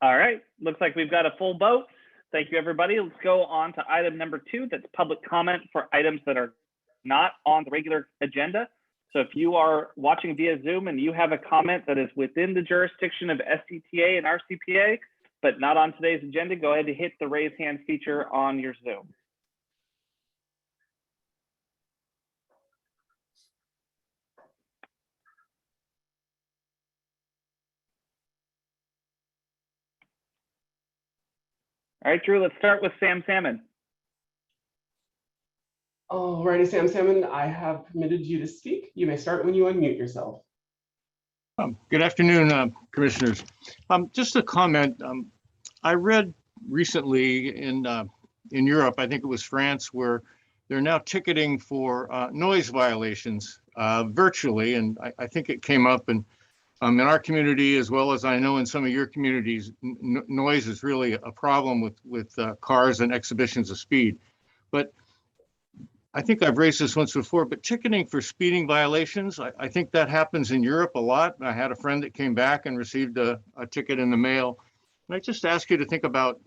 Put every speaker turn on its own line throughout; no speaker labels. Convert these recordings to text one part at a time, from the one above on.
All right, looks like we've got a full vote. Thank you, everybody. Let's go on to item number 2. That's public comment for items that are not on the regular agenda. So if you are watching via Zoom and you have a comment that is within the jurisdiction of SCTA and RCPA, but not on today's agenda, go ahead and hit the raise hand feature on your Zoom. All right, Drew, let's start with Sam Salmon.
All righty, Sam Salmon, I have permitted you to speak. You may start when you unmute yourself.
Good afternoon, commissioners. Just a comment. I read recently in Europe, I think it was France, where they're now ticketing for noise violations virtually, and I think it came up in our community, as well as I know in some of your communities, noise is really a problem with cars and exhibitions of speed. But I think I've raised this once before, but ticketing for speeding violations, I think that happens in Europe a lot. I had a friend that came back and received a ticket in the mail. And I just ask you to think about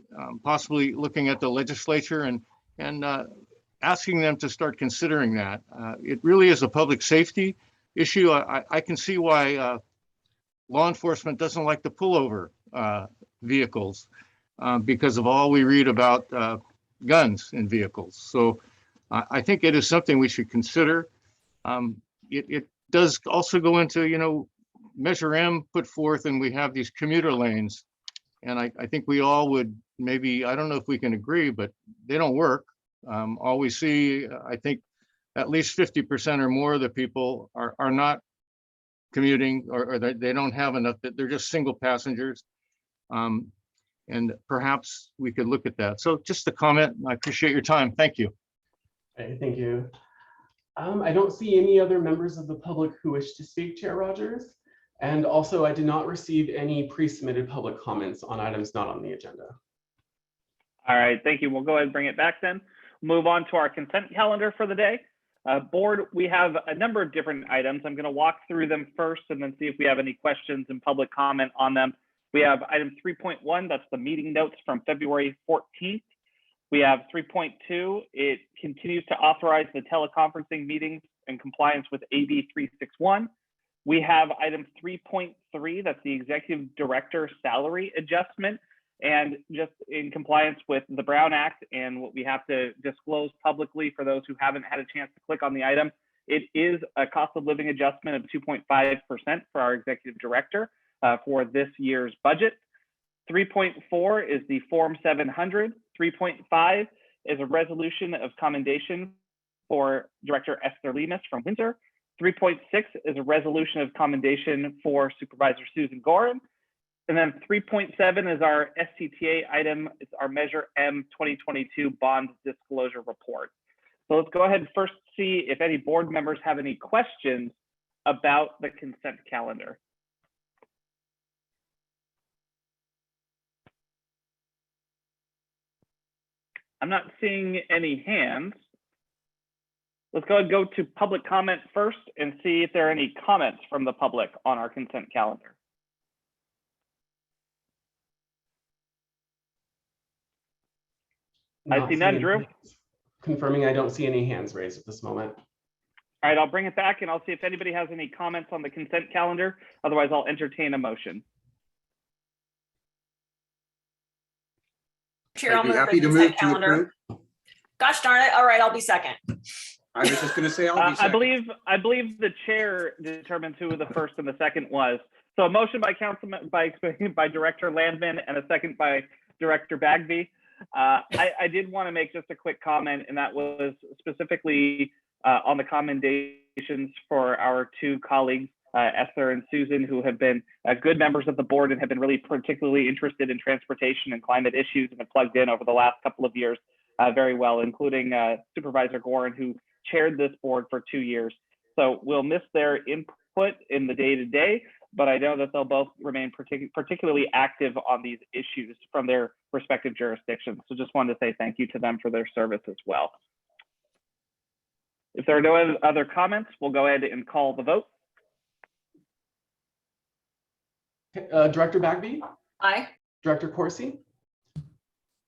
possibly looking at the legislature and asking them to start considering that. It really is a public safety issue. I can see why law enforcement doesn't like to pull over vehicles because of all we read about guns in vehicles. So I think it is something we should consider. It does also go into, Measure M put forth, and we have these commuter lanes. And I think we all would maybe, I don't know if we can agree, but they don't work. All we see, I think at least 50% or more of the people are not commuting, or they don't have enough, they're just single passengers. And perhaps we could look at that. So just a comment. I appreciate your time. Thank you.
Okay, thank you. I don't see any other members of the public who wish to speak, Chair Rogers. And also, I did not receive any pre-submitted public comments on items not on the agenda.
All right, thank you. We'll go ahead and bring it back then. Move on to our consent calendar for the day. Board, we have a number of different items. I'm going to walk through them first and then see if we have any questions and public comment on them. We have item 3.1, that's the meeting notes from February 14th. We have 3.2, it continues to authorize the teleconferencing meetings in compliance with AB 361. We have item 3.3, that's the executive director salary adjustment, and just in compliance with the Brown Act and what we have to disclose publicly for those who haven't had a chance to click on the item. It is a cost of living adjustment of 2.5% for our executive director for this year's budget. 3.4 is the Form 700. 3.5 is a resolution of commendation for Director Esther Lemus from Windsor. 3.6 is a resolution of commendation for Supervisor Susan Gorin. And then 3.7 is our SCTA item. It's our Measure M 2022 Bond Disclosure Report. So let's go ahead and first see if any board members have any questions about the consent calendar. I'm not seeing any hands. Let's go ahead and go to public comment first and see if there are any comments from the public on our consent calendar. I see none, Drew.
Confirming I don't see any hands raised at this moment.
All right, I'll bring it back and I'll see if anybody has any comments on the consent calendar. Otherwise, I'll entertain a motion.
Chair, I'll
I'd be
move
happy
the
to
consent
move to
calendar.
approve.
Gosh darn it. All right, I'll be second.
I was just going to say I'll be second.
I believe the chair determines who the first and the second was. So a motion by by Director Landman and a second by Director Bagby. I did want to make just a quick comment, and that was specifically on the commendations for our two colleagues, Esther and Susan, who have been good members of the board and have been really particularly interested in transportation and climate issues and have plugged in over the last couple of years very well, including Supervisor Gorin, who chaired this board for 2 years. So we'll miss their input in the day-to-day, but I know that they'll both remain particularly active on these issues from their respective jurisdictions. So just wanted to say thank you to them for their service as well. If there are no other comments, we'll go ahead and call the vote.
Director Bagby?
Aye.
Director Corsi,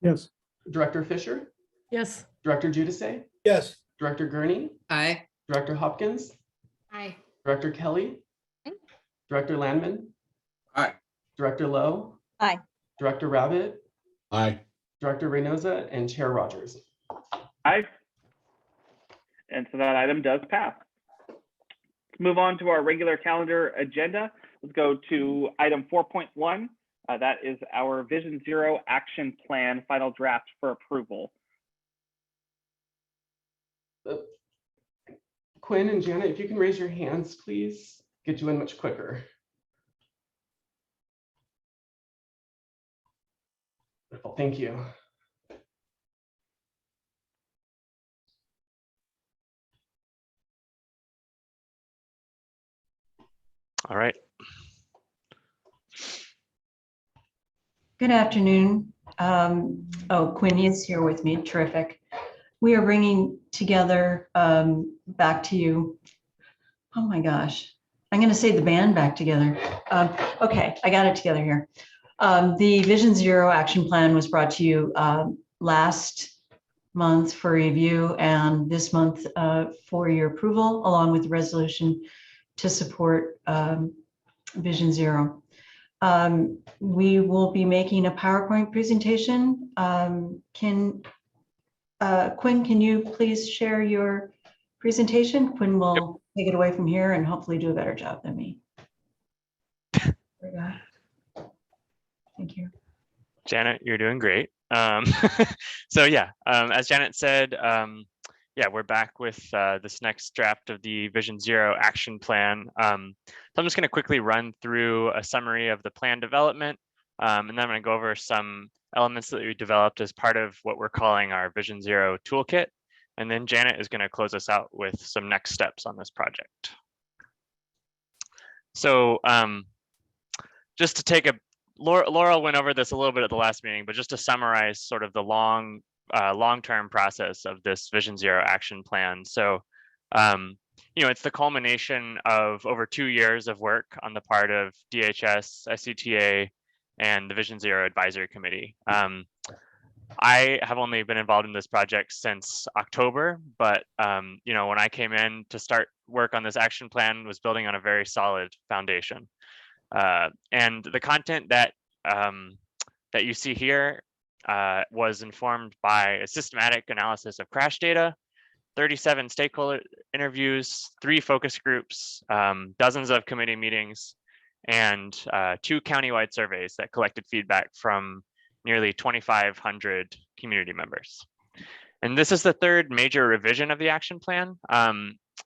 Yes.
Director Fisher,
Yes.
Director Giudice,
Yes.
Director Gurney,
Aye.
Director Hopkins,
Aye.
Director Kelly,
Aye.
Director Landman,
Aye.
Director Lowe,
Aye.
Director Rabbit,
Aye.
Director Reynosa, and Chair Rogers.
Aye. And so that item does pass. Let's move on to our regular calendar agenda. Let's go to item 4.1. That is our Vision Zero Action Plan final draft for approval.
Quinn and Janet, if you can raise your hands, please, get you in much quicker. Wonderful, thank you.
All right.
Good afternoon. Quinn is here with me. Terrific. We are bringing together back to you. Oh my gosh. I'm going to say the band back together. Okay, I got it together here. The Vision Zero Action Plan was brought to you last month for review and this month for your approval, along with the resolution to support Vision Zero. We will be making a PowerPoint presentation. Quinn, can you please share your presentation? Quinn will take it away from here and hopefully do a better job than me. There we go. Thank you.
Janet, you're doing great. So yeah, as Janet said, yeah, we're back with this next draft of the Vision Zero Action Plan. So I'm just going to quickly run through a summary of the plan development, and then I'm going to go over some elements that we developed as part of what we're calling our Vision Zero Toolkit. And then Janet is going to close us out with some next steps on this project. So just to take a, Laurel went over this a little bit at the last meeting, but just to summarize sort of the long-term process of this Vision Zero Action Plan. So, you know, it's the culmination of over 2 years of work on the part of DHS, SCTA, and the Vision Zero Advisory Committee. I have only been involved in this project since October, but you know, when I came in to start work on this action plan, was building on a very solid foundation. And the content that that you see here was informed by a systematic analysis of crash data, 37 stakeholder interviews, 3 focus groups, dozens of committee meetings, and 2 countywide surveys that collected feedback from nearly 2,500 community members. And this is the 3rd major revision of the action plan.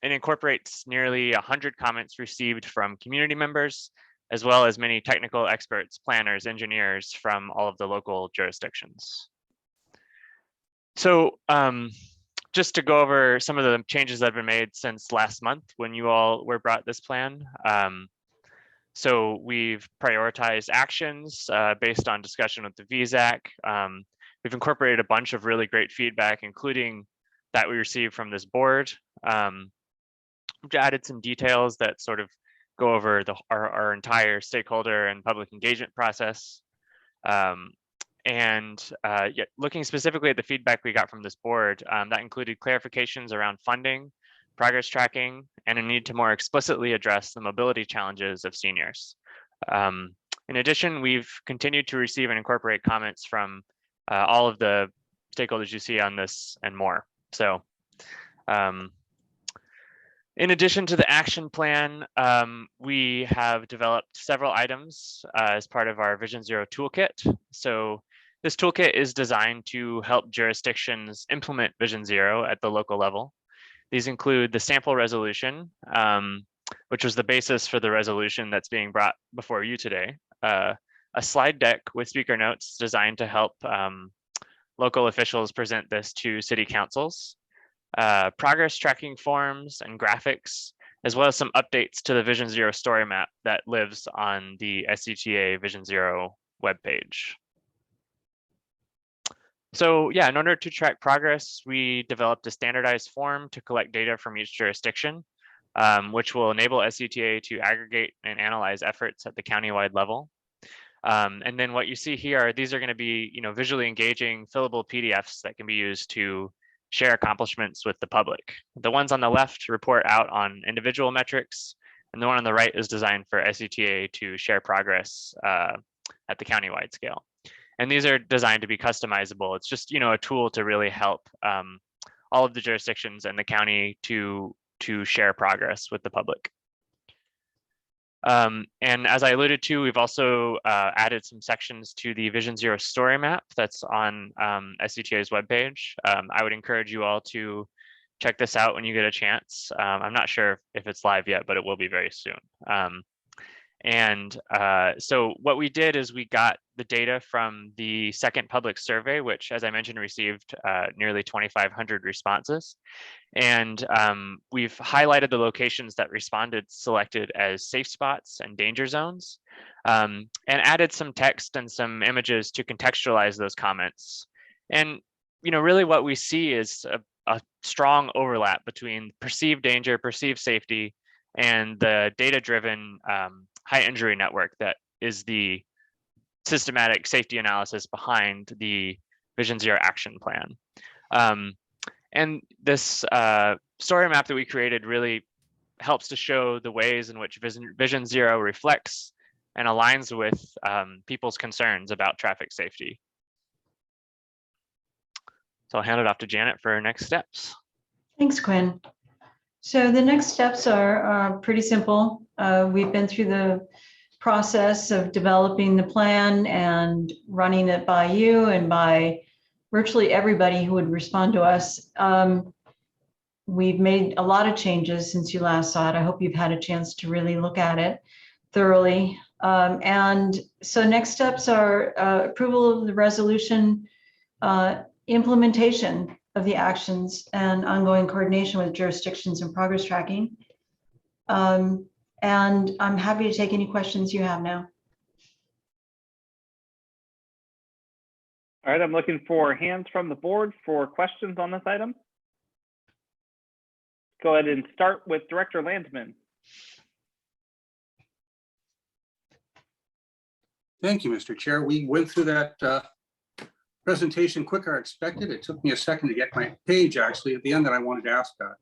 It incorporates nearly 100 comments received from community members, as well as many technical experts, planners, engineers from all of the local jurisdictions. So just to go over some of the changes that have been made since last month when you all were brought this plan. So we've prioritized actions based on discussion with the VSAC. We've incorporated a bunch of really great feedback, including that we received from this board. We've added some details that sort of go over our entire stakeholder and public engagement process. Yeah, looking specifically at the feedback we got from this board, that included clarifications around funding, progress tracking, and a need to more explicitly address the mobility challenges of seniors. In addition, we've continued to receive and incorporate comments from all of the stakeholders you see on this and more. So in addition to the action plan, we have developed several items as part of our Vision Zero Toolkit. So this toolkit is designed to help jurisdictions implement Vision Zero at the local level. These include the sample resolution, which was the basis for the resolution that's being brought before you today, a slide deck with speaker notes designed to help local officials present this to city councils, progress tracking forms and graphics, as well as some updates to the Vision Zero story map that lives on the SCTA Vision Zero webpage. So yeah, in order to track progress, we developed a standardized form to collect data from each jurisdiction, which will enable SCTA to aggregate and analyze efforts at the countywide level. And then what you see here are these are going to be, visually engaging, fillable PDFs that can be used to share accomplishments with the public. The ones on the left report out on individual metrics, and the one on the right is designed for SCTA to share progress at the countywide scale. And these are designed to be customizable. It's just, a tool to really help all of the jurisdictions and the county to share progress with the public. And as I alluded to, we've also added some sections to the Vision Zero story map that's on SCTA's webpage. I would encourage you all to check this out when you get a chance. I'm not sure if it's live yet, but it will be very soon. So what we did is we got the data from the second public survey, which, as I mentioned, received nearly 2,500 responses. And we've highlighted the locations that responded selected as safe spots and danger zones, and added some text and some images to contextualize those comments. And, really what we see is a strong overlap between perceived danger, perceived safety, and the data-driven high injury network that is the systematic safety analysis behind the Vision Zero action plan. And this story map that we created really helps to show the ways in which Vision Zero reflects and aligns with people's concerns about traffic safety. So I'll hand it off to Janet for next steps.
Thanks, Quinn. So the next steps are pretty simple. We've been through the process of developing the plan and running it by you and by virtually everybody who would respond to us. We've made a lot of changes since you last saw it. I hope you've had a chance to really look at it thoroughly. And so next steps are approval of the resolution, implementation of the actions, and ongoing coordination with jurisdictions and progress tracking. And I'm happy to take any questions you have now.
All right, I'm looking for hands from the board for questions on this item. Go ahead and start with Director Landman.
Thank you, Mr. Chair. We went through that presentation quicker than I expected. It took me a second to get my page actually at the end that I wanted to ask about.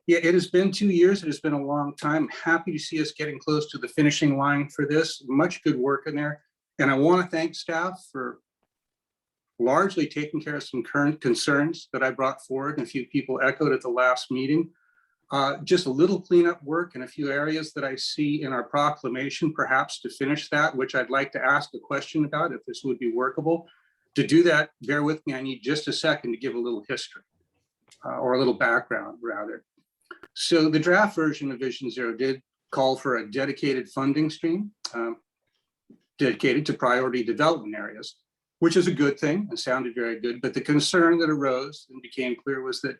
Yeah, it has been 2 years. It has been a long time. Happy to see us getting close to the finishing line for this. Much good work in there. And I want to thank staff for largely taking care of some current concerns that I brought forward and a few people echoed at the last meeting. Just a little cleanup work in a few areas that I see in our proclamation, perhaps to finish that, which I'd like to ask a question about if this would be workable. To do that, bear with me, I need just a second to give a little history or a little background rather. So the draft version of Vision Zero did call for a dedicated funding stream dedicated to priority development areas, which is a good thing and sounded very good. But the concern that arose and became clear was that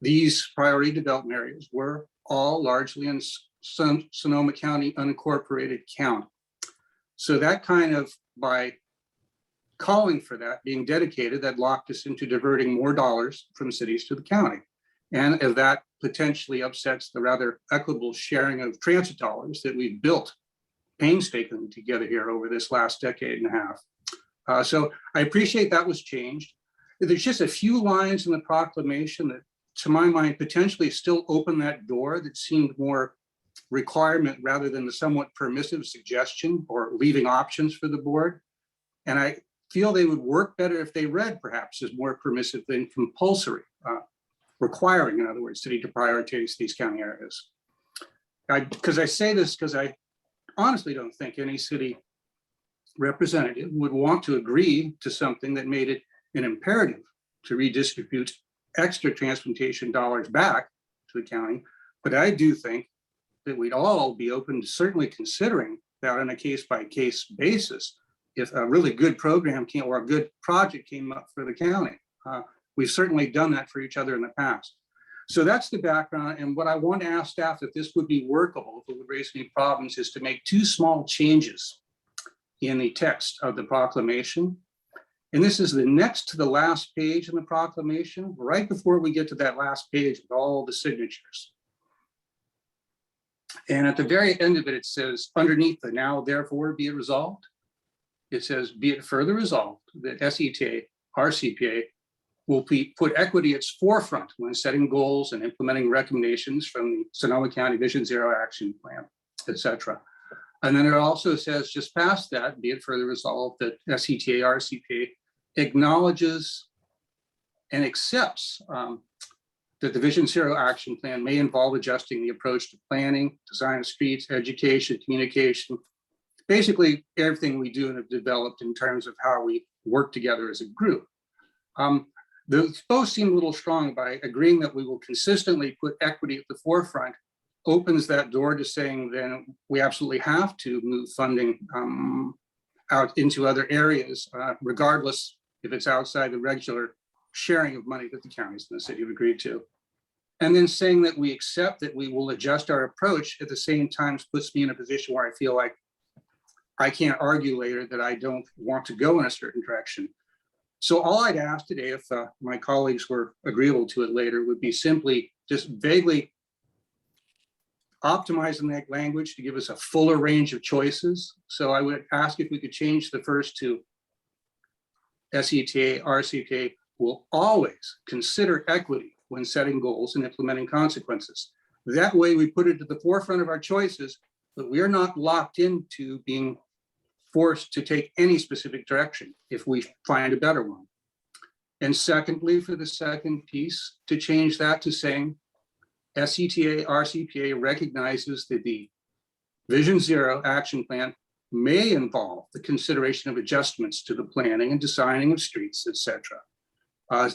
these priority development areas were all largely in Sonoma County unincorporated county. So that kind of, by calling for that being dedicated, that locked us into diverting more dollars from cities to the county. And if that potentially upsets the rather equitable sharing of transit dollars that we've built painstakingly together here over this last decade and a half. So I appreciate that was changed. There's just a few lines in the proclamation that, to my mind, potentially still open that door that seemed more requirement rather than the somewhat permissive suggestion or leaving options for the board. And I feel they would work better if they read perhaps as more permissive than compulsory, requiring, in other words, city to prioritize these county areas. Because I say this because I honestly don't think any city representative would want to agree to something that made it an imperative to redistribute extra transportation dollars back to the county. But I do think that we'd all be open to certainly considering that on a case-by-case basis if a really good program came or a good project came up for the county. We've certainly done that for each other in the past. So that's the background. And what I want to ask staff, if this would be workable, if it would raise any problems, is to make two small changes in the text of the proclamation. And this is the next to the last page in the proclamation, right before we get to that last page with all the signatures. And at the very end of it, it says, underneath the now therefore be it resolved. it says, be it further resolved that SCTA RCPA will put equity at its forefront when setting goals and implementing recommendations from the Sonoma County Vision Zero Action Plan, etc. And then it also says, just past that, be it further resolved that SCTA RCPA acknowledges and accepts that the Vision Zero Action Plan may involve adjusting the approach to planning, design of streets, education, communication, basically everything we do and have developed in terms of how we work together as a group. Those both seem a little strong. By agreeing that we will consistently put equity at the forefront opens that door to saying then we absolutely have to move funding out into other areas, regardless if it's outside the regular sharing of money that the counties and the city have agreed to. And then saying that we accept that we will adjust our approach at the same time puts me in a position where I feel like I can't argue later that I don't want to go in a certain direction. So all I'd ask today, if my colleagues were agreeable to it later, would be simply just vaguely optimizing that language to give us a fuller range of choices. So I would ask if we could change the first to SCTA RCPA will always consider equity when setting goals and implementing consequences. That way we put it to the forefront of our choices, but we are not locked into being forced to take any specific direction if we find a better one. And secondly, for the second piece, to change that to saying SCTA RCPA recognizes that the Vision Zero Action Plan may involve the consideration of adjustments to the planning and designing of streets, etc.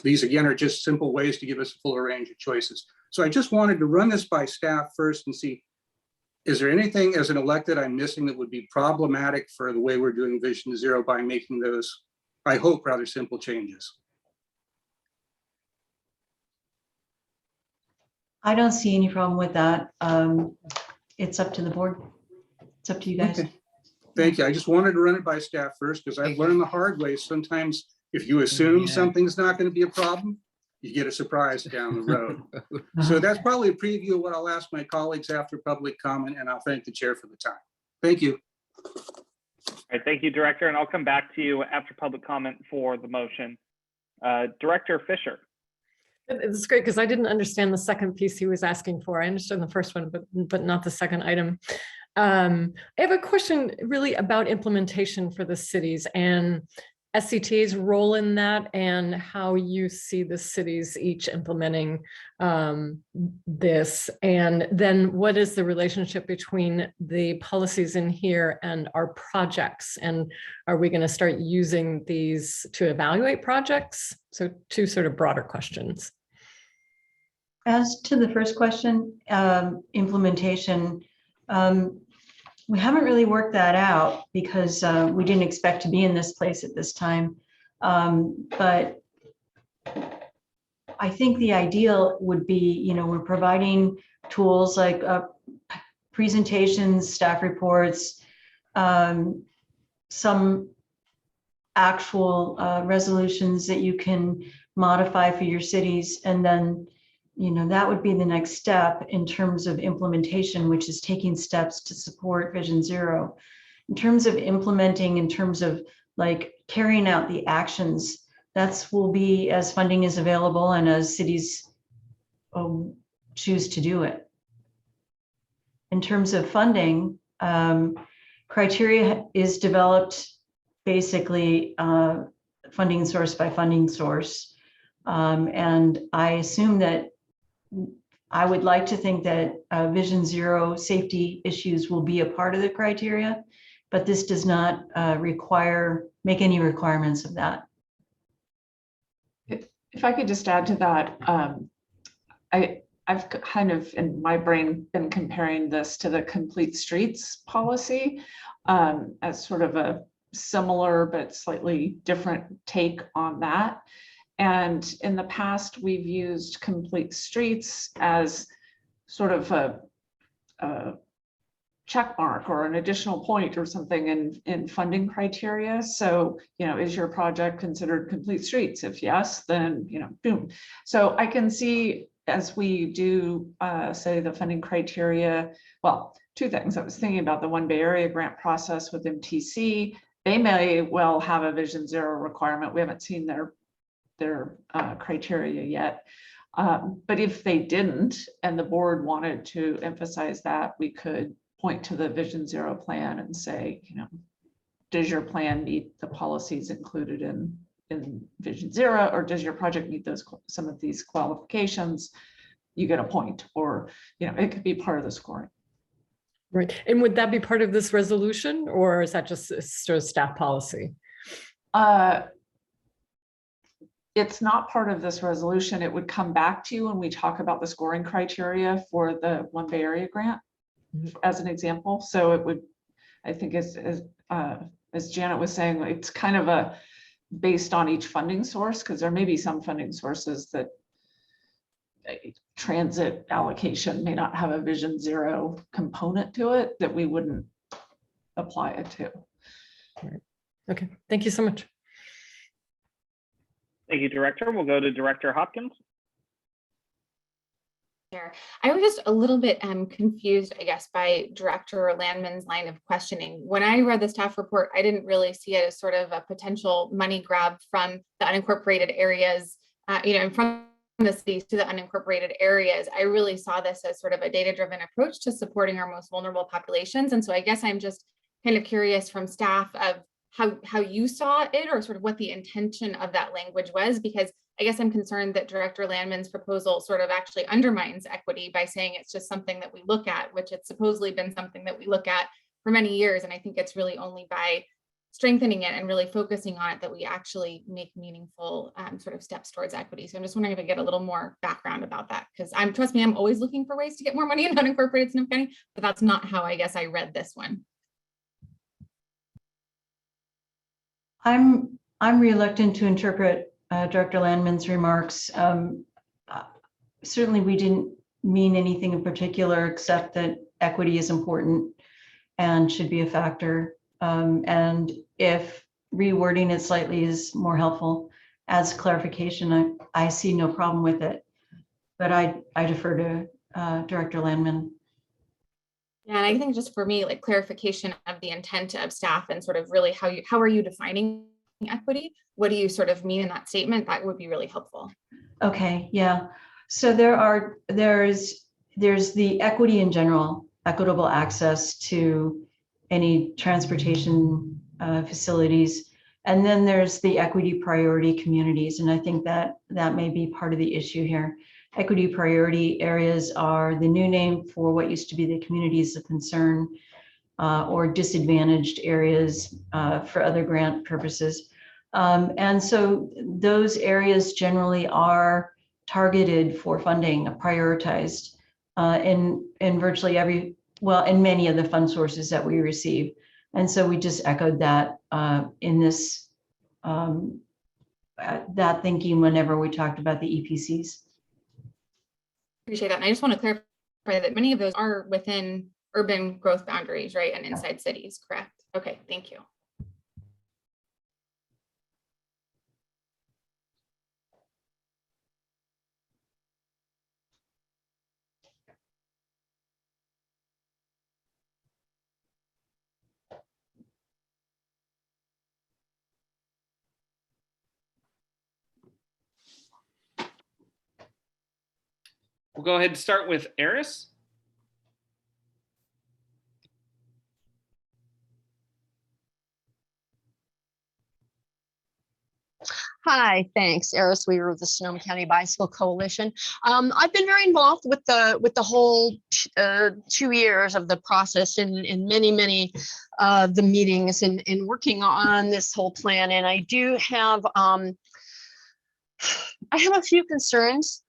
These again are just simple ways to give us a fuller range of choices. So I just wanted to run this by staff first and see, is there anything as an elected I'm missing that would be problematic for the way we're doing Vision Zero by making those, I hope, rather simple changes?
I don't see any problem with that. It's up to the board. It's up to you guys.
Okay. Thank you. I just wanted to run it by staff first because I've learned the hard way. Sometimes if you assume something's not going to be a problem, you get a surprise down the road. So that's probably a preview of what I'll ask my colleagues after public comment, and I'll thank the chair for the time. Thank you.
All right, thank you, Director, and I'll come back to you after public comment for the motion. Director Fisher.
It's great because I didn't understand the second piece he was asking for. I understood the first one, but not the second item. I have a question really about implementation for the cities and SCTA's role in that and how you see the cities each implementing this. And then what is the relationship between the policies in here and our projects? And are we going to start using these to evaluate projects? So two sort of broader questions.
As to the first question, implementation, we haven't really worked that out because we didn't expect to be in this place at this time. But I think the ideal would be, we're providing tools like presentations, staff reports, some actual resolutions that you can modify for your cities. And then that would be the next step in terms of implementation, which is taking steps to support Vision Zero. In terms of implementing, in terms of like carrying out the actions, that's will be as funding is available and as cities choose to do it. In terms of funding, criteria is developed basically funding source by funding source. And I assume that I would like to think that Vision Zero safety issues will be a part of the criteria, but this does not make any requirements of that.
If I could just add to that, I've kind of in my brain been comparing this to the complete streets policy as sort of a similar but slightly different take on that. And in the past, we've used complete streets as sort of a check mark or an additional point or something in funding criteria. So, is your project considered complete streets? If yes, then, boom. So I can see as we do, say, the funding criteria, well, two things. I was thinking about the One Bay Area grant process with MTC they may well have a Vision Zero requirement. We haven't seen their criteria yet. But if they didn't, and the board wanted to emphasize that, we could point to the Vision Zero plan and say, you know, does your plan meet the policies included in Vision Zero, or does your project meet some of these qualifications? You get a point, or, you know, it could be part of the scoring.
Right. And would that be part of this resolution, or is that just sort of staff policy?
It's not part of this resolution. It would come back to you when we talk about the scoring criteria for the One Bay Area grant, as an example. So it would, I think, as Janet was saying, it's kind of a based on each funding source, because there may be some funding sources that transit allocation may not have a Vision Zero component to it that we wouldn't apply it to.
Right. Okay, thank you so much.
Thank you, Director. We'll go to Director Hopkins.
I was just a little bit confused, I guess, by Director Landman's line of questioning. When I read the staff report, I didn't really see it as sort of a potential money grab from the unincorporated areas, from the cities to the unincorporated areas. I really saw this as sort of a data-driven approach to supporting our most vulnerable populations. And so I guess I'm just kind of curious from staff of how you saw it, or sort of what the intention of that language was, because I guess I'm concerned that Director Landman's proposal sort of actually undermines equity by saying it's just something that we look at, which it's supposedly been something that we look at for many years. And I think it's really only by strengthening it and really focusing on it that we actually make meaningful sort of steps towards equity. So I'm just wondering if I get a little more background about that, because trust me, I'm always looking for ways to get more money in unincorporated Sonoma County, but that's not how I guess I read this one.
I'm reluctant to interpret Director Landman's remarks. Certainly, we didn't mean anything in particular except that equity is important and should be a factor. And if rewording it slightly is more helpful as clarification, I see no problem with it. But I defer to Director Landman.
Yeah, and I think just for me, like clarification of the intent of staff and sort of really how are you defining equity? What do you sort of mean in that statement? That would be really helpful.
Okay, yeah. So there's the equity in general, equitable access to any transportation facilities. And then there's the equity priority communities. And I think that may be part of the issue here. Equity priority areas are the new name for what used to be the communities of concern or disadvantaged areas for other grant purposes. And so those areas generally are targeted for funding, prioritized in virtually in many of the fund sources that we receive. And so we just echoed that in this, that thinking whenever we talked about the EPCs.
Appreciate that. And I just want to clarify that many of those are within urban growth boundaries, right? And inside cities, correct? Okay, thank you.
We'll go ahead and start with Eris.
Hi, thanks. Eris Weaver of the Sonoma County Bicycle Coalition. I've been very involved with the whole 2 years of the process in many the meetings and working on this whole plan. And I do have a few concerns.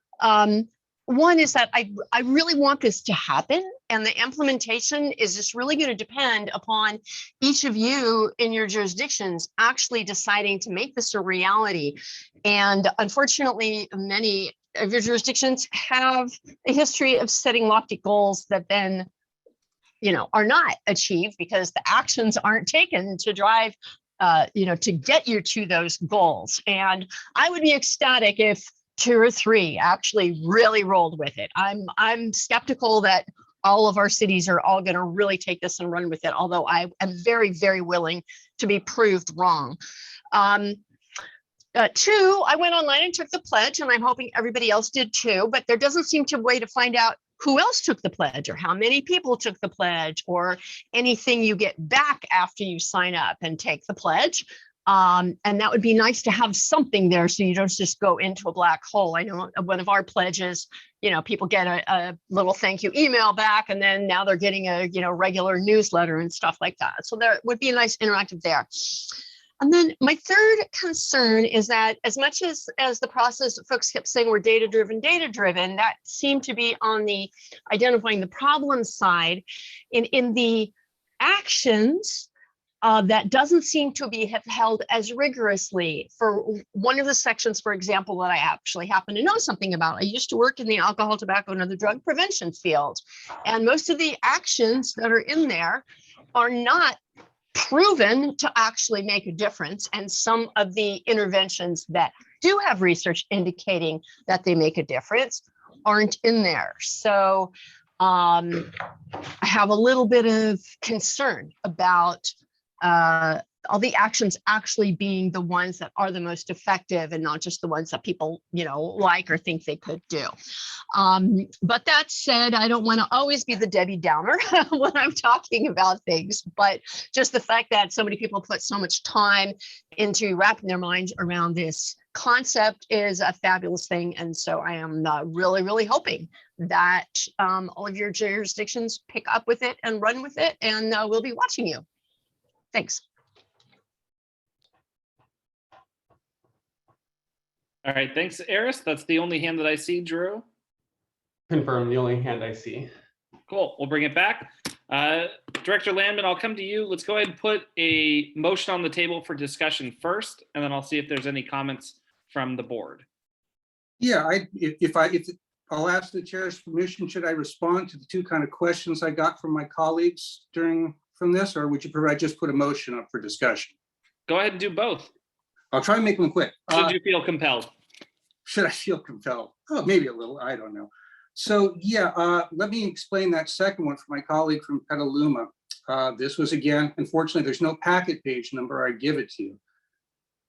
One is that I really want this to happen, and the implementation is just really going to depend upon each of you in your jurisdictions actually deciding to make this a reality. And unfortunately, many of your jurisdictions have a history of setting lofty goals that then, are not achieved because the actions aren't taken to drive, to get you to those goals. And I would be ecstatic if 2 or 3 actually really rolled with it. I'm skeptical that all of our cities are all going to really take this and run with it, although I am very, very willing to be proved wrong. Two, I went online and took the pledge, and I'm hoping everybody else did too, but there doesn't seem to be a way to find out who else took the pledge or how many people took the pledge or anything you get back after you sign up and take the pledge. And that would be nice to have something there so you don't just go into a black hole. I know one of our pledges, you know, people get a little thank you email back, and then now they're getting a, you know, regular newsletter and stuff like that. So there would be a nice interactive there. And then my third concern is that as much as the process folks kept saying we're data-driven, that seemed to be on the identifying the problem side. In the actions, that doesn't seem to be held as rigorously. For one of the sections, for example, that I actually happen to know something about, I used to work in the alcohol, tobacco, and other drug prevention field. And most of the actions that are in there are not proven to actually make a difference. And some of the interventions that do have research indicating that they make a difference aren't in there. So I have a little bit of concern about all the actions actually being the ones that are the most effective and not just the ones that people, you know, like or think they could do. But that said, I don't want to always be the Debbie Downer when I'm talking about things, but just the fact that so many people put so much time into wrapping their minds around this concept is a fabulous thing. And so I am really, really hoping that all of your jurisdictions pick up with it and run with it, and we'll be watching you. Thanks.
All right, thanks, Eris. That's the only hand that I see, Drew.
Confirm, the only hand I see.
Cool, we'll bring it back. Director Landman, I'll come to you. Let's go ahead and put a motion on the table for discussion first, and then I'll see if there's any comments from the board.
Yeah, I'll ask the chair's permission. Should I respond to the two kind of questions I got from my colleagues from this, or would you prefer I just put a motion up for discussion?
Go ahead and do both.
I'll try and make them quick.
Should you feel compelled?
Should I feel compelled? Oh, maybe a little, I don't know. So yeah, let me explain that second one for my colleague from Petaluma. This was, again, unfortunately, there's no packet page number, I give it to you.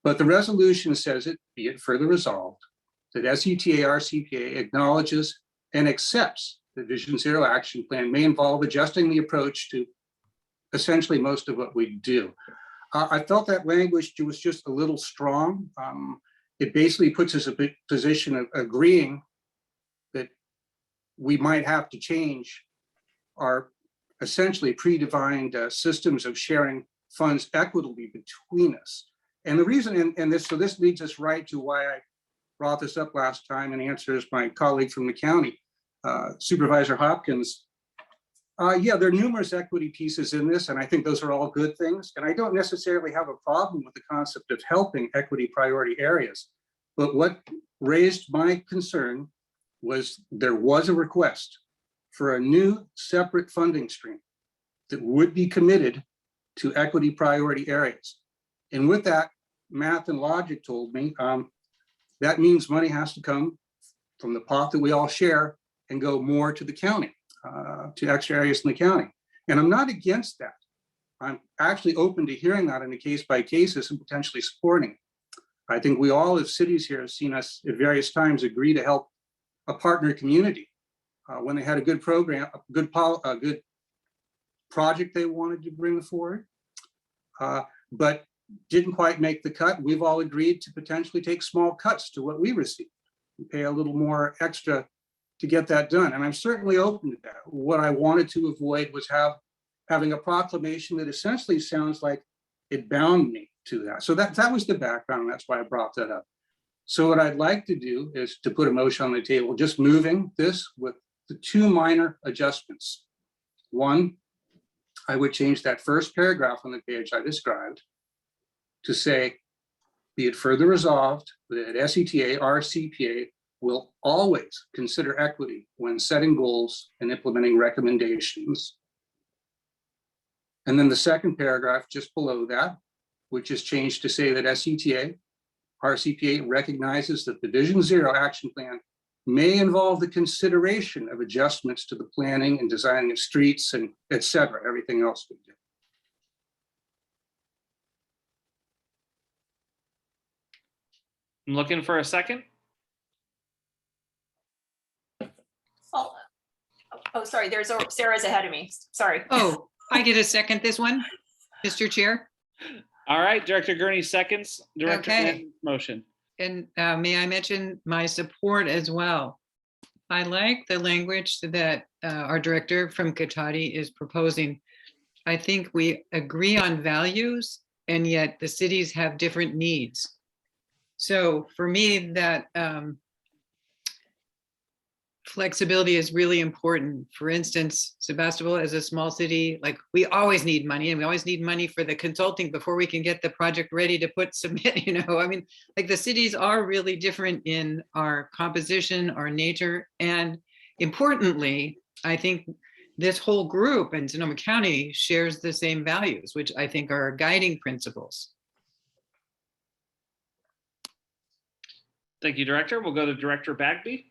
But the resolution says it, be it further resolved, that SCTA RCPA acknowledges and accepts the Vision Zero Action Plan may involve adjusting the approach to essentially most of what we do. I felt that language was just a little strong. It basically puts us in a position of agreeing that we might have to change our essentially predefined systems of sharing funds equitably between us. And the reason, so this leads us right to why I brought this up last time and answers my colleague from the county, Supervisor Hopkins. Yeah, there are numerous equity pieces in this, and I think those are all good things. And I don't necessarily have a problem with the concept of helping equity priority areas. But what raised my concern was there was a request for a new separate funding stream that would be committed to equity priority areas. And with that, math and logic told me that means money has to come from the pot that we all share and go more to the county. To extra areas in the county. And I'm not against that. I'm actually open to hearing that on a case by cases and potentially supporting it. I think we all as cities here have seen us at various times agree to help a partner community when they had a good program, a good project they wanted to bring forward, but didn't quite make the cut. We've all agreed to potentially take small cuts to what we receive and pay a little more extra to get that done. And I'm certainly open to that. What I wanted to avoid was having a proclamation that essentially sounds like it bound me to that. So that was the background, and that's why I brought that up. So what I'd like to do is to put a motion on the table, just moving this with the two minor adjustments. One, I would change that first paragraph on the page I described to say, be it further resolved that SCTA RCPA will always consider equity when setting goals and implementing recommendations. And then the second paragraph just below that, which is changed to say that SCTA RCPA recognizes that the Vision Zero Action Plan may involve the consideration of adjustments to the planning and designing of streets and et cetera, everything else we do.
I'm looking for a second.
Oh, sorry, Sarah's ahead of me. Sorry.
Oh, I get a second this one, Mr. Chair.
All right, Director Gurney seconds, Director
Okay.
Landman's motion.
And may I mention my support as well? I like the language that our director from Katati is proposing. I think we agree on values, and yet the cities have different needs. So for me, that flexibility is really important. For instance, Sebastopol as a small city, like we always need money, and we always need money for the consulting before we can get the project ready to submit, you know, I mean, like the cities are really different in our composition, our nature, and importantly, I think this whole group in Sonoma County shares the same values, which I think are guiding principles.
Thank you, Director. We'll go to Director Bagby.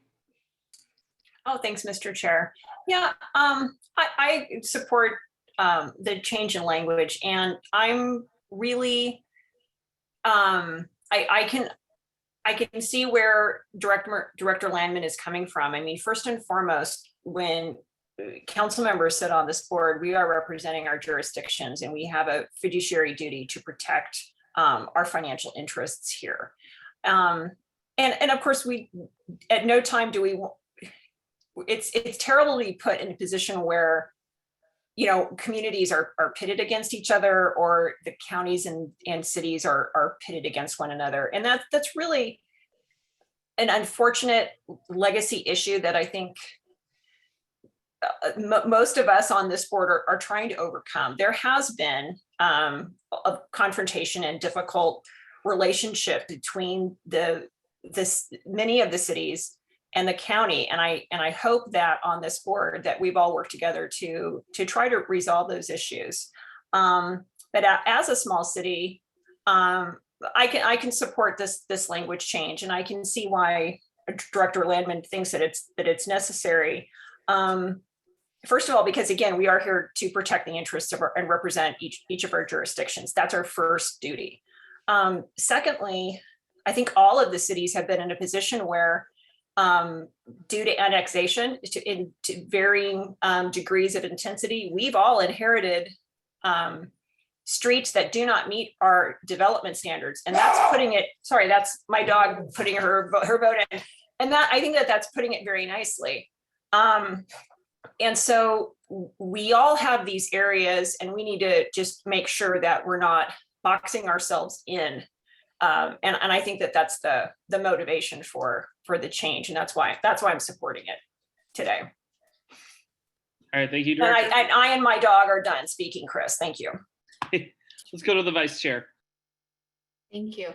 Oh, thanks, Mr. Chair. Yeah, I support the change in language, and I'm really, I can see where Director Landman is coming from. I mean, first and foremost, when council members sit on this board, we are representing our jurisdictions, and we have a fiduciary duty to protect our financial interests here. And of course, we at no time do we. It's terrible to be put in a position where, you know, communities are pitted against each other, or the counties and cities are pitted against one another. And that's really an unfortunate legacy issue that I think most of us on this board are trying to overcome. There has been a confrontation and difficult relationship between many of the cities and the county, and I hope that on this board that we've all worked together to try to resolve those issues. But as a small city, I can support this language change, and I can see why Director Landman thinks that it's necessary. First of all, because again, we are here to protect the interests of and represent each of our jurisdictions. That's our first duty. Secondly, I think all of the cities have been in a position where, due to annexation to varying degrees of intensity, we've all inherited streets that do not meet our development standards, and that's putting it. Sorry, that's my dog putting her vote in, and that I think that's putting it very nicely. And so we all have these areas, and we need to just make sure that we're not boxing ourselves in. And I think that's the motivation for the change, and that's why I'm supporting it today.
All right, thank you,
And
Director.
I and my dog are done speaking, Chris. Thank you.
Let's go to the Vice Chair.
Thank you.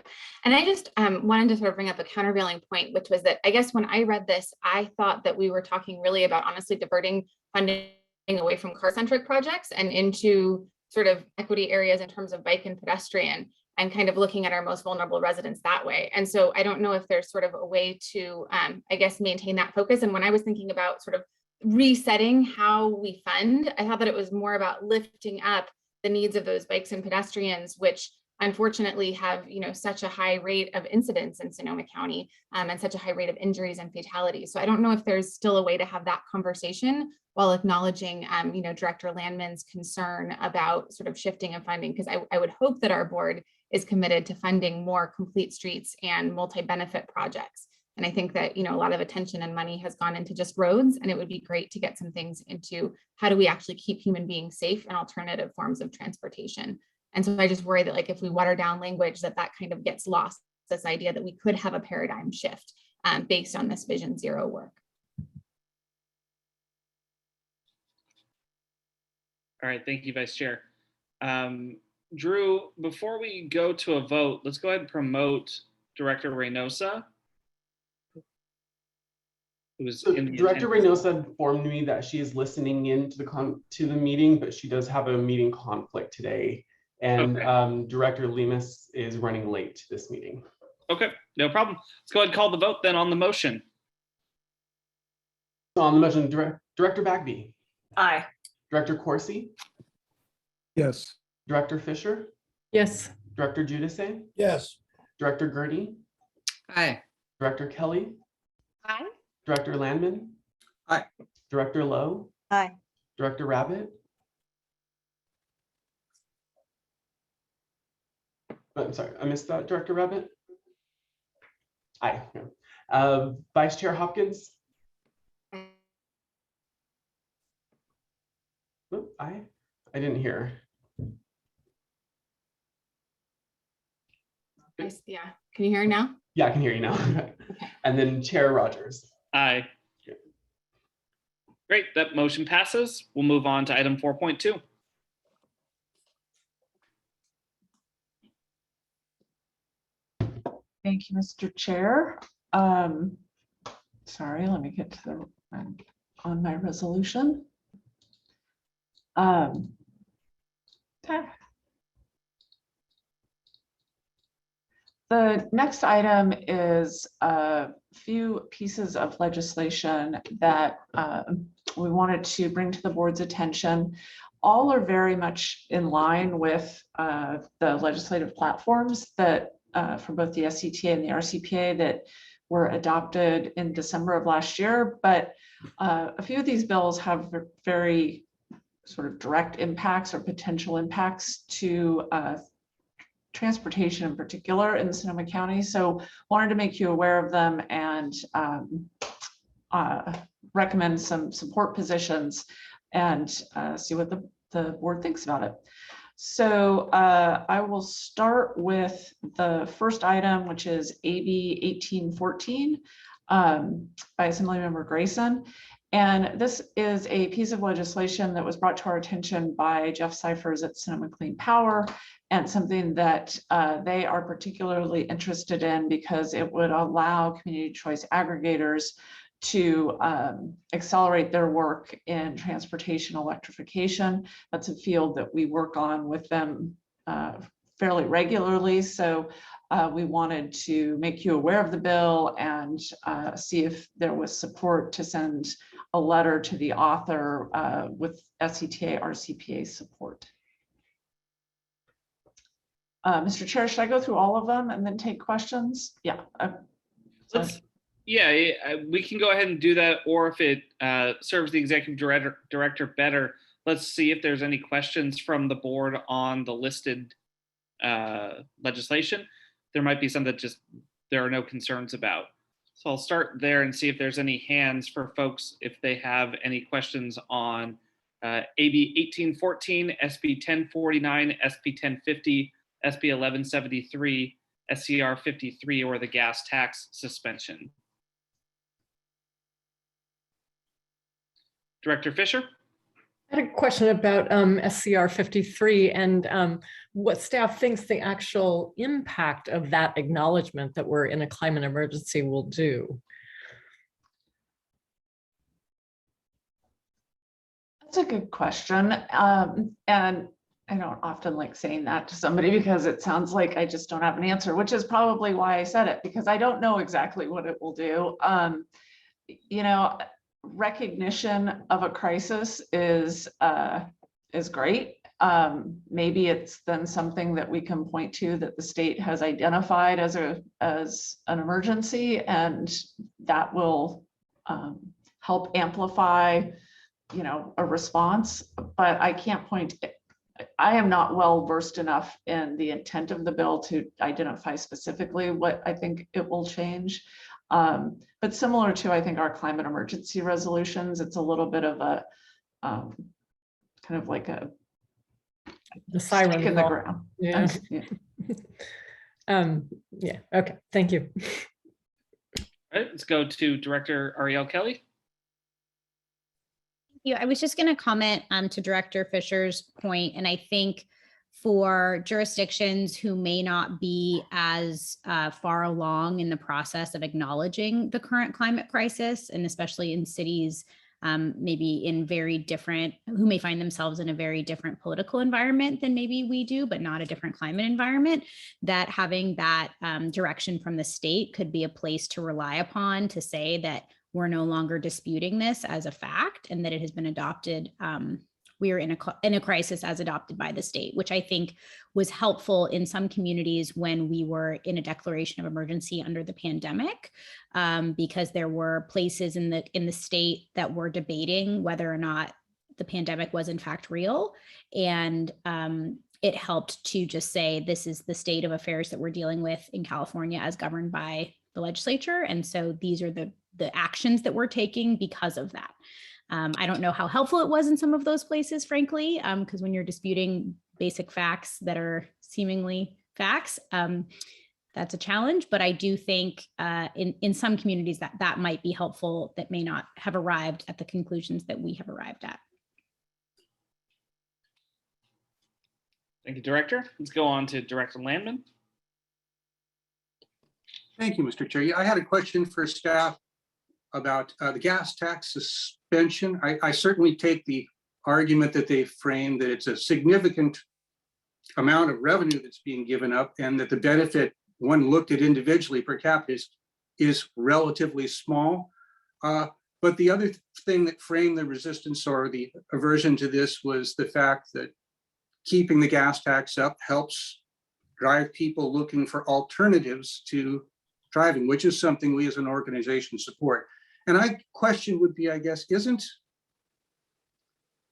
And I just wanted to sort of bring up a countervailing point, which was that I guess when I read this, I thought that we were talking really about honestly diverting funding away from car-centric projects and into sort of equity areas in terms of bike and pedestrian, and kind of looking at our most vulnerable residents that way. And so I don't know if there's sort of a way to, I guess, maintain that focus. And when I was thinking about sort of resetting how we fund, I thought that it was more about lifting up the needs of those bikes and pedestrians, which unfortunately have, you know, such a high rate of incidents in Sonoma County, and such a high rate of injuries and fatalities. So I don't know if there's still a way to have that conversation while acknowledging, you know, Director Landman's concern about sort of shifting of funding, because I would hope that our board is committed to funding more complete streets and multi-benefit projects. And I think that, you know, a lot of attention and money has gone into just roads, and it would be great to get some things into how do we actually keep human beings safe and alternative forms of transportation. And so I just worry that, like, if we water down language, that kind of gets lost, this idea that we could have a paradigm shift based on this Vision Zero work.
All right, thank you, Vice Chair. Drew, before we go to a vote, let's go ahead and promote Director Reynosa.
So Director Reynosa informed me that she is listening in to the meeting, but she does have a meeting conflict today. And okay. Director Lemus is running late to this meeting.
Okay, no problem. Let's go ahead and call the vote then on the motion.
So on the motion, Director Bagby,
Aye.
Director Corsi,
Yes.
Director Fisher,
Yes.
Director Giudice,
Yes.
Director Gertie,
Aye.
Director Kelly,
Aye.
Director Landman.
Aye.
Director Lowe,
Aye.
Director Rabbit. I'm sorry, I missed that, Director Rabbit. Aye. Vice Chair Hopkins. Oh, I didn't hear.
Yeah. Can you hear now?
Yeah, I can hear you now. And then Chair Rogers.
Aye. Great, that motion passes. We'll move on to item 4.2.
Thank you, Mr. Chair. Sorry, let me get to the, on my resolution. Okay. The next item is a few pieces of legislation that we wanted to bring to the board's attention. All are very much in line with the legislative platforms that for both the SCTA and the RCPA that were adopted in December of last year. But a few of these bills have very sort of direct impacts or potential impacts to transportation in particular in Sonoma County. So wanted to make you aware of them and recommend some support positions and see what the board thinks about it. So I will start with the first item, which is AB 1814 by Assemblymember Grayson. And this is a piece of legislation that was brought to our attention by Jeff Cyphers at Sonoma Clean Power, and something that they are particularly interested in because it would allow community choice aggregators to accelerate their work in transportation electrification. That's a field that we work on with them fairly regularly. So we wanted to make you aware of the bill and see if there was support to send a letter to the author with SCTA RCPA support. Mr. Chair, should I go through all of them and then take questions? Yeah.
Yeah, we can go ahead and do that, or if it serves the executive director better, let's see if there's any questions from the board on the listed legislation. There might be some that just there are no concerns about. So I'll start there and see if there's any hands for folks if they have any questions on AB 1814, SB 1049, SB 1050, SB 1173, SCR 53, or the gas tax suspension. Director Fisher?
I had a question about SCR 53 and what staff thinks the actual impact of that acknowledgement that we're in a climate emergency will do.
That's a good question. And I don't often like saying that to somebody because it sounds like I just don't have an answer, which is probably why I said it, because I don't know exactly what it will do. You know, recognition of a crisis is great. Maybe it's then something that we can point to that the state has identified as an emergency, and that will help amplify, you know, a response. But I can't point. I am not well versed enough in the intent of the bill to identify specifically what I think it will change. But similar to, I think, our climate emergency resolutions, it's a little bit of a kind of like
the siren
in the ground.
Yeah.
Yeah.
Yeah. Okay. Thank you.
All right, let's go to Director Ariel Kelly.
Yeah, I was just going to comment to Director Fisher's point, and I think for jurisdictions who may not be as far along in the process of acknowledging the current climate crisis, and especially in cities maybe in very different, who may find themselves in a very different political environment than maybe we do, but not a different climate environment, that having that direction from the state could be a place to rely upon to say that we're no longer disputing this as a fact and that it has been adopted. We are in a crisis as adopted by the state, which I think was helpful in some communities when we were in a declaration of emergency under the pandemic, because there were places in the state that were debating whether or not the pandemic was in fact real. And it helped to just say, this is the state of affairs that we're dealing with in California as governed by the legislature. And so these are the actions that we're taking because of that. I don't know how helpful it was in some of those places, frankly, because when you're disputing basic facts that are seemingly facts, that's a challenge. But I do think in some communities that might be helpful, that may not have arrived at the conclusions that we have arrived at.
Thank you, Director. Let's go on to Director Landman.
Thank you, Mr. Chair. Yeah, I had a question for staff about the gas tax suspension. I certainly take the argument that they framed that it's a significant amount of revenue that's being given up and that the benefit, when looked at individually per capita, is relatively small. But the other thing that framed the resistance or the aversion to this was the fact that keeping the gas tax up helps drive people looking for alternatives to driving, which is something we as an organization support. And my question would be, I guess, isn't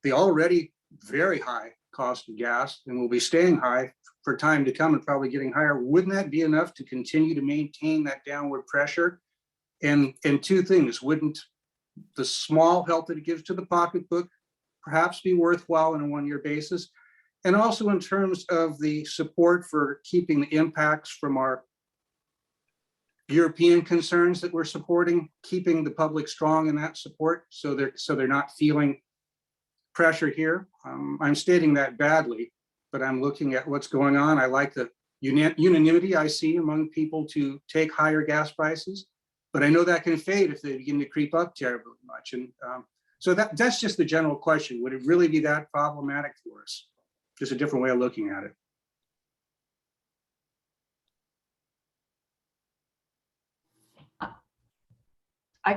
the already very high cost of gas, and will be staying high for time to come and probably getting higher, wouldn't that be enough to continue to maintain that downward pressure? And two things, wouldn't the small help that it gives to the pocketbook perhaps be worthwhile on a one-year basis? And also in terms of the support for keeping the impacts from our European concerns that we're supporting, keeping the public strong in that support so they're not feeling pressure here. I'm stating that badly, but I'm looking at what's going on. I like the unanimity I see among people to take higher gas prices, but I know that can fade if they begin to creep up terribly much. And so that's just the general question. Would it really be that problematic for us? Just a different way of looking at it.
I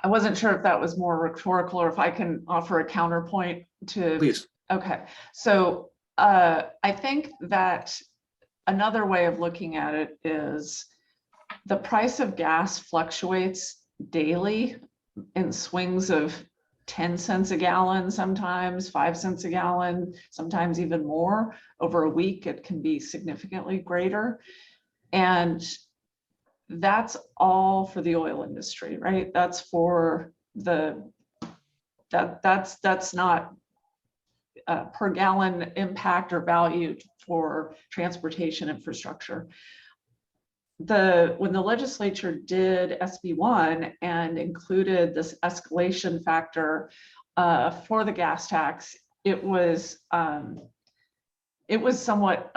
wasn't sure if that was more rhetorical or if I can offer a counterpoint to.
Please.
Okay, so I think that another way of looking at it is the price of gas fluctuates daily in swings of 10 cents a gallon, sometimes 5 cents a gallon, sometimes even more. Over a week, it can be significantly greater. And that's all for the oil industry, right? That's for that's not per gallon impact or value for transportation infrastructure. When the legislature did SB1 and included this escalation factor for the gas tax, it was somewhat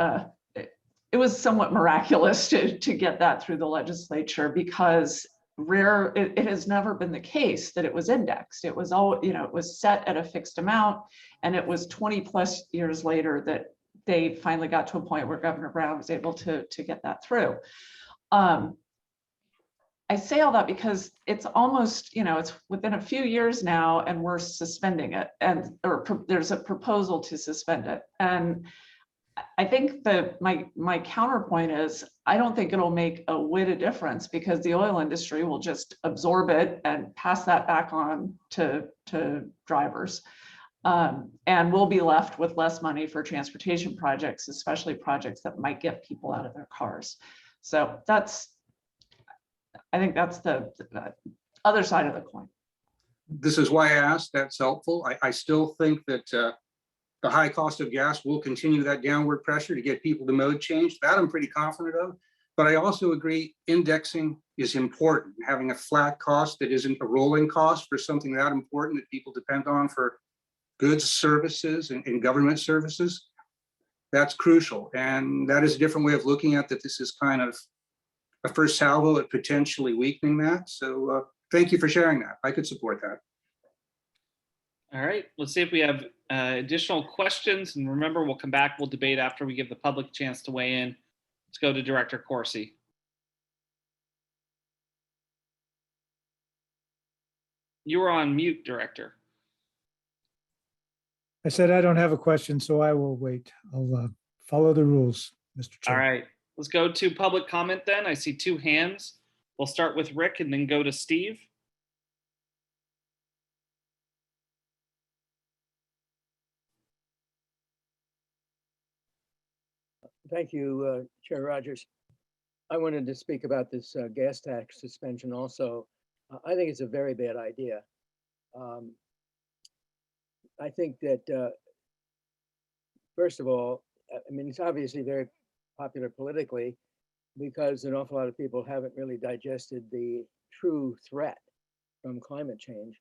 miraculous to get that through the legislature, because it has never been the case that it was indexed. It was it was set at a fixed amount, and it was 20 plus years later that they finally got to a point where Governor Brown was able to get that through. I say all that because it's almost, it's within a few years now and we're suspending it, or there's a proposal to suspend it. And I think that my counterpoint is, I don't think it'll make a whit of difference, because the oil industry will just absorb it and pass that back on to drivers. And we'll be left with less money for transportation projects, especially projects that might get people out of their cars. So I think that's the other side of the coin.
This is why I asked. That's helpful. I still think that the high cost of gas will continue that downward pressure to get people to mode change. That I'm pretty confident of. But I also agree indexing is important. Having a flat cost that isn't a rolling cost for something that important that people depend on for goods, services, and government services, that's crucial. And that is a different way of looking at that. This is kind of a first salvo at potentially weakening that. So thank you for sharing that. I could support that.
All right, let's see if we have additional questions. And remember, we'll come back, we'll debate after we give the public a chance to weigh in. Let's go to Director Corsi. You were on mute, Director.
I said I don't have a question, so I will wait. I'll follow the rules, Mr.
All
Chair.
right, let's go to public comment then. I see 2 hands. We'll start with Rick and then go to Steve.
Thank you, Chair Rogers. I wanted to speak about this gas tax suspension also. I think it's a very bad idea. I think that, first of all, I mean, it's obviously very popular politically because an awful lot of people haven't really digested the true threat from climate change.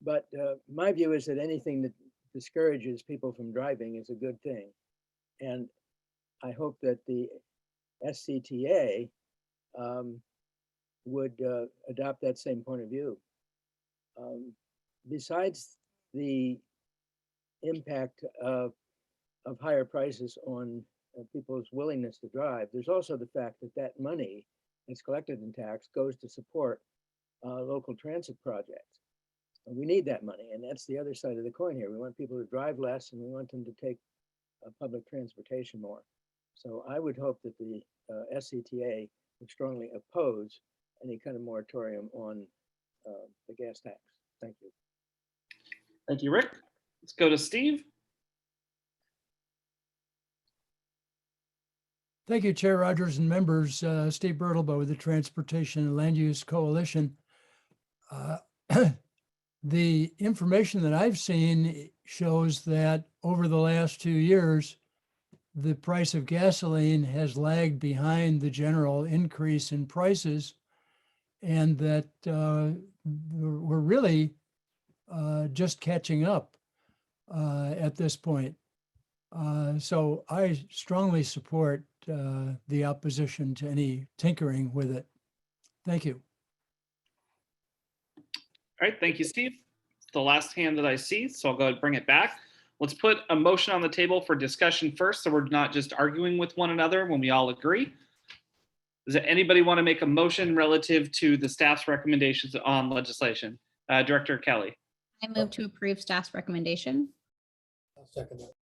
But my view is that anything that discourages people from driving is a good thing. And I hope that the SCTA would adopt that same point of view. Besides the impact of higher prices on people's willingness to drive, there's also the fact that that money that's collected in tax goes to support local transit projects. And we need that money, and that's the other side of the coin here. We want people to drive less, and we want them to take public transportation more. So I would hope that the SCTA would strongly oppose any kind of moratorium on the gas tax. Thank you.
Thank you, Rick. Let's go to Steve.
Thank you, Chair Rogers and members. Steve Bertleba with the Transportation and Land Use Coalition. The information that I've seen shows that over the last 2 years, the price of gasoline has lagged behind the general increase in prices, and that we're really just catching up at this point. So I strongly support the opposition to any tinkering with it. Thank you.
All right, thank you, Steve. It's the last hand that I see, so I'll go ahead and bring it back. Let's put a motion on the table for discussion first, so we're not just arguing with one another when we all agree. Does anybody want to make a motion relative to the staff's recommendations on legislation? Director Kelly.
I move to approve staff's recommendation.
I'll second that.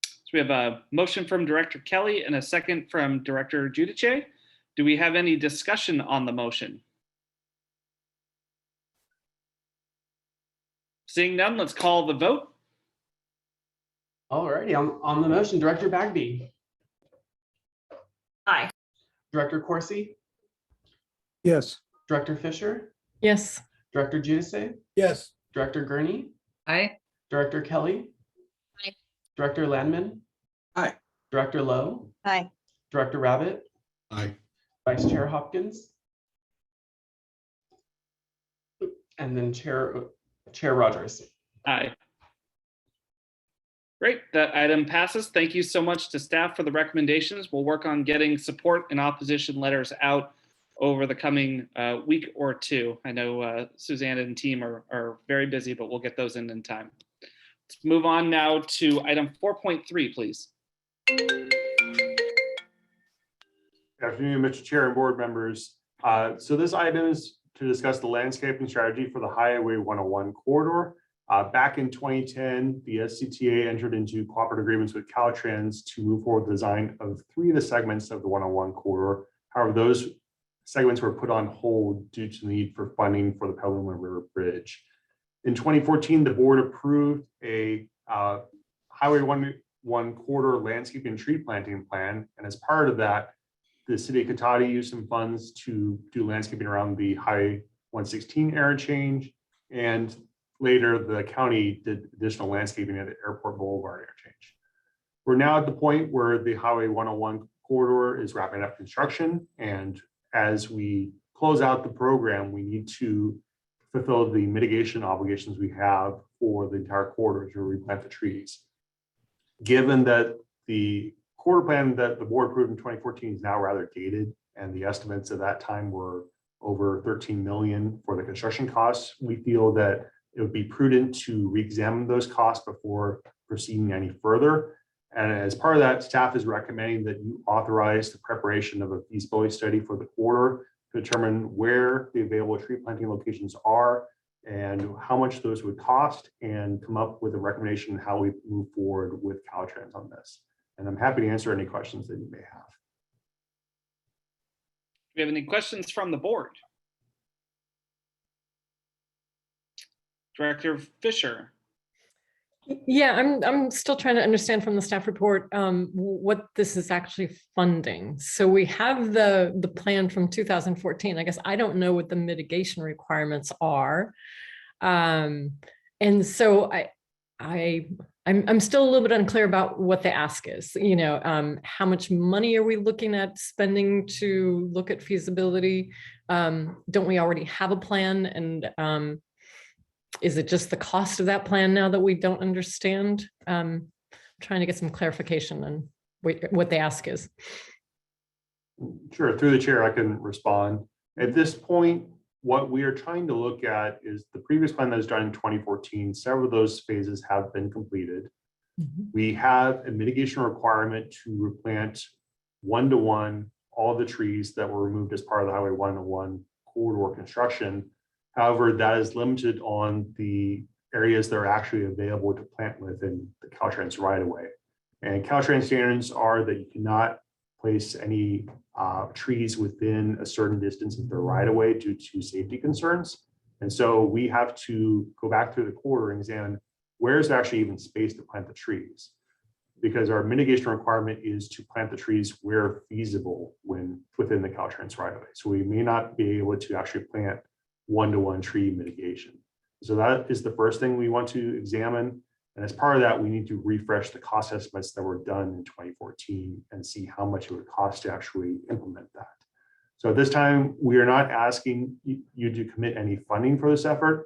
So we have a motion from Director Kelly and a second from Director Giudice. Do we have any discussion on the motion? Seeing none, let's call the vote.
All righty, on the motion, Director Bagby.
Aye.
Director Corsi,
Yes.
Director Fisher,
Yes.
Director Giudice,
Yes.
Director Gurney,
Aye.
Director Kelly,
Aye.
Director Landman,
Aye.
Director Lowe,
Aye.
Director Rabbit,
Aye.
Vice Chair Hopkins, and then Chair Rogers.
Aye. Great, that item passes. Thank you so much to staff for the recommendations. We'll work on getting support and opposition letters out over the coming week or two. I know Suzanne and team are very busy, but we'll get those in time. Let's move on now to item 4.3, please.
Good afternoon, Mr. Chair and board members. So this item is to discuss the landscaping strategy for the Highway 101 corridor. Back in 2010, the SCTA entered into cooperative agreements with Caltrans to move forward the design of 3 of the segments of the 101 corridor. However, those segments were put on hold due to the need for funding for the Petaluma River Bridge. In 2014, the board approved a Highway 101 corridor landscaping and tree planting plan. And as part of that, the city of Cotati used some funds to do landscaping around the Highway 116 interchange, and later the county did additional landscaping at the Airport Boulevard interchange. We're now at the point where the Highway 101 corridor is wrapping up construction, and as we close out the program, we need to fulfill the mitigation obligations we have for the entire corridor to replant the trees. Given that the corridor plan that the board approved in 2014 is now rather dated, and the estimates at that time were over 13 million for the construction costs, we feel that it would be prudent to re-examine those costs before proceeding any further. And as part of that, staff is recommending that you authorize the preparation of a feasibility study for the corridor to determine where the available tree planting locations are and how much those would cost, and come up with a recommendation how we move forward with Caltrans on this. And I'm happy to answer any questions that you may have.
Do we have any questions from the board? Director Fisher.
Yeah, I'm still trying to understand from the staff report what this is actually funding. So we have the plan from 2014. I guess I don't know what the mitigation requirements are, and so I'm still a little bit unclear about what the ask is. You know, how much money are we looking at spending to look at feasibility? Don't we already have a plan? And is it just the cost of that plan now that we don't understand? Trying to get some clarification on what the ask is.
Sure, through the chair, I can respond. At this point, what we are trying to look at is the previous plan that was done in 2014. Several of those phases have been completed. We have a mitigation requirement to replant 1-to-1 all the trees that were removed as part of the Highway 101 corridor construction. However, that is limited on the areas that are actually available to plant within the Caltrans right of way. And Caltrans standards are that you cannot place any trees within a certain distance of the right of way due to safety concerns. And so we have to go back through the corridor and examine where is actually even space to plant the trees, because our mitigation requirement is to plant the trees where feasible when within the Caltrans right of way. So we may not be able to actually plant 1-to-1 tree mitigation. So that is the first thing we want to examine. And as part of that, we need to refresh the cost estimates that were done in 2014 and see how much it would cost to actually implement that. So at this time, we are not asking you to commit any funding for this effort.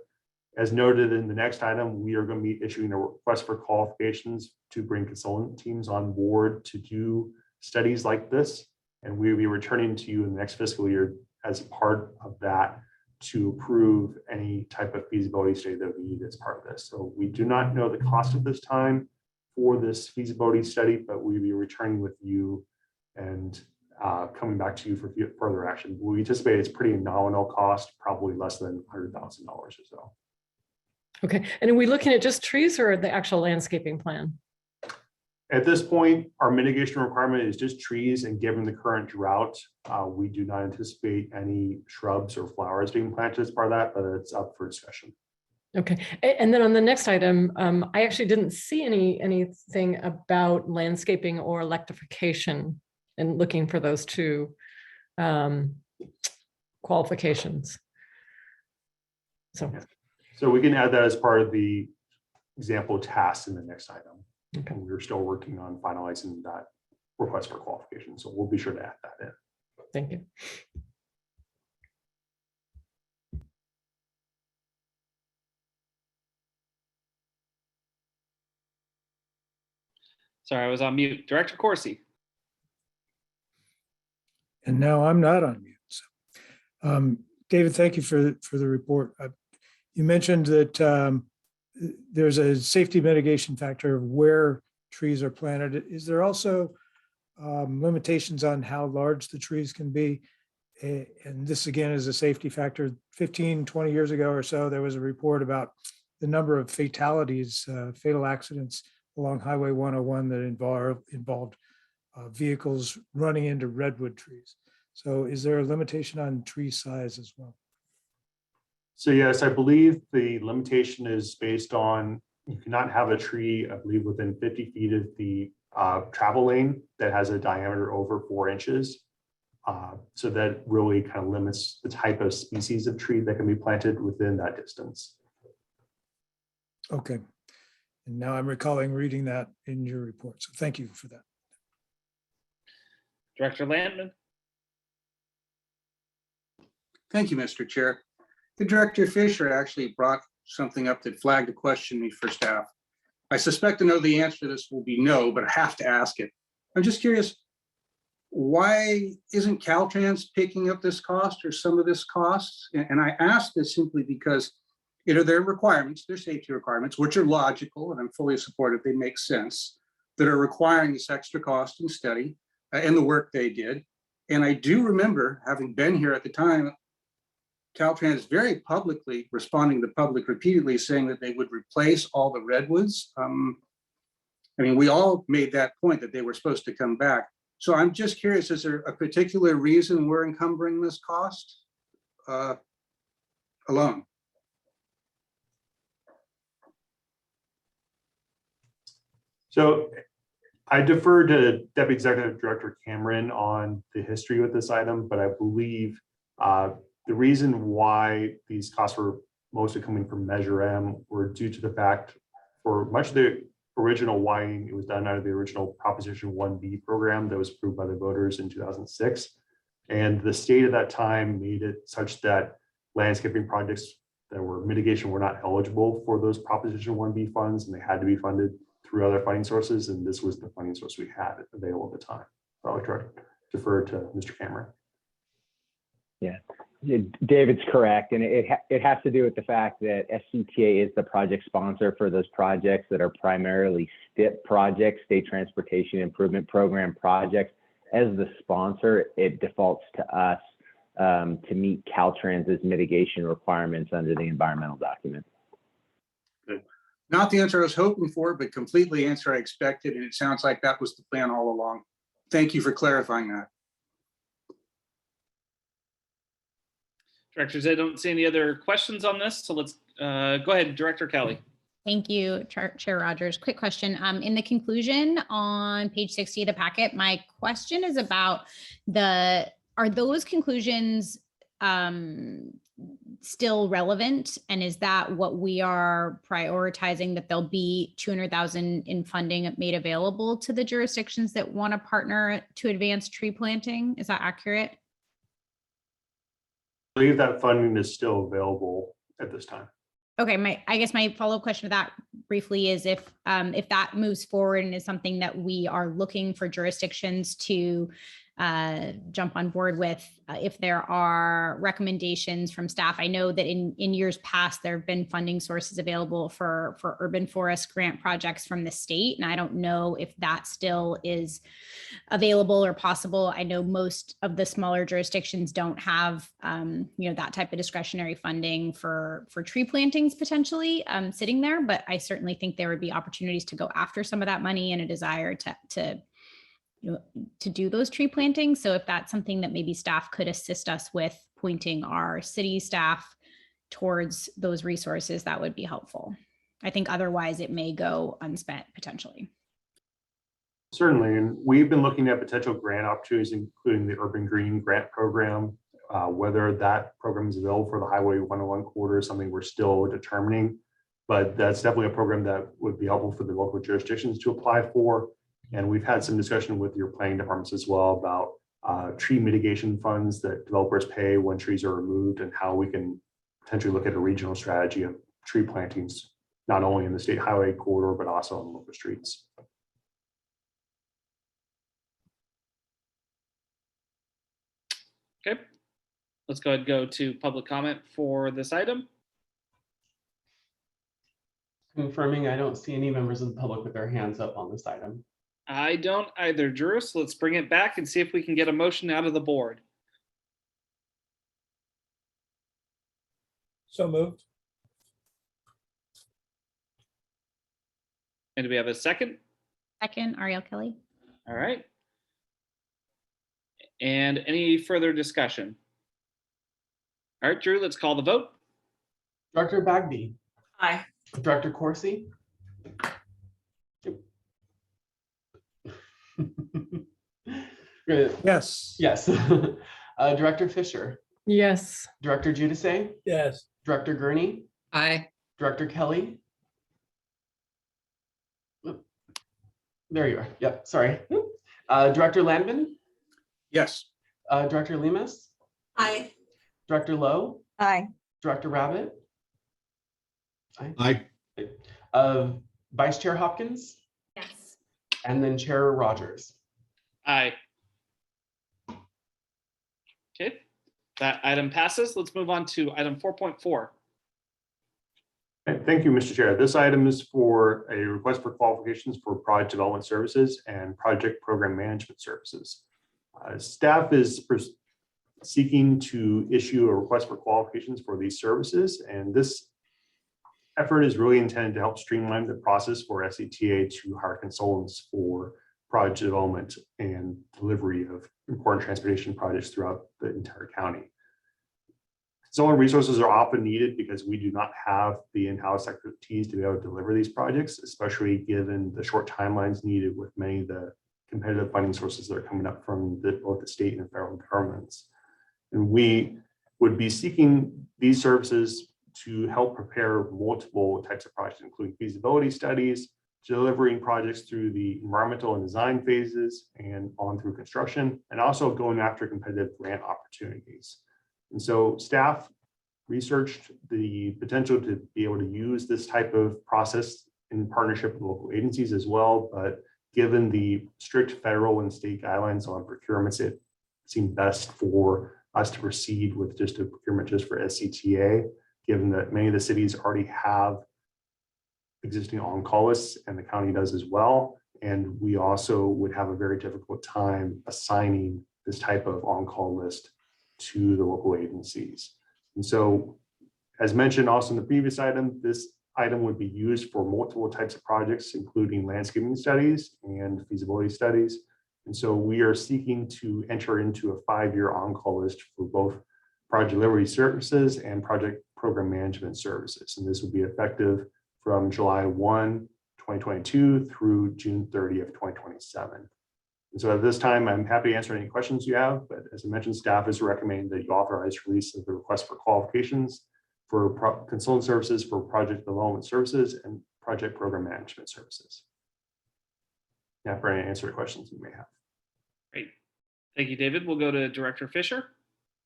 As noted in the next item, we are going to be issuing a request for qualifications to bring consultant teams on board to do studies like this. And we will be returning to you in the next fiscal year as part of that to approve any type of feasibility study that we need as part of this. So we do not know the cost of this time for this feasibility study, but we'll be returning with you and coming back to you for further action. We anticipate it's pretty nominal cost, probably less than $100,000 or so.
Okay, and are we looking at just trees or the actual landscaping plan?
At this point, our mitigation requirement is just trees, and given the current drought, we do not anticipate any shrubs or flowers being planted as part of that, but it's up for discussion.
Okay, and then on the next item, I actually didn't see anything about landscaping or electrification, and looking for those two qualifications.
So we can add that as part of the example tasks in the next item.
Okay.
We're still working on finalizing that request for qualification, so we'll be sure to add that in.
Thank you.
Sorry, I was on mute. Director Corsi.
And now I'm not on mute. So, David, thank you for the report. You mentioned that there's a safety mitigation factor of where trees are planted. Is there also limitations on how large the trees can be? And this again is a safety factor. 15, 20 years ago or so, there was a report about the number of fatalities, fatal accidents along Highway 101 that involved vehicles running into redwood trees. So is there a limitation on tree size as well?
So yes, I believe the limitation is based on you cannot have a tree, I believe, within 50 feet of the travel lane that has a diameter over 4 inches. So that really kind of limits the type of species of tree that can be planted within that distance.
Okay. And now I'm recalling reading that in your report. So thank you for that.
Director Landman.
Thank you, Mr. Chair. The Director Fisher actually brought something up that flagged a question me for staff. I suspect I know the answer to this will be no, but I have to ask it. I'm just curious, why isn't Caltrans picking up this cost or some of this cost? And I ask this simply because, you know, their requirements, their safety requirements, which are logical, and I'm fully supportive, they make sense, that are requiring this extra cost and study and the work they did. And I do remember, having been here at the time, Caltrans very publicly responding to the public repeatedly saying that they would replace all the redwoods. I mean, we all made that point that they were supposed to come back. So I'm just curious, is there a particular reason we're encumbering this cost alone?
So I defer to Deputy Executive Director Cameron on the history with this item, but I believe the reason why these costs were mostly coming from Measure M were due to the fact for much of the original widening, it was done out of the original Proposition 1B program that was approved by the voters in 2006. And the state at that time made it such that landscaping projects that were mitigation were not eligible for those Proposition 1B funds, and they had to be funded through other funding sources. And this was the funding source we had available at the time. So I'll try to defer to Mr. Cameron.
Yeah, David's correct. And it has to do with the fact that SCTA is the project sponsor for those projects that are primarily STIP projects, State Transportation Improvement Program projects. As the sponsor, it defaults to us to meet Caltrans's mitigation requirements under the environmental document.
Good. Not the answer I was hoping for, but completely the answer I expected. And it sounds like that was the plan all along. Thank you for clarifying that.
Directors, I don't see any other questions on this, so let's go ahead, Director Kelly.
Thank you, Chair Rogers. Quick question. In the conclusion on page 60 of the packet, my question is about are those conclusions still relevant? And is that what we are prioritizing, that there'll be 200,000 in funding made available to the jurisdictions that want to partner to advance tree planting? Is that accurate?
I believe that funding is still available at this time.
Okay, I guess my follow-up question to that briefly is if that moves forward and is something that we are looking for jurisdictions to jump on board with, if there are recommendations from staff. I know that in years past, there have been funding sources available for urban forest grant projects from the state. And I don't know if that still is available or possible. I know most of the smaller jurisdictions don't have that type of discretionary funding for tree plantings potentially sitting there, but I certainly think there would be opportunities to go after some of that money and a desire to do those tree plantings. So if that's something that maybe staff could assist us with pointing our city staff towards those resources, that would be helpful. I think otherwise it may go unspent potentially.
Certainly, and we've been looking at potential grant opportunities, including the Urban Green Grant Program. Whether that program is available for the Highway 101 corridor is something we're still determining, but that's definitely a program that would be helpful for the local jurisdictions to apply for. And we've had some discussion with your planning departments as well about tree mitigation funds that developers pay when trees are removed, and how we can potentially look at a regional strategy of tree plantings, not only in the state highway corridor, but also on local streets.
Okay, let's go ahead and go to public comment for this item.
Confirming, I don't see any members of the public with their hands up on this item.
I don't either, Drew. So let's bring it back and see if we can get a motion out of the board.
So moved.
And do we have a second?
Second, Ariel Kelly.
All right. And any further discussion? All right, Drew, let's call the vote.
Director Bagby.
Aye.
Director Corsi.
Yes.
Yes. Director Fisher.
Yes.
Director Giudice.
Yes.
Director Gurney.
Aye.
Director Kelly. There you are. Yep, sorry. Director Landman.
Yes.
Director Lemus.
Aye.
Director Lowe.
Aye.
Director Rabbit.
Aye.
Vice Chair Hopkins.
Yes.
And then Chair Rogers.
Aye. Okay, that item passes. Let's move on to item 4.4.
Thank you, Mr. Chair. This item is for a request for qualifications for project development services and project program management services. Staff is seeking to issue a request for qualifications for these services, and this effort is really intended to help streamline the process for SCTA to hire consultants for project development and delivery of important transportation projects throughout the entire county. Consultant resources are often needed because we do not have the in-house expertise to be able to deliver these projects, especially given the short timelines needed with many of the competitive funding sources that are coming up from both the state and federal governments. And we would be seeking these services to help prepare multiple types of projects, including feasibility studies, delivering projects through the environmental and design phases and on through construction, and also going after competitive grant opportunities. And so staff researched the potential to be able to use this type of process in partnership with local agencies as well. But given the strict federal and state guidelines on procurements, it seemed best for us to proceed with just a procurement just for SCTA, given that many of the cities already have existing on-call lists and the county does as well. And we also would have a very difficult time assigning this type of on-call list to the local agencies. And so, as mentioned also in the previous item, this item would be used for multiple types of projects, including landscaping studies and feasibility studies. And so we are seeking to enter into a 5-year on-call list for both project delivery services and project program management services. And this will be effective from July 1, 2022 through June 30th, 2027. And so at this time, I'm happy to answer any questions you have, but as I mentioned, staff is recommending that you authorize release of the request for qualifications for consultant services for project development services and project program management services. Yeah, for any answer to questions you may have.
Great. Thank you, David. We'll go to Director Fisher.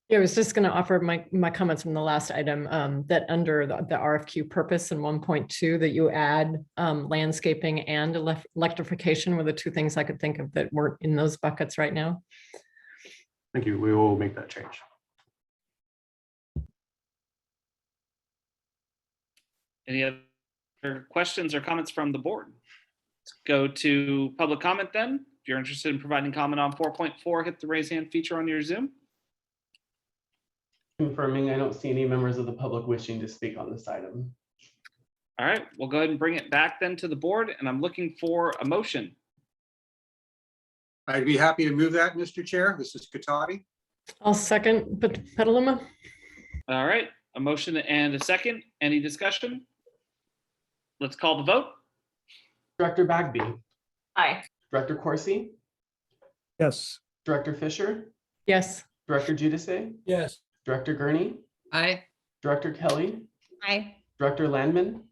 Yeah, I was just going to offer my comments from the last item that under the RFQ purpose in 1.2 that you add landscaping and electrification were the two things I could think of that weren't in those buckets right now.
Thank you. We will make that change.
Any other questions or comments from the board? Let's go to public comment then. If you're interested in providing comment on 4.4, hit the raise hand feature on your Zoom.
Confirming, I don't see any members of the public wishing to speak on this item.
All right, we'll go ahead and bring it back then to the board, and I'm looking for a motion.
I'd be happy to move that, Mr. Chair. This is Katati.
I'll second Petaluma.
All right, a motion and a second. Any discussion? Let's call the vote.
Director Bagby.
Aye.
Director Corsi.
Yes.
Director Fisher.
Yes.
Director Giudice.
Yes.
Director Gurney.
Aye.
Director Kelly.
Aye.
Director Landman.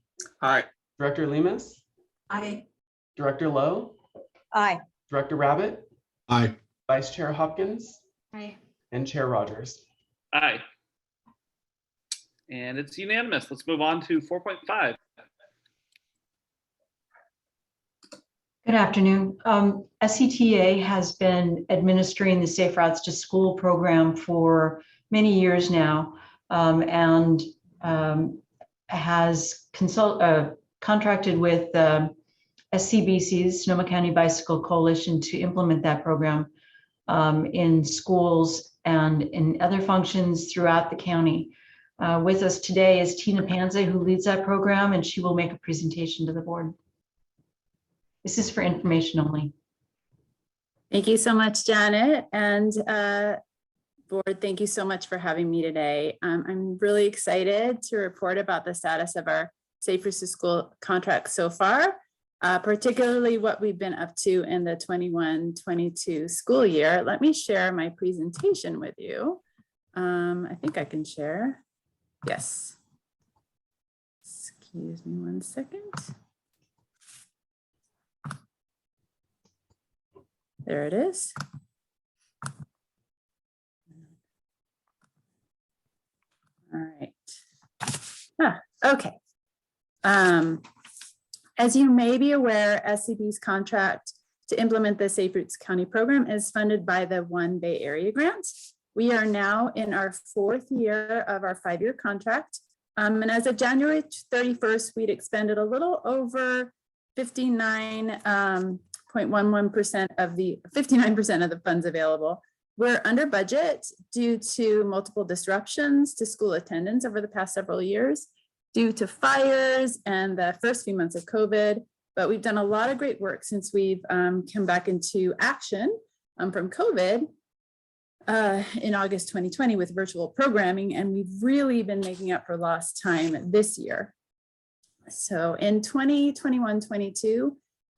Aye.
Director Lemus.
Aye.
Director Lowe.
Aye.
Director Rabbit.
Aye.
Vice Chair Hopkins.
Aye.
And Chair Rogers.
Aye. And it's unanimous. Let's move on to 4.5.
Good afternoon. SCTA has been administering the Safe Routes to School program for many years now, and has contracted with SCBC's Sonoma County Bicycle Coalition to implement that program in schools and in other functions throughout the county. With us today is Tina Panza, who leads that program, and she will make a presentation to the board. This is for information only.
Thank you so much, Janet, and board, thank you so much for having me today. I'm really excited to report about the status of our Safe Routes to School contract so far, particularly what we've been up to in the 21-22 school year. Let me share my presentation with you. I think I can share. Yes. Excuse me one second. There it is. All right. Okay. As you may be aware, SCB's contract to implement the Safe Routes County program is funded by the One Bay Area Grant. We are now in our 4th year of our 5-year contract. And as of January 31st, we'd expended a little over 59.11% of the 59% of the funds available. We're under budget due to multiple disruptions to school attendance over the past several years, due to fires and the first few months of COVID. But we've done a lot of great work since we've come back into action from COVID in August 2020 with virtual programming, and we've really been making up for lost time this year. So in 2021-22,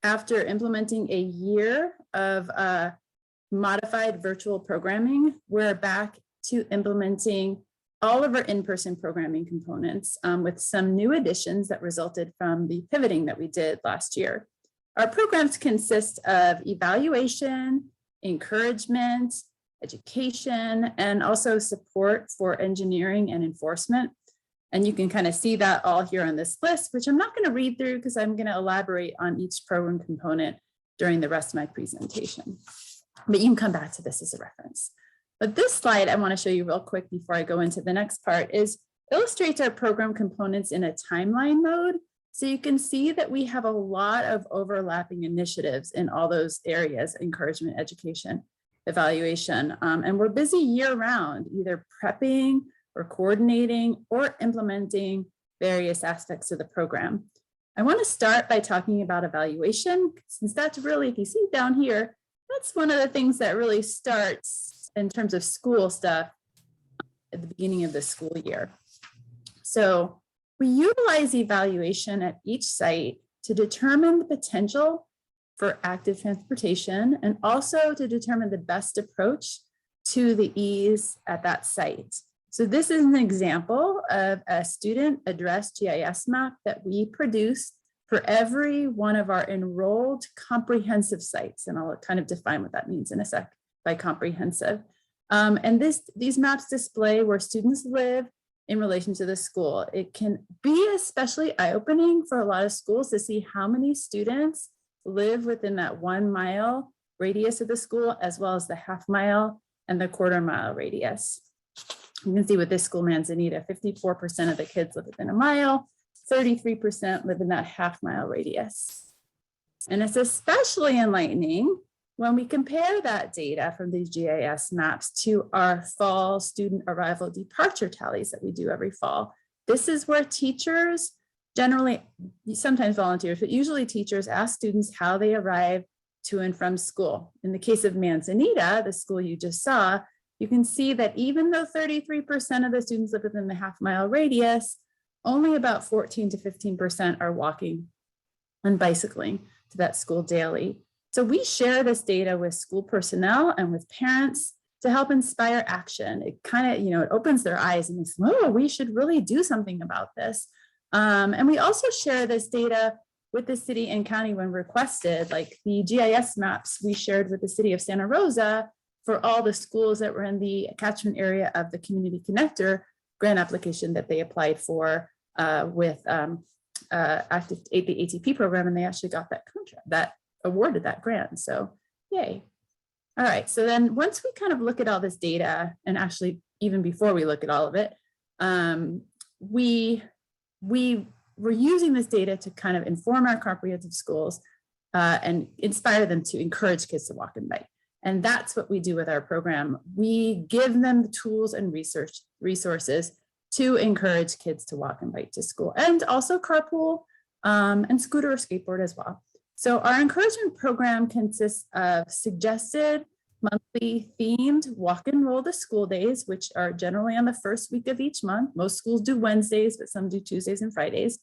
after implementing a year of modified virtual programming, we're back to implementing all of our in-person programming components with some new additions that resulted from the pivoting that we did last year. Our programs consist of evaluation, encouragement, education, and also support for engineering and enforcement. And you can kind of see that all here on this list, which I'm not going to read through because I'm going to elaborate on each program component during the rest of my presentation. But you can come back to this as a reference. But this slide I want to show you real quick before I go into the next part illustrates our program components in a timeline mode. So you can see that we have a lot of overlapping initiatives in all those areas: encouragement, education, evaluation, and we're busy year round, either prepping or coordinating or implementing various aspects of the program. I want to start by talking about evaluation, since that's really, if you see down here, that's one of the things that really starts in terms of school stuff at the beginning of the school year. So we utilize evaluation at each site to determine the potential for active transportation and also to determine the best approach to the ease at that site. So this is an example of a student address GIS map that we produce for every one of our enrolled comprehensive sites. And I'll kind of define what that means in a sec by comprehensive. And these maps display where students live in relation to the school. It can be especially eye-opening for a lot of schools to see how many students live within that 1 mile radius of the school, as well as the half-mile and the quarter-mile radius. You can see with this school, Manzanita, 54% of the kids live within a mile, 33% live in that half-mile radius. And it's especially enlightening when we compare that data from these GIS maps to our fall student arrival departure tallies that we do every fall. This is where teachers, generally, sometimes volunteers, but usually teachers ask students how they arrive to and from school. In the case of Manzanita, the school you just saw, you can see that even though 33% of the students live within the half-mile radius, only about 14 to 15% are walking and bicycling to that school daily. So we share this data with school personnel and with parents to help inspire action. It kind of, it opens their eyes and they say, oh, we should really do something about this. And we also share this data with the city and county when requested, like the GIS maps we shared with the city of Santa Rosa for all the schools that were in the catchment area of the Community Connector grant application that they applied for with the ATP program, and they actually got that contract, that awarded that grant. So yay. All right, so then once we kind of look at all this data, and actually even before we look at all of it, we were using this data to kind of inform our comprehensive schools and inspire them to encourage kids to walk and bike. And that's what we do with our program. We give them the tools and resources to encourage kids to walk and bike to school, and also carpool and scooter or skateboard as well. So our encouragement program consists of suggested monthly themed walk and roll to school days, which are generally on the first week of each month. Most schools do Wednesdays, but some do Tuesdays and Fridays.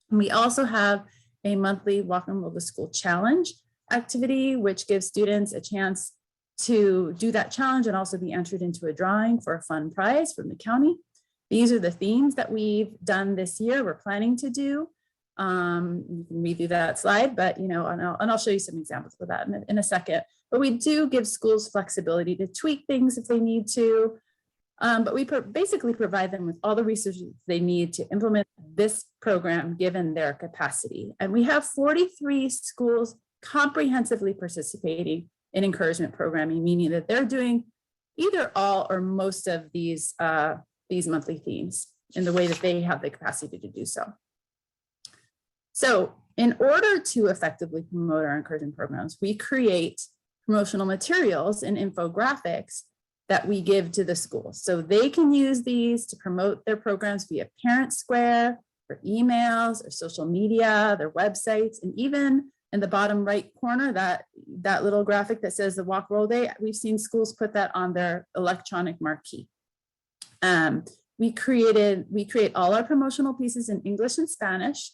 And we also have a monthly walk and roll to school challenge activity, which gives students a chance to do that challenge and also be entered into a drawing for a fun prize from the county. These are the themes that we've done this year, we're planning to do. You can read through that slide, but and I'll show you some examples of that in a second. But we do give schools flexibility to tweak things if they need to. But we basically provide them with all the resources they need to implement this program given their capacity. And we have 43 schools comprehensively participating in encouragement programming, meaning that they're doing either all or most of these monthly themes in the way that they have the capacity to do so. So in order to effectively promote our encouragement programs, we create promotional materials and infographics that we give to the schools. So they can use these to promote their programs via Parent Square, or emails, or social media, their websites, and even in the bottom right corner, that little graphic that says the Walk Roll Day, we've seen schools put that on their electronic marquee. We create all our promotional pieces in English and Spanish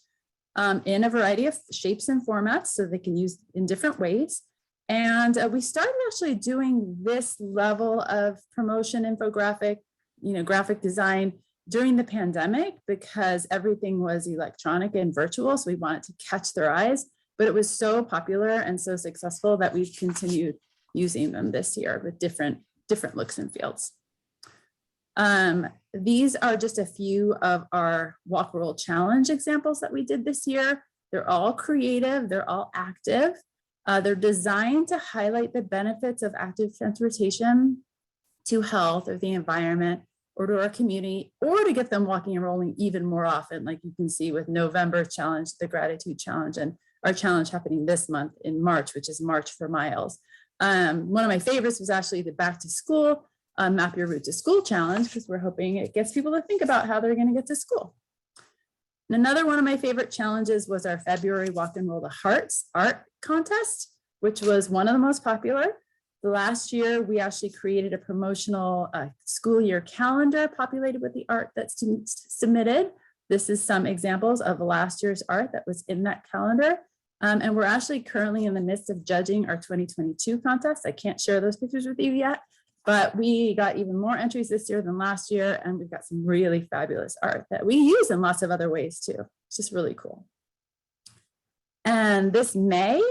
in a variety of shapes and formats so they can use in different ways. And we started actually doing this level of promotion infographic, graphic design during the pandemic because everything was electronic and virtual. So we wanted to catch their eyes, but it was so popular and so successful that we've continued using them this year with different looks and feels. These are just a few of our Walk Roll Challenge examples that we did this year. They're all creative, they're all active. They're designed to highlight the benefits of active transportation to health or the environment or to our community, or to get them walking and rolling even more often, like you can see with November challenge, the gratitude challenge, and our challenge happening this month in March, which is March for Miles. One of my favorites was actually the back to school, map your route to school challenge, because we're hoping it gets people to think about how they're going to get to school. And another one of my favorite challenges was our February Walk and Roll the Hearts art contest, which was one of the most popular. The last year, we actually created a promotional school year calendar populated with the art that students submitted. This is some examples of last year's art that was in that calendar. And we're actually currently in the midst of judging our 2022 contest. I can't share those pictures with you yet, but we got even more entries this year than last year. And we've got some really fabulous art that we use in lots of other ways too. It's just really cool. And this May,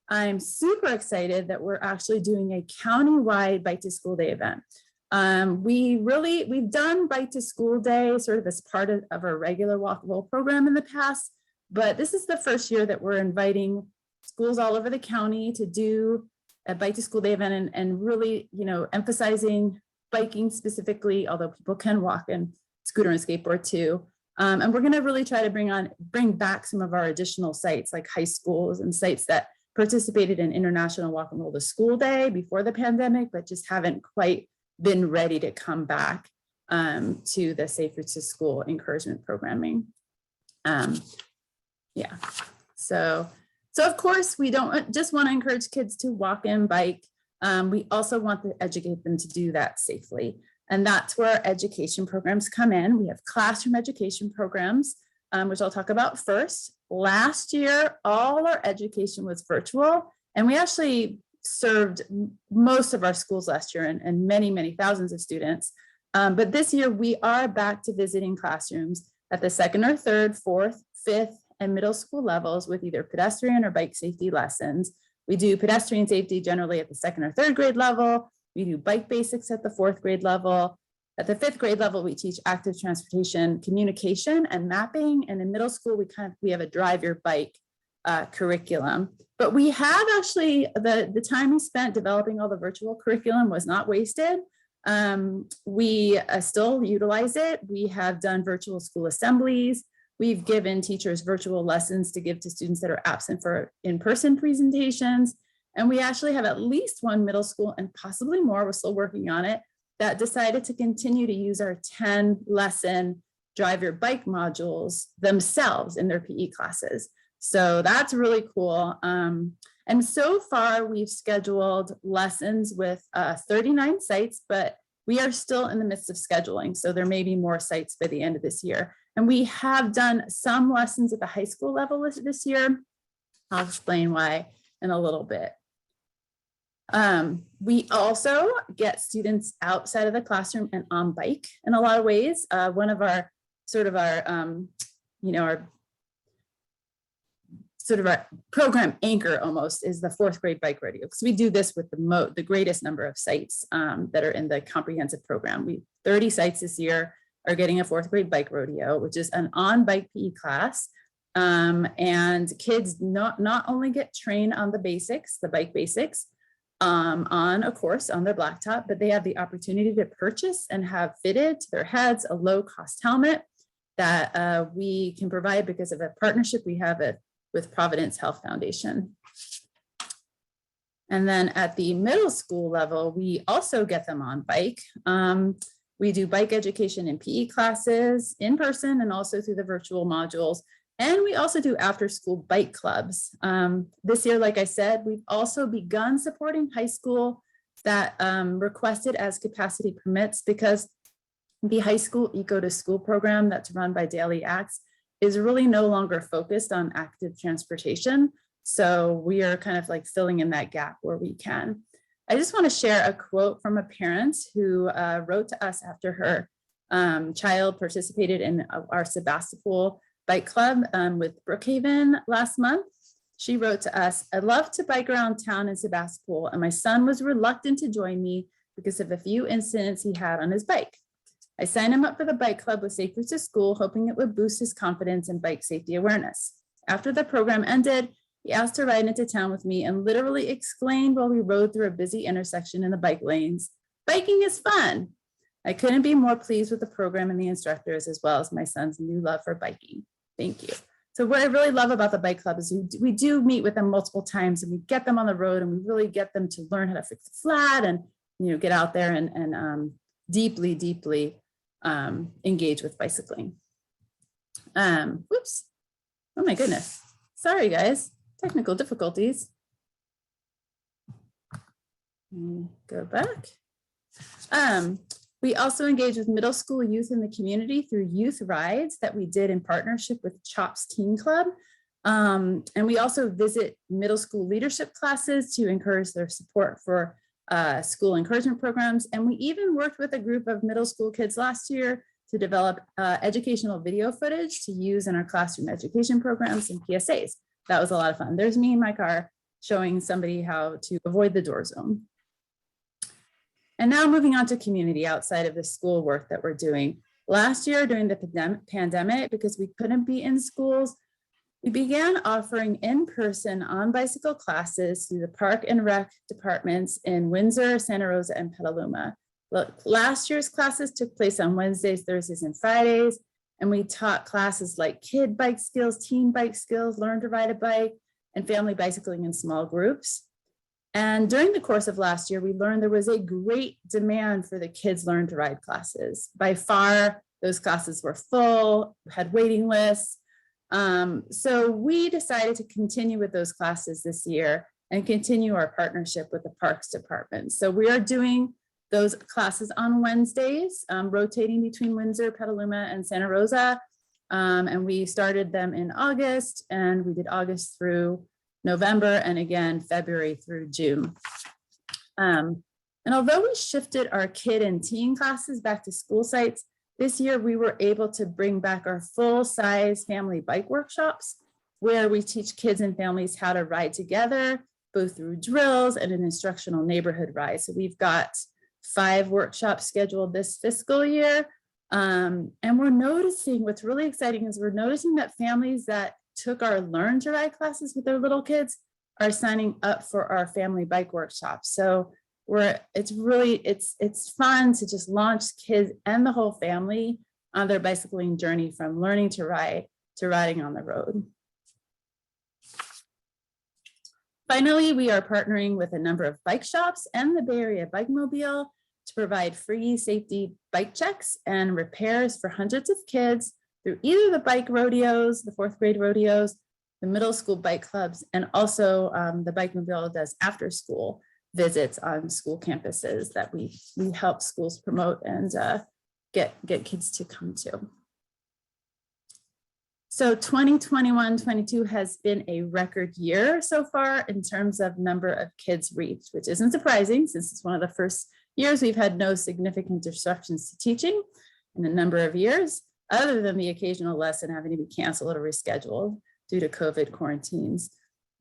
I'm super excited that we're actually doing a countywide Bike to School Day event. We've done Bike to School Day sort of as part of our regular Walk Roll program in the past, but this is the first year that we're inviting schools all over the county to do a Bike to School Day event and really, emphasizing biking specifically, although people can walk and scooter and skateboard too. And we're gonna really try to bring back some of our additional sites like high schools and sites that participated in International Walk and Roll to School Day before the pandemic, but just haven't quite been ready to come back to the Safe Routes to School encouragement programming. So of course, we don't just want to encourage kids to walk and bike. We also want to educate them to do that safely. And that's where our education programs come in. We have classroom education programs, which I'll talk about first. Last year, all our education was virtual, and we actually served most of our schools last year and many, many thousands of students. But this year, we are back to visiting classrooms at the 2nd or 3rd, 4th, 5th, and middle school levels with either pedestrian or bike safety lessons. We do pedestrian safety generally at the 2nd or 3rd grade level. We do bike basics at the 4th grade level. At the 5th grade level, we teach active transportation, communication, and mapping. And in middle school, we have a drive your bike curriculum. But we have actually, the time we spent developing all the virtual curriculum was not wasted. We still utilize it. We have done virtual school assemblies. We've given teachers virtual lessons to give to students that are absent for in-person presentations. And we actually have at least one middle school and possibly more, we're still working on it, that decided to continue to use our 10 lesson drive your bike modules themselves in their PE classes. So that's really cool. And so far we've scheduled lessons with 39 sites, but we are still in the midst of scheduling. So there may be more sites by the end of this year. And we have done some lessons at the high school level this year. I'll explain why in a little bit. We also get students outside of the classroom and on bike in a lot of ways. One of our our program anchor almost is the 4th grade bike rodeo, because we do this with the greatest number of sites that are in the comprehensive program. 30 sites this year are getting a 4th grade bike rodeo, which is an on-bike PE class. And kids not only get trained on the basics, the bike basics, on a course on their blacktop, but they have the opportunity to purchase and have fitted to their heads a low-cost helmet that we can provide because of a partnership we have with Providence Health Foundation. And then at the middle school level, we also get them on bike. We do bike education and PE classes in person and also through the virtual modules. And we also do after school bike clubs. This year, like I said, we've also begun supporting high school that requested as capacity permits, because the high school Eco to School program that's run by Daily Acts is really no longer focused on active transportation. So we are kind of like filling in that gap where we can. I just want to share a quote from a parent who wrote to us after her child participated in our Sebastopol bike club with Brookhaven last month. She wrote to us, "I love to bike around town in Sebastopol, and my son was reluctant to join me because of a few incidents he had on his bike. I signed him up for the bike club with Safe Routes to School, hoping it would boost his confidence and bike safety awareness. After the program ended, he asked to ride into town with me and literally exclaimed while we rode through a busy intersection in the bike lanes, 'Biking is fun.' I couldn't be more pleased with the program and the instructors, as well as my son's new love for biking. Thank you." So what I really love about the bike club is we do meet with them multiple times, and we get them on the road, and we really get them to learn how to fix the flat and, you know, get out there and deeply engage with bicycling. Whoops. Oh my goodness. Sorry, guys. Technical difficulties. Go back. We also engage with middle school youth in the community through youth rides that we did in partnership with CHOPS Teen Club. And we also visit middle school leadership classes to encourage their support for school encouragement programs. And we even worked with a group of middle school kids last year to develop educational video footage to use in our classroom education programs and PSAs. That was a lot of fun. There's me in my car showing somebody how to avoid the door zone. And now moving on to community outside of the school work that we're doing. Last year during the pandemic, because we couldn't be in schools, we began offering in-person on-bicycle classes through the Park and Rec departments in Windsor, Santa Rosa, and Petaluma. Last year's classes took place on Wednesdays, Thursdays, and Fridays, and we taught classes like kid bike skills, teen bike skills, learn to ride a bike, and family bicycling in small groups. And during the course of last year, we learned there was a great demand for the kids learn to ride classes. By far, those classes were full, had waiting lists. So we decided to continue with those classes this year and continue our partnership with the Parks Department. So we are doing those classes on Wednesdays, rotating between Windsor, Petaluma, and Santa Rosa. And we started them in August, and we did August through November, and again, February through June. And although we shifted our kid and teen classes back to school sites, this year we were able to bring back our full-size family bike workshops, where we teach kids and families how to ride together, both through drills and an instructional neighborhood ride. So we've got 5 workshops scheduled this fiscal year. And we're noticing, what's really exciting is we're noticing that families that took our learn to ride classes with their little kids are signing up for our family bike workshops. So it's fun to just launch kids and the whole family on their bicycling journey from learning to ride to riding on the road. Finally, we are partnering with a number of bike shops and the Bay Area Bike Mobile to provide free safety bike checks and repairs for hundreds of kids through either the bike rodeos, the 4th grade rodeos, the middle school bike clubs, and also the Bike Mobile does after school visits on school campuses that we help schools promote and get kids to come to. So 2021-22 has been a record year so far in terms of number of kids reached, which isn't surprising since it's one of the first years we've had no significant disruptions to teaching in a number of years, other than the occasional lesson having to be canceled or rescheduled due to COVID quarantines.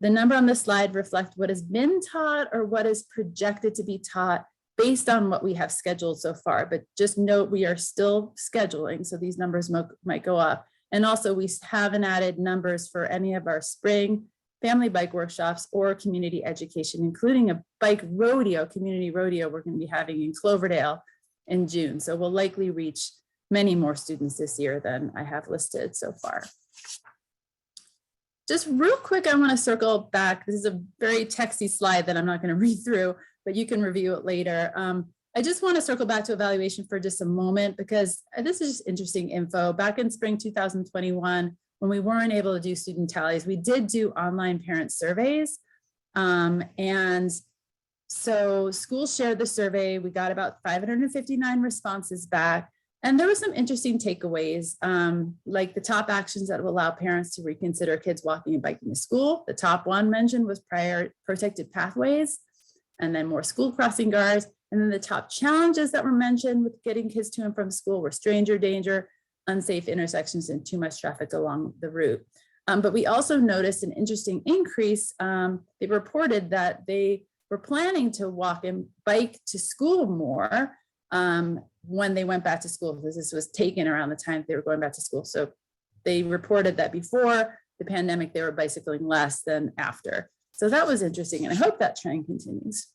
The number on this slide reflects what has been taught or what is projected to be taught based on what we have scheduled so far, but just note we are still scheduling, so these numbers might go up. And also we haven't added numbers for any of our spring family bike workshops or community education, including a bike rodeo, community rodeo we're going to be having in Cloverdale in June. So we'll likely reach many more students this year than I have listed so far. just real quick, I want to circle back. This is a very texty slide that I'm not going to read through, but you can review it later. I just want to circle back to evaluation for just a moment, because this is just interesting info. Back in spring 2021, when we weren't able to do student tallies, we did do online parent surveys. And so schools shared the survey. We got about 559 responses back. And there were some interesting takeaways, like the top actions that will allow parents to reconsider kids walking and biking to school. The top one mentioned was prior protected pathways, and then more school crossing guards. And then the top challenges that were mentioned with getting kids to and from school were stranger danger, unsafe intersections, and too much traffic along the route. But we also noticed an interesting increase. They reported that they were planning to walk and bike to school more when they went back to school, because this was taken around the time they were going back to school. So they reported that before the pandemic, they were bicycling less than after. So that was interesting, and I hope that trend continues.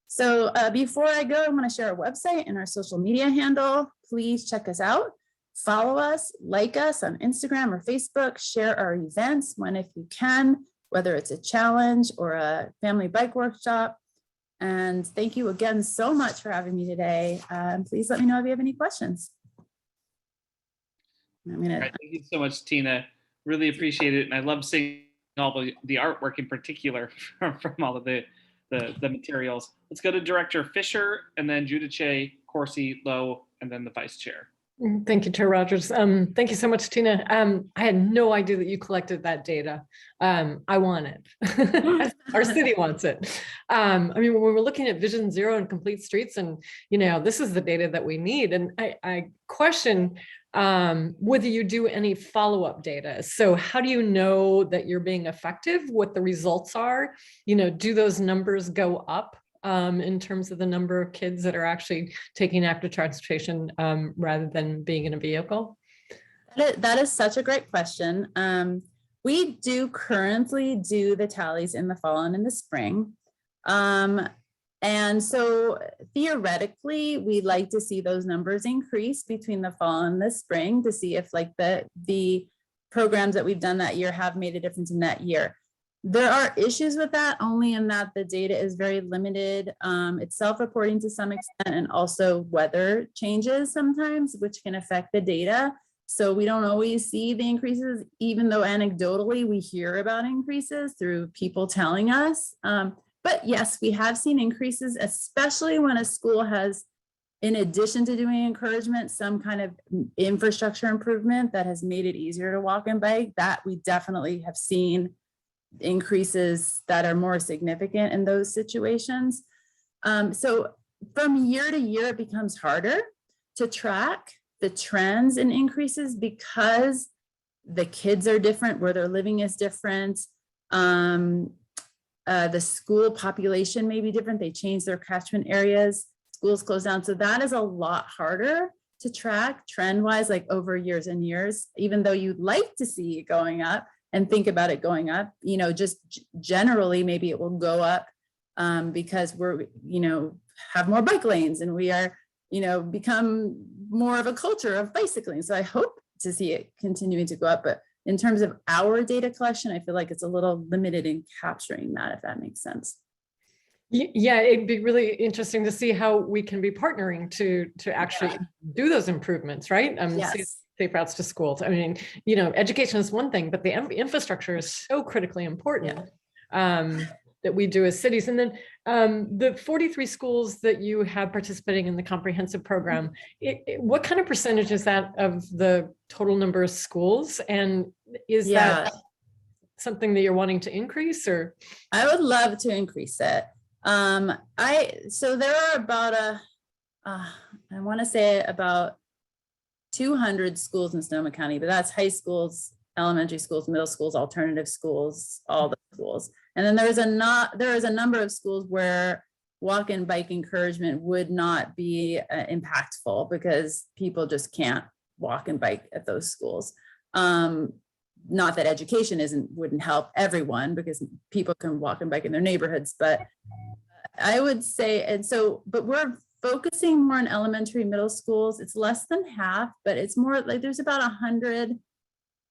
So before I go, I want to share our website and our social media handle. Please check us out. Follow us, like us on Instagram or Facebook, share our events when, if you can, whether it's a challenge or a family bike workshop. And thank you again so much for having me today. Please let me know if you have any questions.
All right, thank you so much, Tina. Really appreciate it. And I love seeing all the artwork in particular from all of the materials. Let's go to Director Fisher, and then Judice, Corsi, Lowe, and then the Vice Chair.
Thank you, Chair Rogers. Thank you so much, Tina. I had no idea that you collected that data. I want it. Our city wants it. I mean, when we're looking at Vision Zero and complete streets, and this is the data that we need. And I question whether you do any follow-up data. So how do you know that you're being effective? What the results are? Do those numbers go up? In terms of the number of kids that are actually taking active transportation rather than being in a vehicle?
That is such a great question. We do currently do the tallies in the fall and in the spring. And so theoretically, we'd like to see those numbers increase between the fall and the spring to see if the programs that we've done that year have made a difference in that year. There are issues with that, only in that the data is very limited. It's self-reporting to some extent, and also weather changes sometimes, which can affect the data. So we don't always see the increases, even though anecdotally we hear about increases through people telling us. But yes, we have seen increases, especially when a school has, in addition to doing encouragement, some kind of infrastructure improvement that has made it easier to walk and bike. That we definitely have seen increases that are more significant in those situations. So from year to year, it becomes harder to track the trends in increases because the kids are different, where they're living is different. The school population may be different. They change their catchment areas, schools close down. So that is a lot harder to track trend-wise, like over years and years, even though you'd like to see it going up and think about it going up, just generally, maybe it will go up because we're, have more bike lanes, and we are, become more of a culture of bicycling. So I hope to see it continuing to go up. But in terms of our data collection, I feel like it's a little limited in capturing that, if that makes sense.
Yeah, it'd be really interesting to see how we can be partnering to actually do those improvements, right?
Yes.
Safe routes to schools. I mean, education is one thing, but the infrastructure is so critically important that we do as cities. And then the 43 schools that you have participating in the comprehensive program, what kind of percentage is that of the total number of schools? And is that something that you're wanting to increase, or?
I would love to increase it. So there are about I want to say about 200 schools in Sonoma County, but that's high schools, elementary schools, middle schools, alternative schools, all the schools. And then there is a number of schools where walk and bike encouragement would not be impactful because people just can't walk and bike at those schools. Not that education wouldn't help everyone, because people can walk and bike in their neighborhoods, but I would say, but we're focusing more on elementary, middle schools. It's less than half, but it's more like there's about 100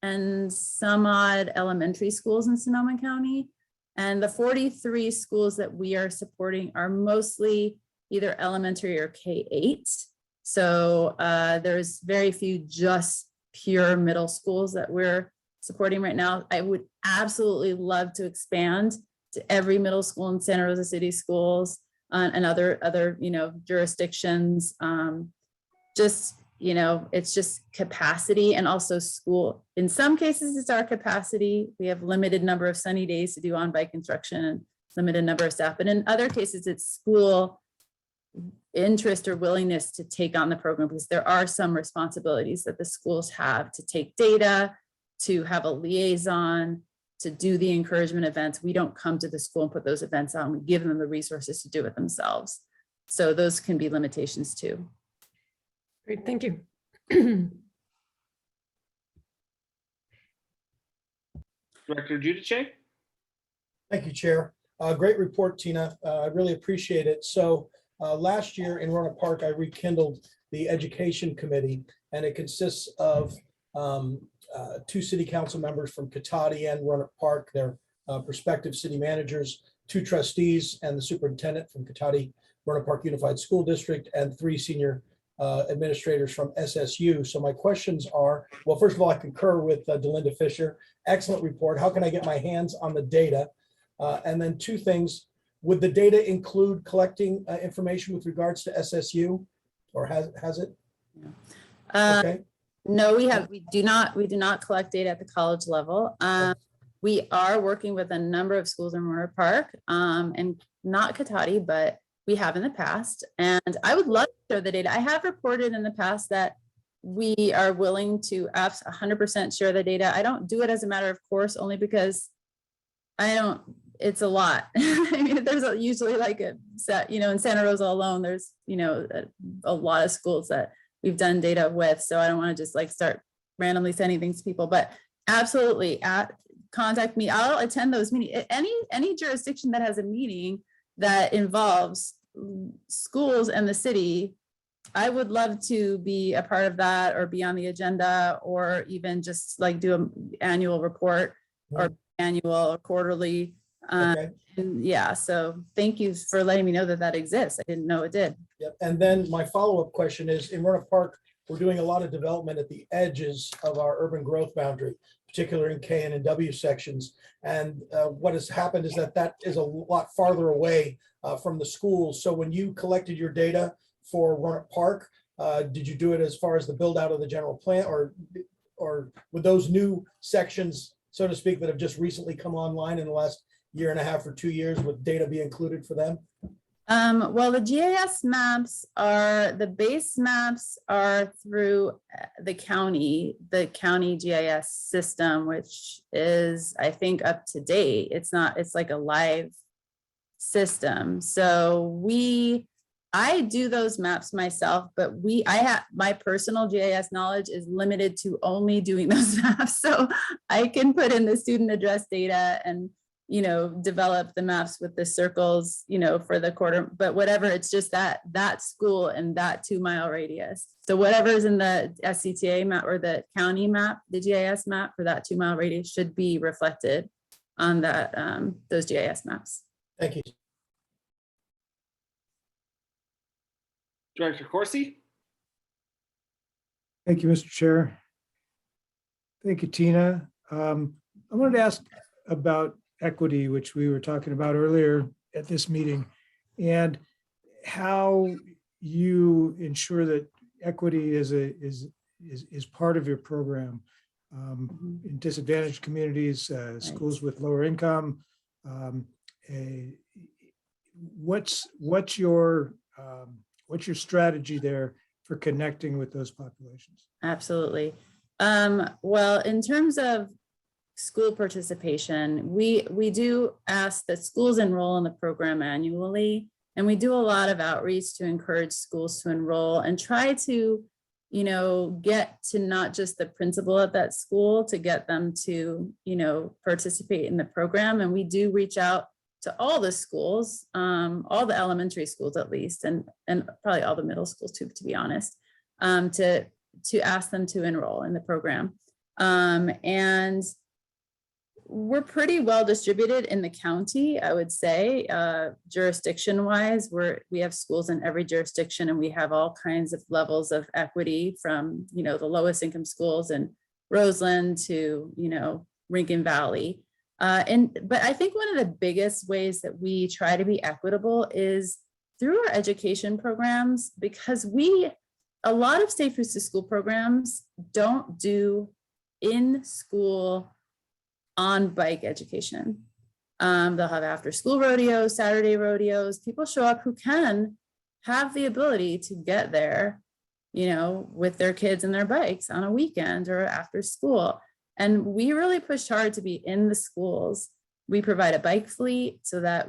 and some odd elementary schools in Sonoma County. And the 43 schools that we are supporting are mostly either elementary or K-8. So there's very few just pure middle schools that we're supporting right now. I would absolutely love to expand to every middle school in Santa Rosa City Schools and other jurisdictions. Just, it's just capacity, and also school. In some cases, it's our capacity. We have limited number of sunny days to do on-bike instruction and limited number of staff. But in other cases, it's school interest or willingness to take on the program, because there are some responsibilities that the schools have to take data, to have a liaison, to do the encouragement events. We don't come to the school and put those events on. We give them the resources to do it themselves. So those can be limitations too.
Great, thank you.
Director Giudice?
Thank you, Chair. Great report, Tina. I really appreciate it. So last year in Roanoke Park, I rekindled the Education Committee, and it consists of 2 city council members from Cotati and Roanoke Park, their prospective city managers, 2 trustees, and the superintendent from Cotati Roanoke Park Unified School District, and 3 senior administrators from SSU. So my questions are, well, first of all, I concur with Delinda Fisher. Excellent report. How can I get my hands on the data? And then 2 things. Would the data include collecting information with regards to SSU, or has it? Okay.
No, we do not collect data at the college level. We are working with a number of schools in Roanoke Park, and not Cotati, but we have in the past. And I would love to share the data. I have reported in the past that we are willing to 100% share the data. I don't do it as a matter of course, only because it's a lot. I mean, there's usually like a set, in Santa Rosa alone, there's, a lot of schools that we've done data with. So I don't want to just like start randomly sending things to people, but absolutely contact me. I'll attend those meetings. Any jurisdiction that has a meeting that involves schools and the city, I would love to be a part of that, or be on the agenda, or even just like do an annual report, or annual or quarterly. Yeah, so thank you for letting me know that exists. I didn't know it did.
Yep. And then my follow-up question is, in Roanoke Park, we're doing a lot of development at the edges of our urban growth boundary, particularly in K and W sections. And what has happened is that is a lot farther away from the schools. So when you collected your data for Roanoke Park, did you do it as far as the build out of the general plan, or with those new sections, so to speak, that have just recently come online in the last 1.5 or 2 years, would data be included for them?
Well, the GIS maps the base maps are through the county GIS system, which is, I think, up to date. It's like a live system. So I do those maps myself, but my personal GIS knowledge is limited to only doing those maps. So I can put in the student address data and develop the maps with the circles, for the quarter, but whatever, it's just that school and that 2-mile radius. So whatever is in the SCTA map or the county map, the GIS map for that 2-mile radius should be reflected on that, those GIS maps.
Thank you.
Director Corsi?
Thank you, Mr. Chair. Thank you, Tina. I wanted to ask about equity, which we were talking about earlier at this meeting, and how you ensure that equity is part of your program in disadvantaged communities, schools with lower income. What's your strategy there for connecting with those populations?
Absolutely. Well, in terms of school participation, we do ask that schools enroll in the program annually, and we do a lot of outreach to encourage schools to enroll and try to, get to not just the principal at that school, to get them to, participate in the program. And we do reach out to all the schools, all the elementary schools at least, and probably all the middle schools too, to be honest, to ask them to enroll in the program. And we're pretty well distributed in the county, I would say, jurisdiction wise. We have schools in every jurisdiction, and we have all kinds of levels of equity, from, you know, the lowest income schools in Roseland to, you know, Rincon Valley. But I think one of the biggest ways that we try to be equitable is through our education programs, because a lot of Safe Routes to School programs don't do in-school on-bike education. They'll have after-school rodeos, Saturday rodeos. People show up who can have the ability to get there, you know, with their kids and their bikes on a weekend or after school. And we really push hard to be in the schools. We provide a bike fleet so that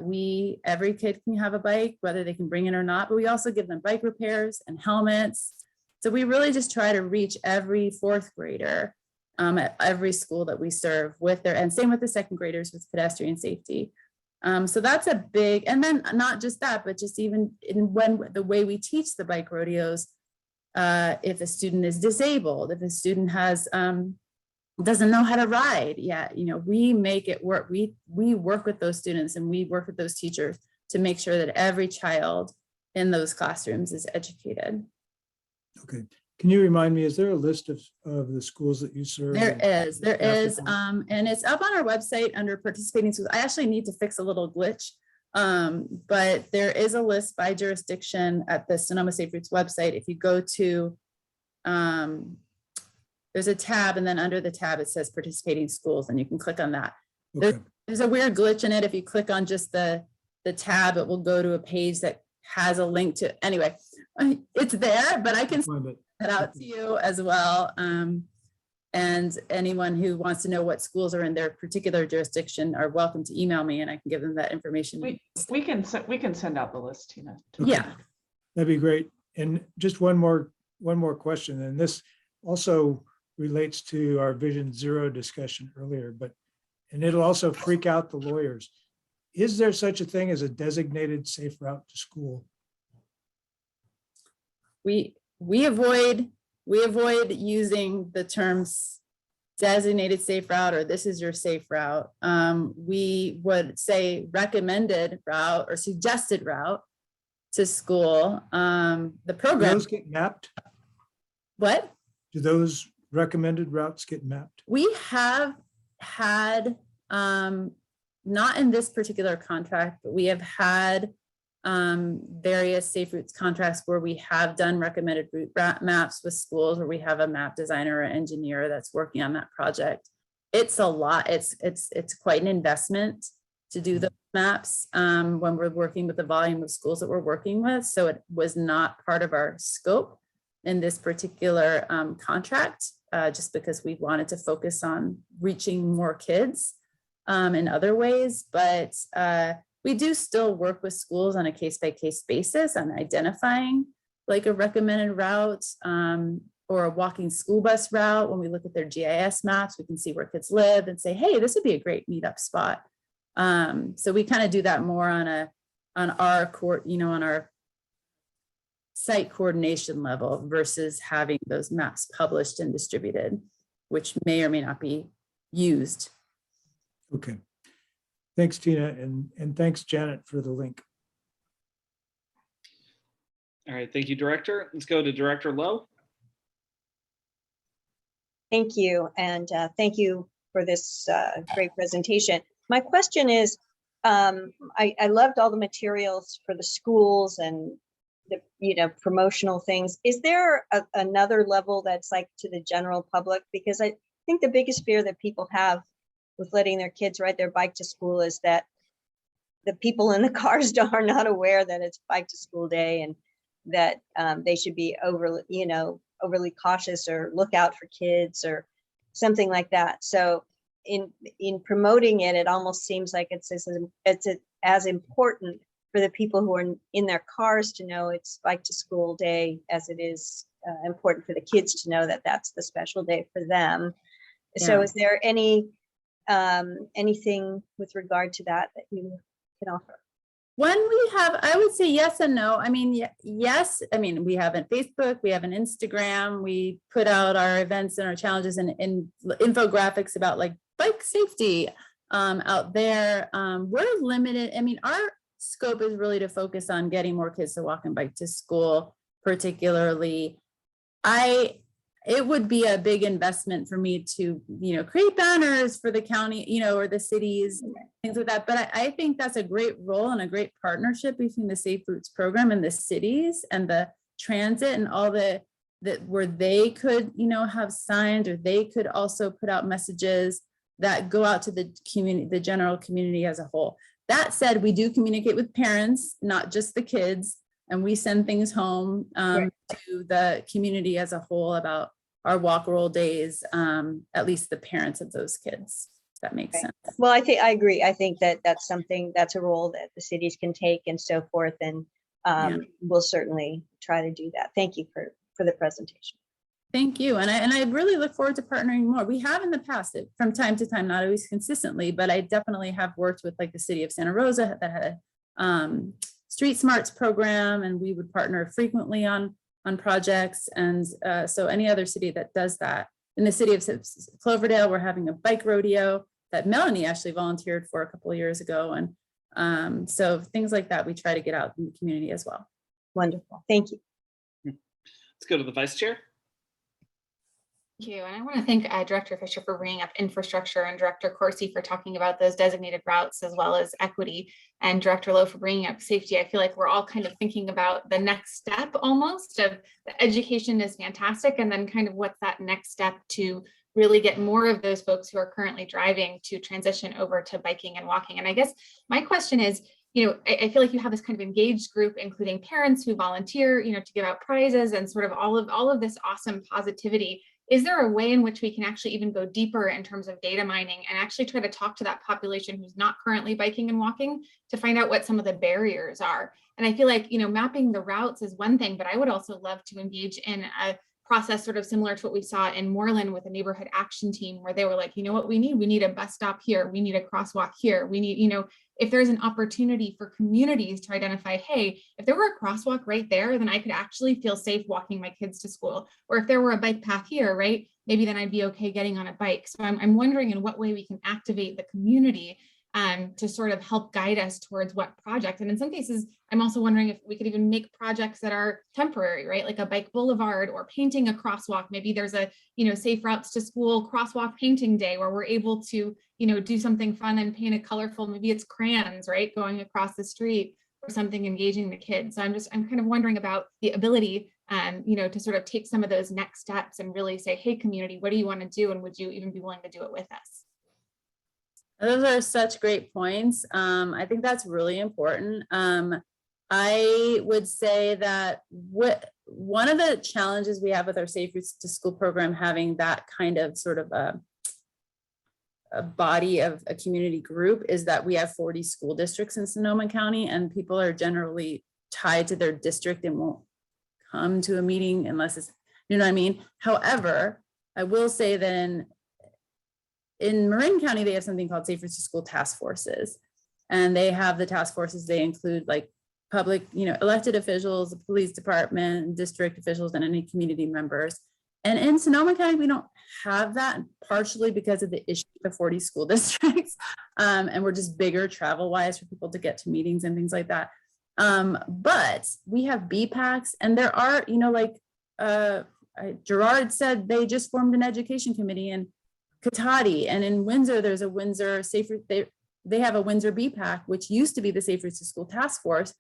every kid can have a bike, whether they can bring it or not, but we also give them bike repairs and helmets. So we really just try to reach every fourth grader at every school that we serve with and same with the second graders with pedestrian safety. So that's a big, and then not just that, but just even the way we teach the bike rodeos, if a student is disabled, if a student has, doesn't know how to ride yet, you know, we make it work. We work with those students and we work with those teachers to make sure that every child in those classrooms is educated.
Okay. Can you remind me, is there a list of the schools that you serve?
There is, and it's up on our website under participating schools. I actually need to fix a little glitch, but there is a list by jurisdiction at the Sonoma Safe Routes website. If you go to, there's a tab, and then under the tab, it says participating schools, and you can click on that.
Okay.
There's a weird glitch in it. If you click on just the tab, it will go to a page that has a link to, anyway, it's there, but I can send it out to you as well. And anyone who wants to know what schools are in their particular jurisdiction are welcome to email me, and I can give them that information.
We can send out the list, Tina.
Okay.
Yeah,
That'd be great. And just one more question, and this also relates to our Vision Zero discussion earlier, and it'll also freak out the lawyers. Is there such a thing as a designated safe route to school?
we avoid using the terms designated safe route or this is your safe route. We would say recommended route or suggested route to school. The program.
Do those get mapped?
What?
Do those recommended routes get mapped?
We have had, not in this particular contract, but we have had various safe routes contracts where we have done recommended route maps with schools where we have a map designer or engineer that's working on that project. It's a lot. It's quite an investment to do those maps when we're working with the volume of schools that we're working with. So it was not part of our scope in this particular contract, just because we wanted to focus on reaching more kids in other ways. But we do still work with schools on a case-by-case basis on identifying like a recommended route or a walking school bus route. When we look at their GIS maps, we can see where kids live and say, hey, this would be a great meetup spot. So we kind of do that more on our site coordination level versus having those maps published and distributed, which may or may not be used.
Okay. Thanks, Tina, and thanks, Janet, for the link.
All right, thank you, Director. Let's go to Director Lowe.
Thank you, and thank you for this great presentation. My question is, I loved all the materials for the schools and the promotional things. Is there another level that's like to the general public? Because I think the biggest fear that people have with letting their kids ride their bike to school is that the people in the cars are not aware that it's bike to school day and that they should be overly cautious or look out for kids or something like that. So in promoting it, it almost seems like it's as important for the people who are in their cars to know it's bike to school day as it is important for the kids to know that that's the special day for them. Yeah. So is there anything with regard to that you can offer?
When we have, I would say yes and no. I mean, yes. I mean, we have a Facebook, we have an Instagram, we put out our events and our challenges and infographics about like bike safety out there. We're limited. I mean, our scope is really to focus on getting more kids to walk and bike to school, particularly. It would be a big investment for me to, create banners for the county, or the cities, things like that. But I think that's a great role and a great partnership between the Safe Routes program and the cities and the transit and all that where they could, have signs, or they could also put out messages that go out to the community, the general community as a whole. That said, we do communicate with parents, not just the kids. And we send things home to the community as a whole about our walk roll days, at least the parents of those kids. If that makes sense.
Well, I agree. I think that's a role that the cities can take and so forth. And we'll certainly try to do that. Thank you for the presentation.
Thank you. And I really look forward to partnering more. We have in the past, from time to time, not always consistently, but I definitely have worked with like the city of Santa Rosa that had a Street Smarts program, and we would partner frequently on projects. And so any other city that does that. In the city of Cloverdale, we're having a bike rodeo that Melanie actually volunteered for a couple of years ago. And so things like that, we try to get out in the community as well.
Wonderful. Thank you.
Let's go to the vice chair.
Thank you. And I want to thank Director Fisher for bringing up infrastructure and Director Corsi for talking about those designated routes as well as equity, and Director Lowe for bringing up safety. I feel like we're all kind of thinking about the next step almost of the education is fantastic. And then kind of what's that next step to really get more of those folks who are currently driving to transition over to biking and walking. And I guess my question is, I feel like you have this kind of engaged group, including parents who volunteer, to give out prizes and sort of all of this awesome positivity. Is there a way in which we can actually even go deeper in terms of data mining and actually try to talk to that population who's not currently biking and walking to find out what some of the barriers are? And I feel like, mapping the routes is one thing, but I would also love to engage in a process sort of similar to what we saw in Moreland with a neighborhood action team, where they were like, what we need a bus stop here. We need a crosswalk here. We need, if there's an opportunity for communities to identify, hey, if there were a crosswalk right there, then I could actually feel safe walking my kids to school. Or if there were a bike path here, right, maybe then I'd be okay getting on a bike. So I'm wondering in what way we can activate the community to sort of help guide us towards what project. And in some cases, I'm also wondering if we could even make projects that are temporary, right? Like a bike boulevard or painting a crosswalk. Maybe there's a, safe routes to school crosswalk painting day where we're able to, do something fun and paint a colorful, maybe it's crayons, right? Going across the street or something engaging the kids. So I'm kind of wondering about the ability, to sort of take some of those next steps and really say, hey, community, what do you want to do? And would you even be willing to do it with us?
Those are such great points. I think that's really important. I would say that one of the challenges we have with our Safe Routes to School program, having that kind of sort of a body of a community group, is that we have 40 school districts in Sonoma County, and people are generally tied to their district and won't come to a meeting unless it's, what I mean? However, I will say that in Marin County, they have something called Safe Routes to School task forces. And they have the task forces, they include like public, elected officials, the police department, district officials, and any community members. And in Sonoma County, we don't have that, partially because of the issue of the 40 school districts. And we're just bigger travel-wise for people to get to meetings and things like that. But we have BPACs, and there are, Gerard said they just formed an education committee in Cotati, and in Windsor, there's a Windsor Safe Route, they have a Windsor BPAC, which used to be the Safe Routes to School Task Force,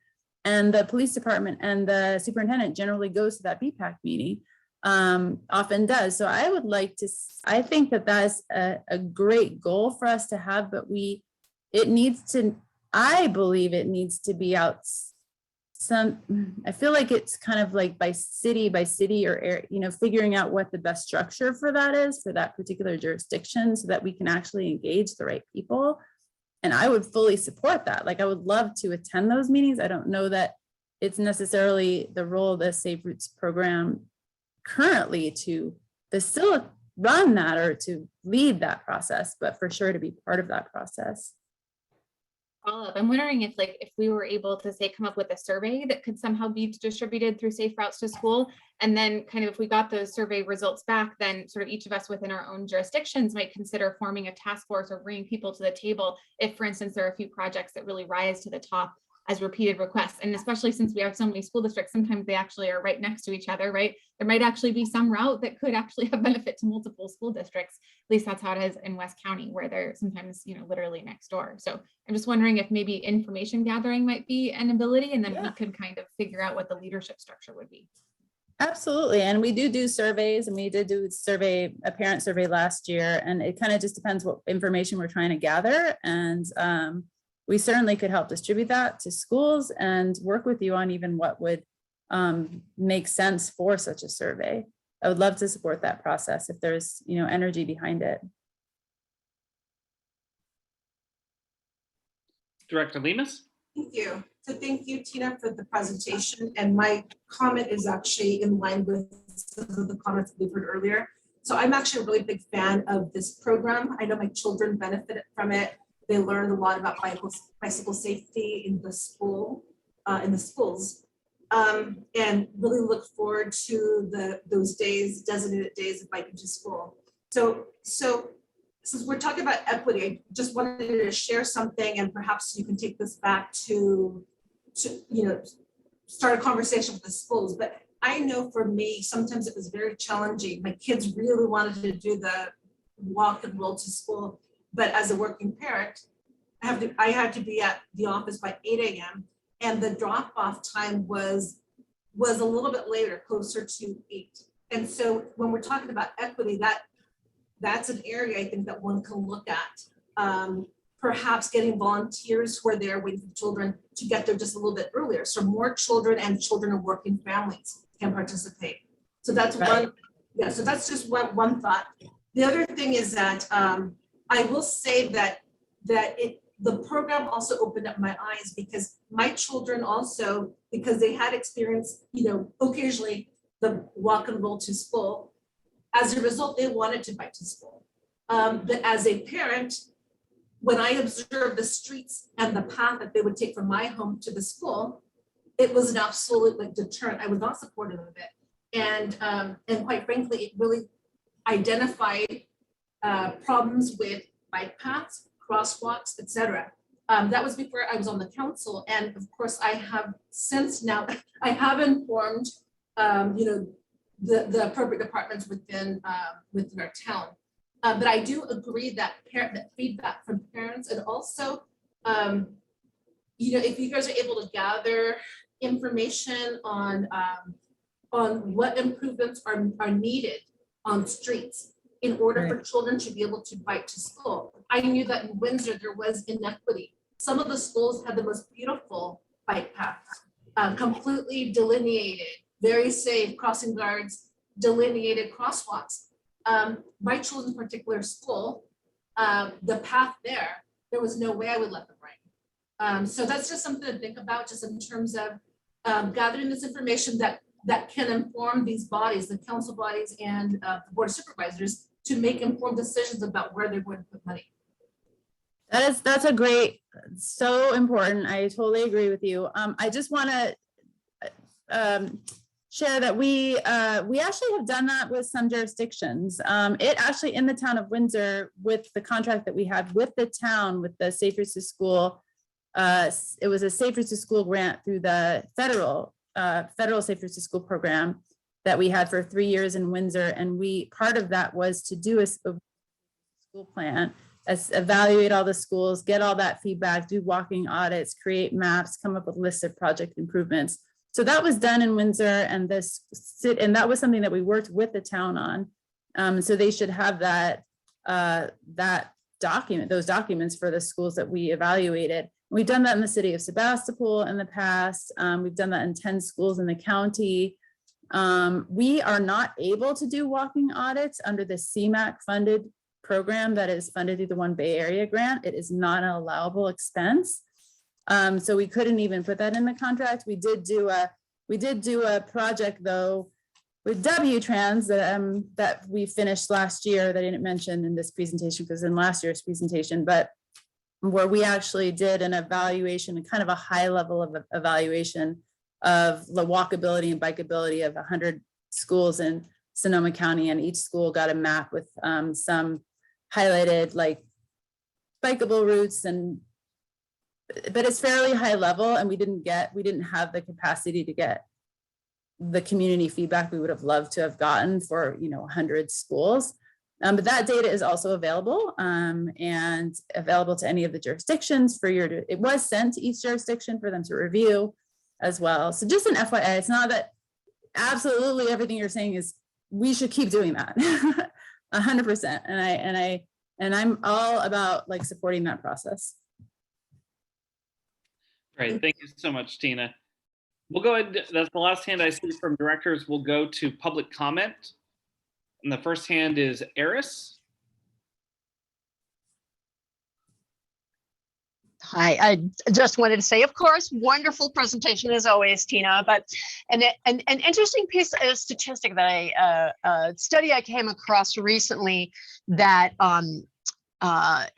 and the police department and the superintendent generally goes to that BPAC meeting, often does. So I would like to, I think that that's a great goal for us to have, but I believe it needs to be out I feel like it's kind of like by city or, figuring out what the best structure for that is for that particular jurisdiction so that we can actually engage the right people. And I would fully support that. Like, I would love to attend those meetings. I don't know that it's necessarily the role of the Safe Routes program currently to still run that or to lead that process, but for sure to be part of that process.
follow-up. I'm wondering if we were able to say, come up with a survey that could somehow be distributed through Safe Routes to School. And then kind of if we got those survey results back, then sort of each of us within our own jurisdictions might consider forming a task force or bringing people to the table. If, for instance, there are a few projects that really rise to the top as repeated requests. And especially since we have so many school districts, sometimes they actually are right next to each other, right? There might actually be some route that could actually have benefit to multiple school districts. At least that's how it is in West County, where they're sometimes, literally next door. So I'm just wondering if maybe information gathering might be an ability, and then we could kind of figure out what the leadership structure would be.
Absolutely. And we do surveys, and we did do a parent survey last year, and it kind of just depends what information we're trying to gather. And we certainly could help distribute that to schools and work with you on even what would make sense for such a survey. I would love to support that process if there's, energy behind it.
Director Lemus?
Thank you. So thank you, Tina, for the presentation. And my comment is actually in line with some of the comments that we've heard earlier. So I'm actually a really big fan of this program. I know my children benefited from it. They learned a lot about bicycle safety in the schools, and really look forward to those days, designated days of biking to school. So since we're talking about equity, I just wanted to share something, and perhaps you can take this back to start a conversation with the schools. But I know for me, sometimes it was very challenging. My kids really wanted to do the walk and roll to school. But as a working parent, I had to be at the office by 8 a.m. and the drop-off time was a little bit later, closer to 8. And so when we're talking about equity, that's an area I think that one can look at. Perhaps getting volunteers who are there waiting for children to get there just a little bit earlier, so more children and children of working families can participate. So that's one. Yeah. So that's just one thought. The other thing is that I will say that the program also opened up my eyes, because my children also, because they had experienced, occasionally the walk and roll to school. As a result, they wanted to bike to school. But as a parent, when I observed the streets and the path that they would take from my home to the school, it was an absolute deterrent. I was not supportive of it. And quite frankly, it really identified problems with bike paths, crosswalks, etc. That was before I was on the council. And of course, I have since now, I have informed, the appropriate departments within our town. But I do agree that feedback from parents, and also, if you guys are able to gather information on what improvements are needed on streets in order for children to be able to bike to school. I knew that in Windsor there was inequity. Some of the schools had the most beautiful bike paths, completely delineated, very safe crossing guards, delineated crosswalks. My children's particular school, the path there was no way I would let them ride. So that's just something to think about, just in terms of gathering this information that can inform these bodies, the council bodies and the board of supervisors, to make informed decisions about where they're going to put money.
That's a great, so important. I totally agree with you. I just want to share that we actually have done that with some jurisdictions. It actually, in the town of Windsor, with the contract that we had with the town, with the Safe Routes to School, it was a Safe Routes to School grant through the federal Safe Routes to School program that we had for 3 years in Windsor. And part of that was to do a school plan, evaluate all the schools, get all that feedback, do walking audits, create maps, come up with lists of project improvements. So that was done in Windsor, and that was something that we worked with the town on. So they should have that document, those documents for the schools that we evaluated. We've done that in the city of Sebastopol in the past. We've done that in 10 schools in the county. We are not able to do walking audits under the CMAQ funded program that is funded through the One Bay Area grant. It is not an allowable expense. So we couldn't even put that in the contract. We did do a project though with W-Trans that we finished last year that I didn't mention in this presentation because in last year's presentation, but where we actually did an evaluation, kind of a high level of evaluation of the walkability and bikeability of 100 schools in Sonoma County, and each school got a map with some highlighted like bikeable routes, but it's fairly high level, and we didn't have the capacity to get the community feedback we would have loved to have gotten for 100 schools. But that data is also available and available to any of the jurisdictions it was sent to each jurisdiction for them to review as well. So just an FYI, it's not that absolutely everything you're saying is we should keep doing that 100%. And I'm all about like supporting that process.
Great, thank you so much, Tina. We'll go ahead, that's the last hand I see from directors. We'll go to public comment. And the first hand is Eris.
Hi, I just wanted to say, of course, wonderful presentation as always, Tina, but an interesting piece of statistic that study I came across recently that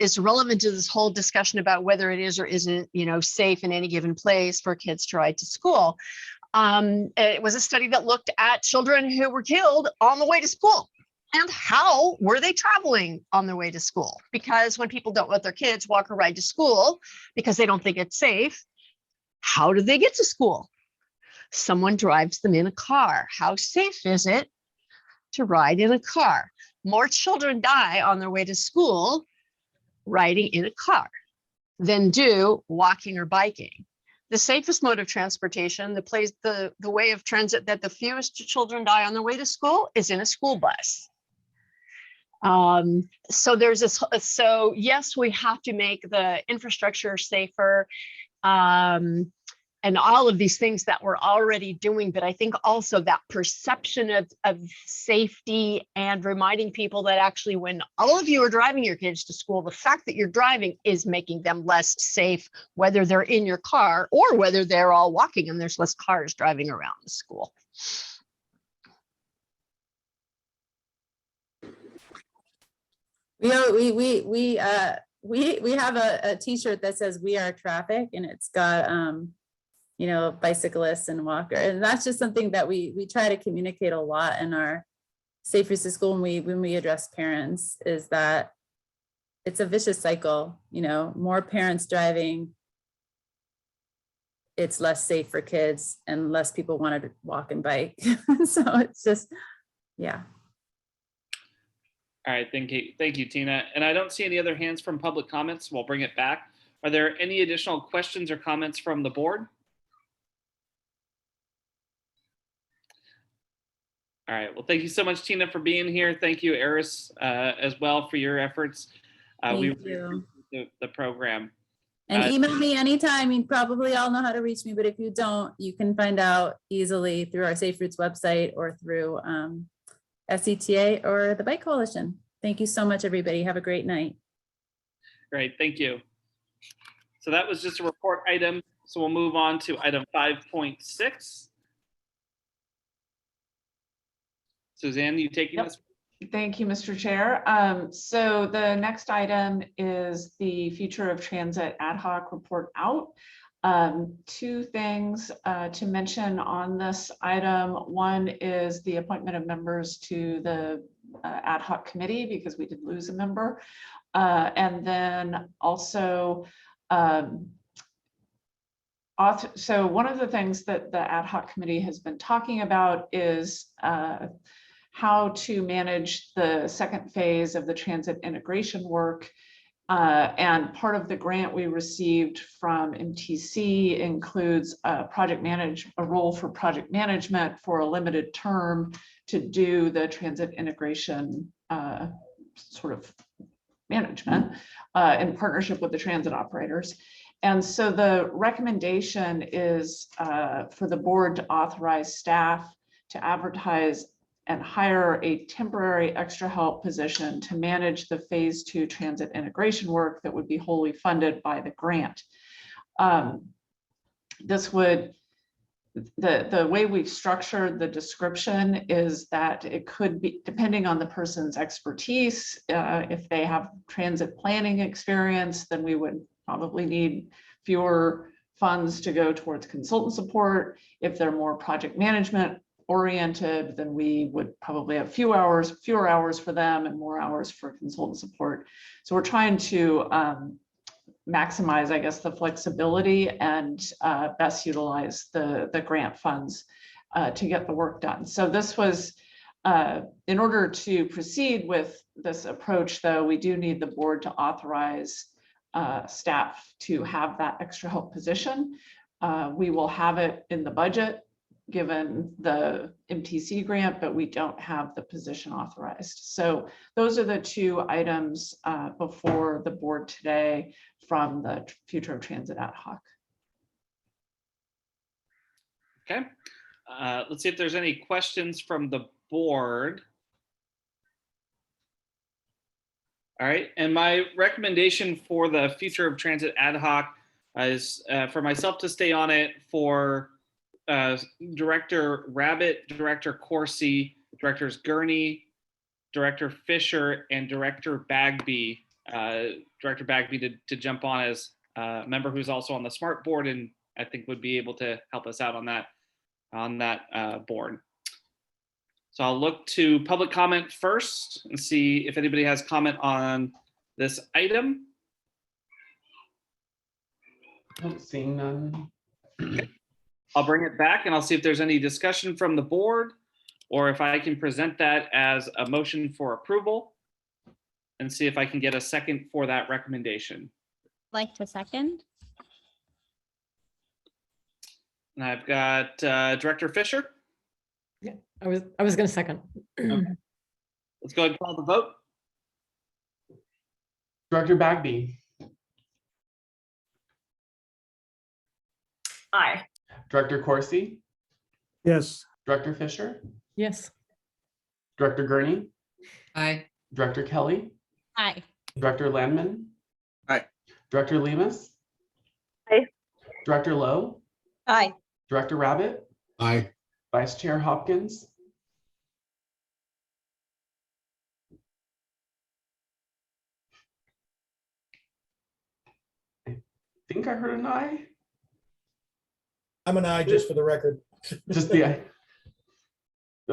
is relevant to this whole discussion about whether it is or isn't, safe in any given place for kids to ride to school. It was a study that looked at children who were killed on the way to school. And how were they traveling on their way to school? Because when people don't let their kids walk or ride to school because they don't think it's safe, how do they get to school? Someone drives them in a car. How safe is it to ride in a car? More children die on their way to school riding in a car than do walking or biking. The safest mode of transportation, the way of transit that the fewest children die on their way to school is in a school bus. So there's this, so yes, we have to make the infrastructure safer, and all of these things that we're already doing, but I think also that perception of safety and reminding people that actually when all of you are driving your kids to school, the fact that you're driving is making them less safe, whether they're in your car or whether they're all walking and there's less cars driving around the school.
We have a t-shirt that says "We Are Traffic," and it's got bicyclists and walkers, and that's just something that we try to communicate a lot in our Safe Routes to School when we address parents, is that it's a vicious cycle. More parents driving, it's less safe for kids, and less people want to walk and bike. So it's just, yeah.
All right, thank you, Tina. And I don't see any other hands from public comments, so we'll bring it back. Are there any additional questions or comments from the board? All right, well, thank you so much, Tina, for being here. Thank you, Eris, as well, for your efforts. We appreciate the program.
And email me anytime. You probably all know how to reach me, but if you don't, you can find out easily through our Safe Routes website or through SCTA or the Bike Coalition. Thank you so much, everybody. Have a great night.
Great, thank you. So that was just a report item. So we'll move on to item 5.6. Suzanne, you taking this?
Thank you, Mr. Chair. So the next item is the Future of Transit Ad Hoc Report Out. Two things to mention on this item. One is the appointment of members to the ad hoc committee, because we did lose a member. And then also, so one of the things that the ad hoc committee has been talking about is how to manage the second phase of the transit integration work. And part of the grant we received from MTC includes a role for project management for a limited term to do the transit integration sort of management in partnership with the transit operators. And so the recommendation is for the board to authorize staff to advertise and hire a temporary extra help position to manage the phase 2 transit integration work that would be wholly funded by the grant. This would, the way we've structured the description is that it could be, depending on the person's expertise, if they have transit planning experience, then we would probably need fewer funds to go towards consultant support. If they're more project management oriented, then we would probably have fewer hours for them and more hours for consultant support. So we're trying to maximize, I guess, the flexibility and best utilize the grant funds to get the work done. So this was, in order to proceed with this approach, though, we do need the board to authorize staff to have that extra help position. We will have it in the budget given the MTC grant, but we don't have the position authorized. So those are the two items before the board today from the Future of Transit ad hoc.
Okay, let's see if there's any questions from the board. All right, and my recommendation for the Future of Transit ad hoc is for myself to stay on it, for Director Rabbit, Director Corsi, Directors Gurney, Director Fisher, and Director Bagby. Director Bagby to jump on as a member who's also on the SMART board, and I think would be able to help us out on that board. So I'll look to public comment first and see if anybody has comment on this item.
Seeing none.
I'll bring it back and I'll see if there's any discussion from the board, or if I can present that as a motion for approval and see if I can get a second for that recommendation.
Like to second?
And I've got Director Fisher.
Yeah, I was going to second.
Okay. Let's go ahead and call the vote.
Director Bagby.
Aye.
Director Corsi.
Yes.
Director Fisher.
Yes.
Director Gurney.
Aye.
Director Kelly.
Aye.
Director Landman.
Aye.
Director Lemus.
Aye.
Director Lowe.
Aye.
Director Rabbit.
Aye.
Vice Chair Hopkins. I think I heard an aye.
I'm an aye, just for the record.
Just the aye.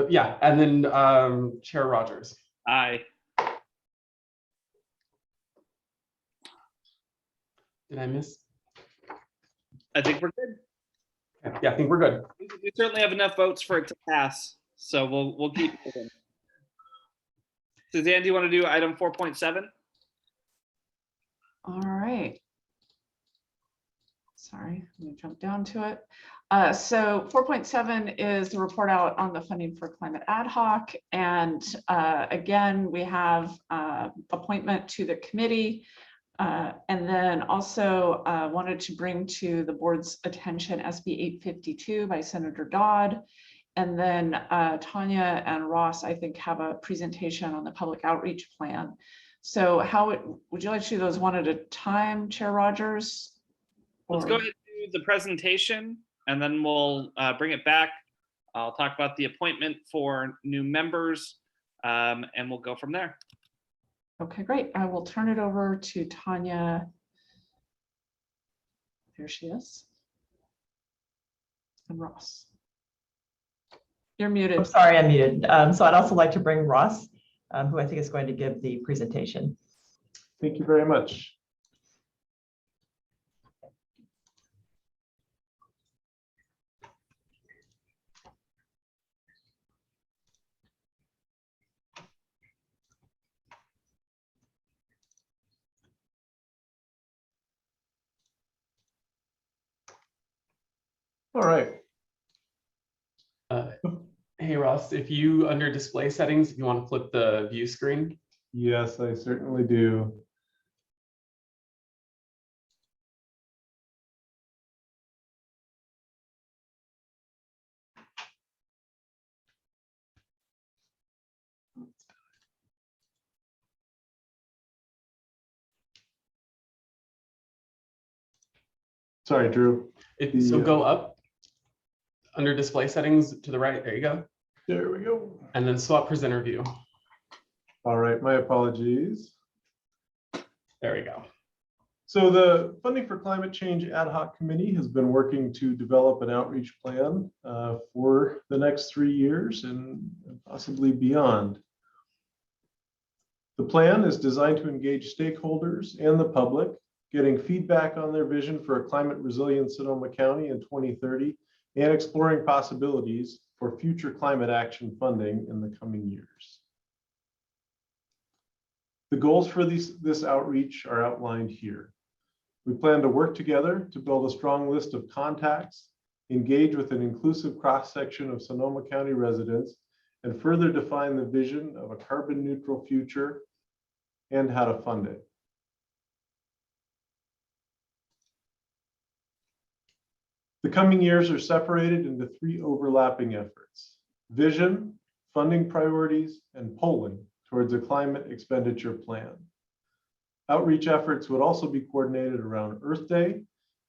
Yeah, and then Chair Rogers.
Aye.
Did I miss?
I think we're good.
Yeah, I think we're good.
We certainly have enough votes for it to pass, so we'll keep moving. Suzanne, do you want to do item 4.7?
All right. Sorry, let me jump down to it. So 4.7 is the report out on the funding for climate ad hoc. And again, we have appointment to the committee. And then also wanted to bring to the board's attention SB 852 by Senator Dodd. And then Tanya and Ross, I think, have a presentation on the public outreach plan. So would you like to do those one at a time, Chair Rogers?
Let's go ahead and do the presentation, and then we'll bring it back. I'll talk about the appointment for new members, and we'll go from there.
Okay, great. I will turn it over to Tanya. There she is. And Ross. You're muted.
I'm sorry, I'm muted. So I'd also like to bring Ross, who I think is going to give the presentation.
Thank you very much. All right.
Hey, Ross, if you, under display settings, if you want to flip the view screen.
Yes, I certainly do. Sorry, Drew.
So go up under display settings to the right. There you go.
There we go.
And then swap presenter view.
All right, my apologies.
There we go.
So the Funding for Climate Change Ad Hoc Committee has been working to develop an outreach plan for the next 3 years and possibly beyond. The plan is designed to engage stakeholders and the public, getting feedback on their vision for a climate resilient Sonoma County in 2030 and exploring possibilities for future climate action funding in the coming years. The goals for this outreach are outlined here. We plan to work together to build a strong list of contacts, engage with an inclusive cross-section of Sonoma County residents, and further define the vision of a carbon neutral future and how to fund it. The coming years are separated into 3 overlapping efforts: vision, funding priorities, and polling towards a climate expenditure plan. Outreach efforts would also be coordinated around Earth Day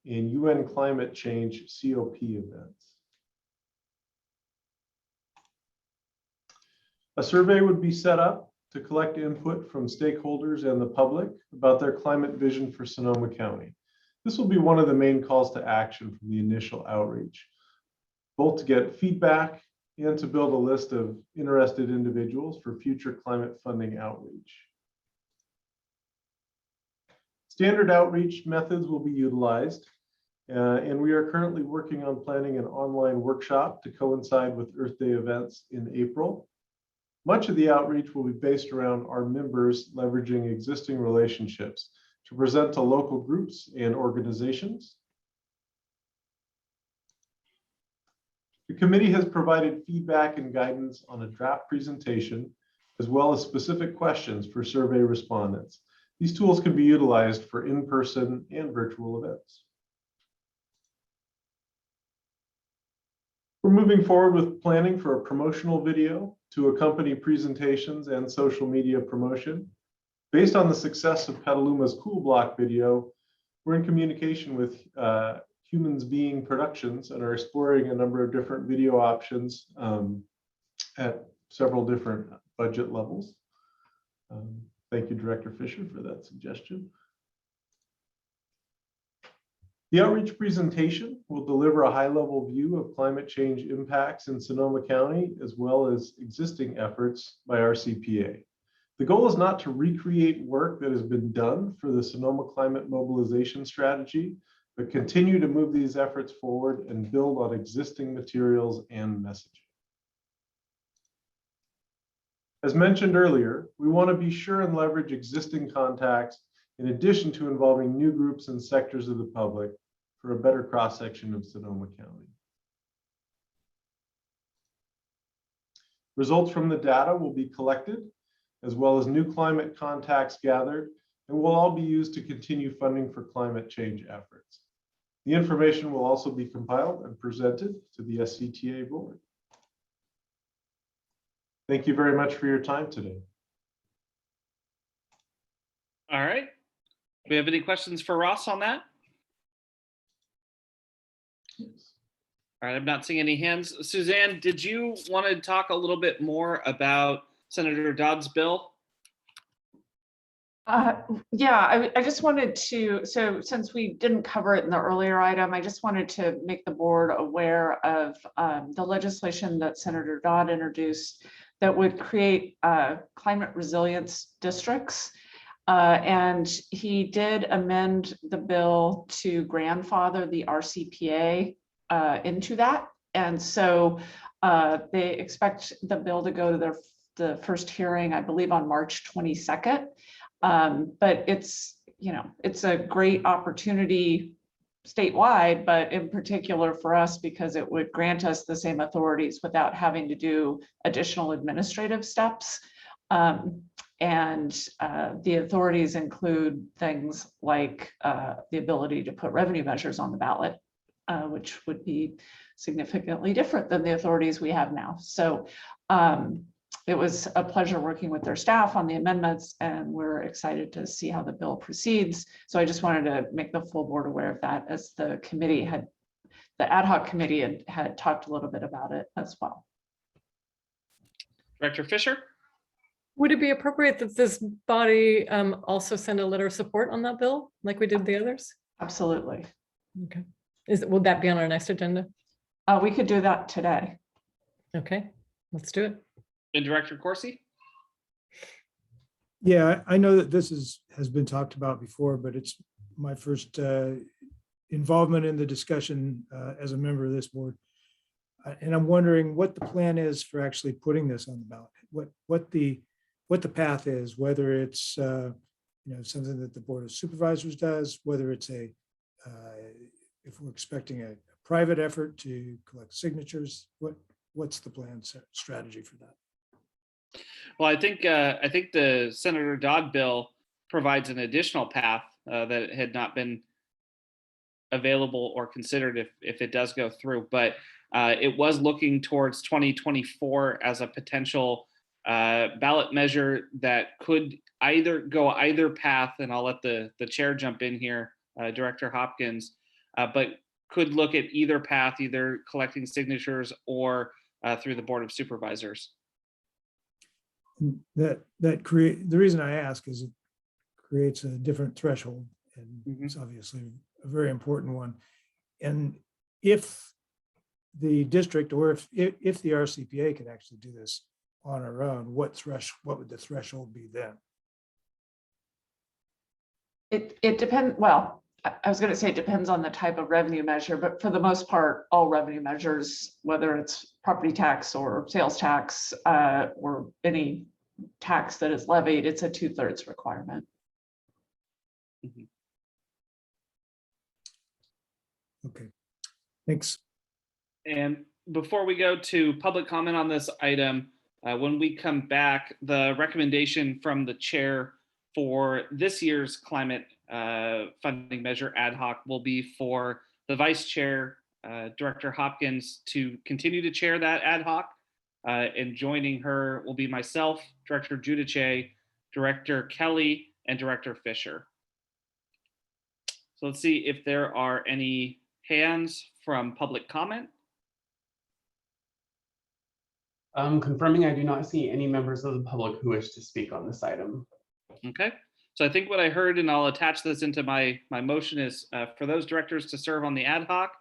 and UN climate change COP events. A survey would be set up to collect input from stakeholders and the public about their climate vision for Sonoma County. This will be one of the main calls to action from the initial outreach, both to get feedback and to build a list of interested individuals for future climate funding outreach. Standard outreach methods will be utilized, and we are currently working on planning an online workshop to coincide with Earth Day events in April. Much of the outreach will be based around our members leveraging existing relationships to present to local groups and organizations. The committee has provided feedback and guidance on a draft presentation, as well as specific questions for survey respondents. These tools can be utilized for in-person and virtual events. We're moving forward with planning for a promotional video to accompany presentations and social media promotion. Based on the success of Petaluma's Cool Block video, we're in communication with Humans Being Productions and are exploring a number of different video options at several different budget levels. Thank you, Director Fisher, for that suggestion. The outreach presentation will deliver a high-level view of climate change impacts in Sonoma County, as well as existing efforts by RCPA. The goal is not to recreate work that has been done for the Sonoma Climate Mobilization Strategy, but continue to move these efforts forward and build on existing materials and messaging. As mentioned earlier, we want to be sure and leverage existing contacts in addition to involving new groups and sectors of the public for a better cross-section of Sonoma County. Results from the data will be collected, as well as new climate contacts gathered, and will all be used to continue funding for climate change efforts. The information will also be compiled and presented to the SCTA board. Thank you very much for your time today.
All right. Do we have any questions for Ross on that?
Yes.
All right, I'm not seeing any hands. Suzanne, did you want to talk a little bit more about Senator Dodd's bill?
Yeah, I just wanted to, so since we didn't cover it in the earlier item, I just wanted to make the board aware of the legislation that Senator Dodd introduced that would create climate resilience districts. And he did amend the bill to grandfather the RCPA into that. And so they expect the bill to go to the first hearing, I believe, on March 22nd. But it's, you know, it's a great opportunity statewide, but in particular for us, because it would grant us the same authorities without having to do additional administrative steps. And the authorities include things like the ability to put revenue measures on the ballot, which would be significantly different than the authorities we have now. So it was a pleasure working with their staff on the amendments, and we're excited to see how the bill proceeds. So I just wanted to make the full board aware of that, as the committee had, the ad hoc committee had talked a little bit about it as well.
Director Fisher?
Would it be appropriate that this body also send a letter of support on that bill, like we did the others?
Absolutely.
Okay. Would that be on our next agenda?
We could do that today.
Okay, let's do it.
And Director Corsi?
Yeah, I know that this has been talked about before, but it's my first involvement in the discussion as a member of this board. And I'm wondering what the plan is for actually putting this on the ballot, what the path is, whether it's something that the Board of Supervisors does, whether it's if we're expecting a private effort to collect signatures, what's the plan strategy for that?
Well, I think the Senator Dodd bill provides an additional path that had not been available or considered if it does go through. But it was looking towards 2024 as a potential ballot measure that could go either path. And I'll let the chair jump in here, Director Hopkins, but could look at either path, either collecting signatures or through the Board of Supervisors.
The reason I ask is it creates a different threshold, and it's obviously a very important one. And if the district, or if the RCPA could actually do this on our own, what would the threshold be then?
It depends. Well, I was going to say it depends on the type of revenue measure, but for the most part, all revenue measures, whether it's property tax or sales tax or any tax that is levied, it's a 2/3 requirement.
Okay, thanks.
And before we go to public comment on this item, when we come back, the recommendation from the chair for this year's climate funding measure ad hoc will be for the vice chair, Director Hopkins, to continue to chair that ad hoc. And joining her will be myself, Director Giudice, Director Kelly, and Director Fisher. So let's see if there are any hands from public comment.
Confirming I do not see any members of the public who wish to speak on this item.
Okay, so I think what I heard, and I'll attach this into my motion, is for those directors to serve on the ad hoc,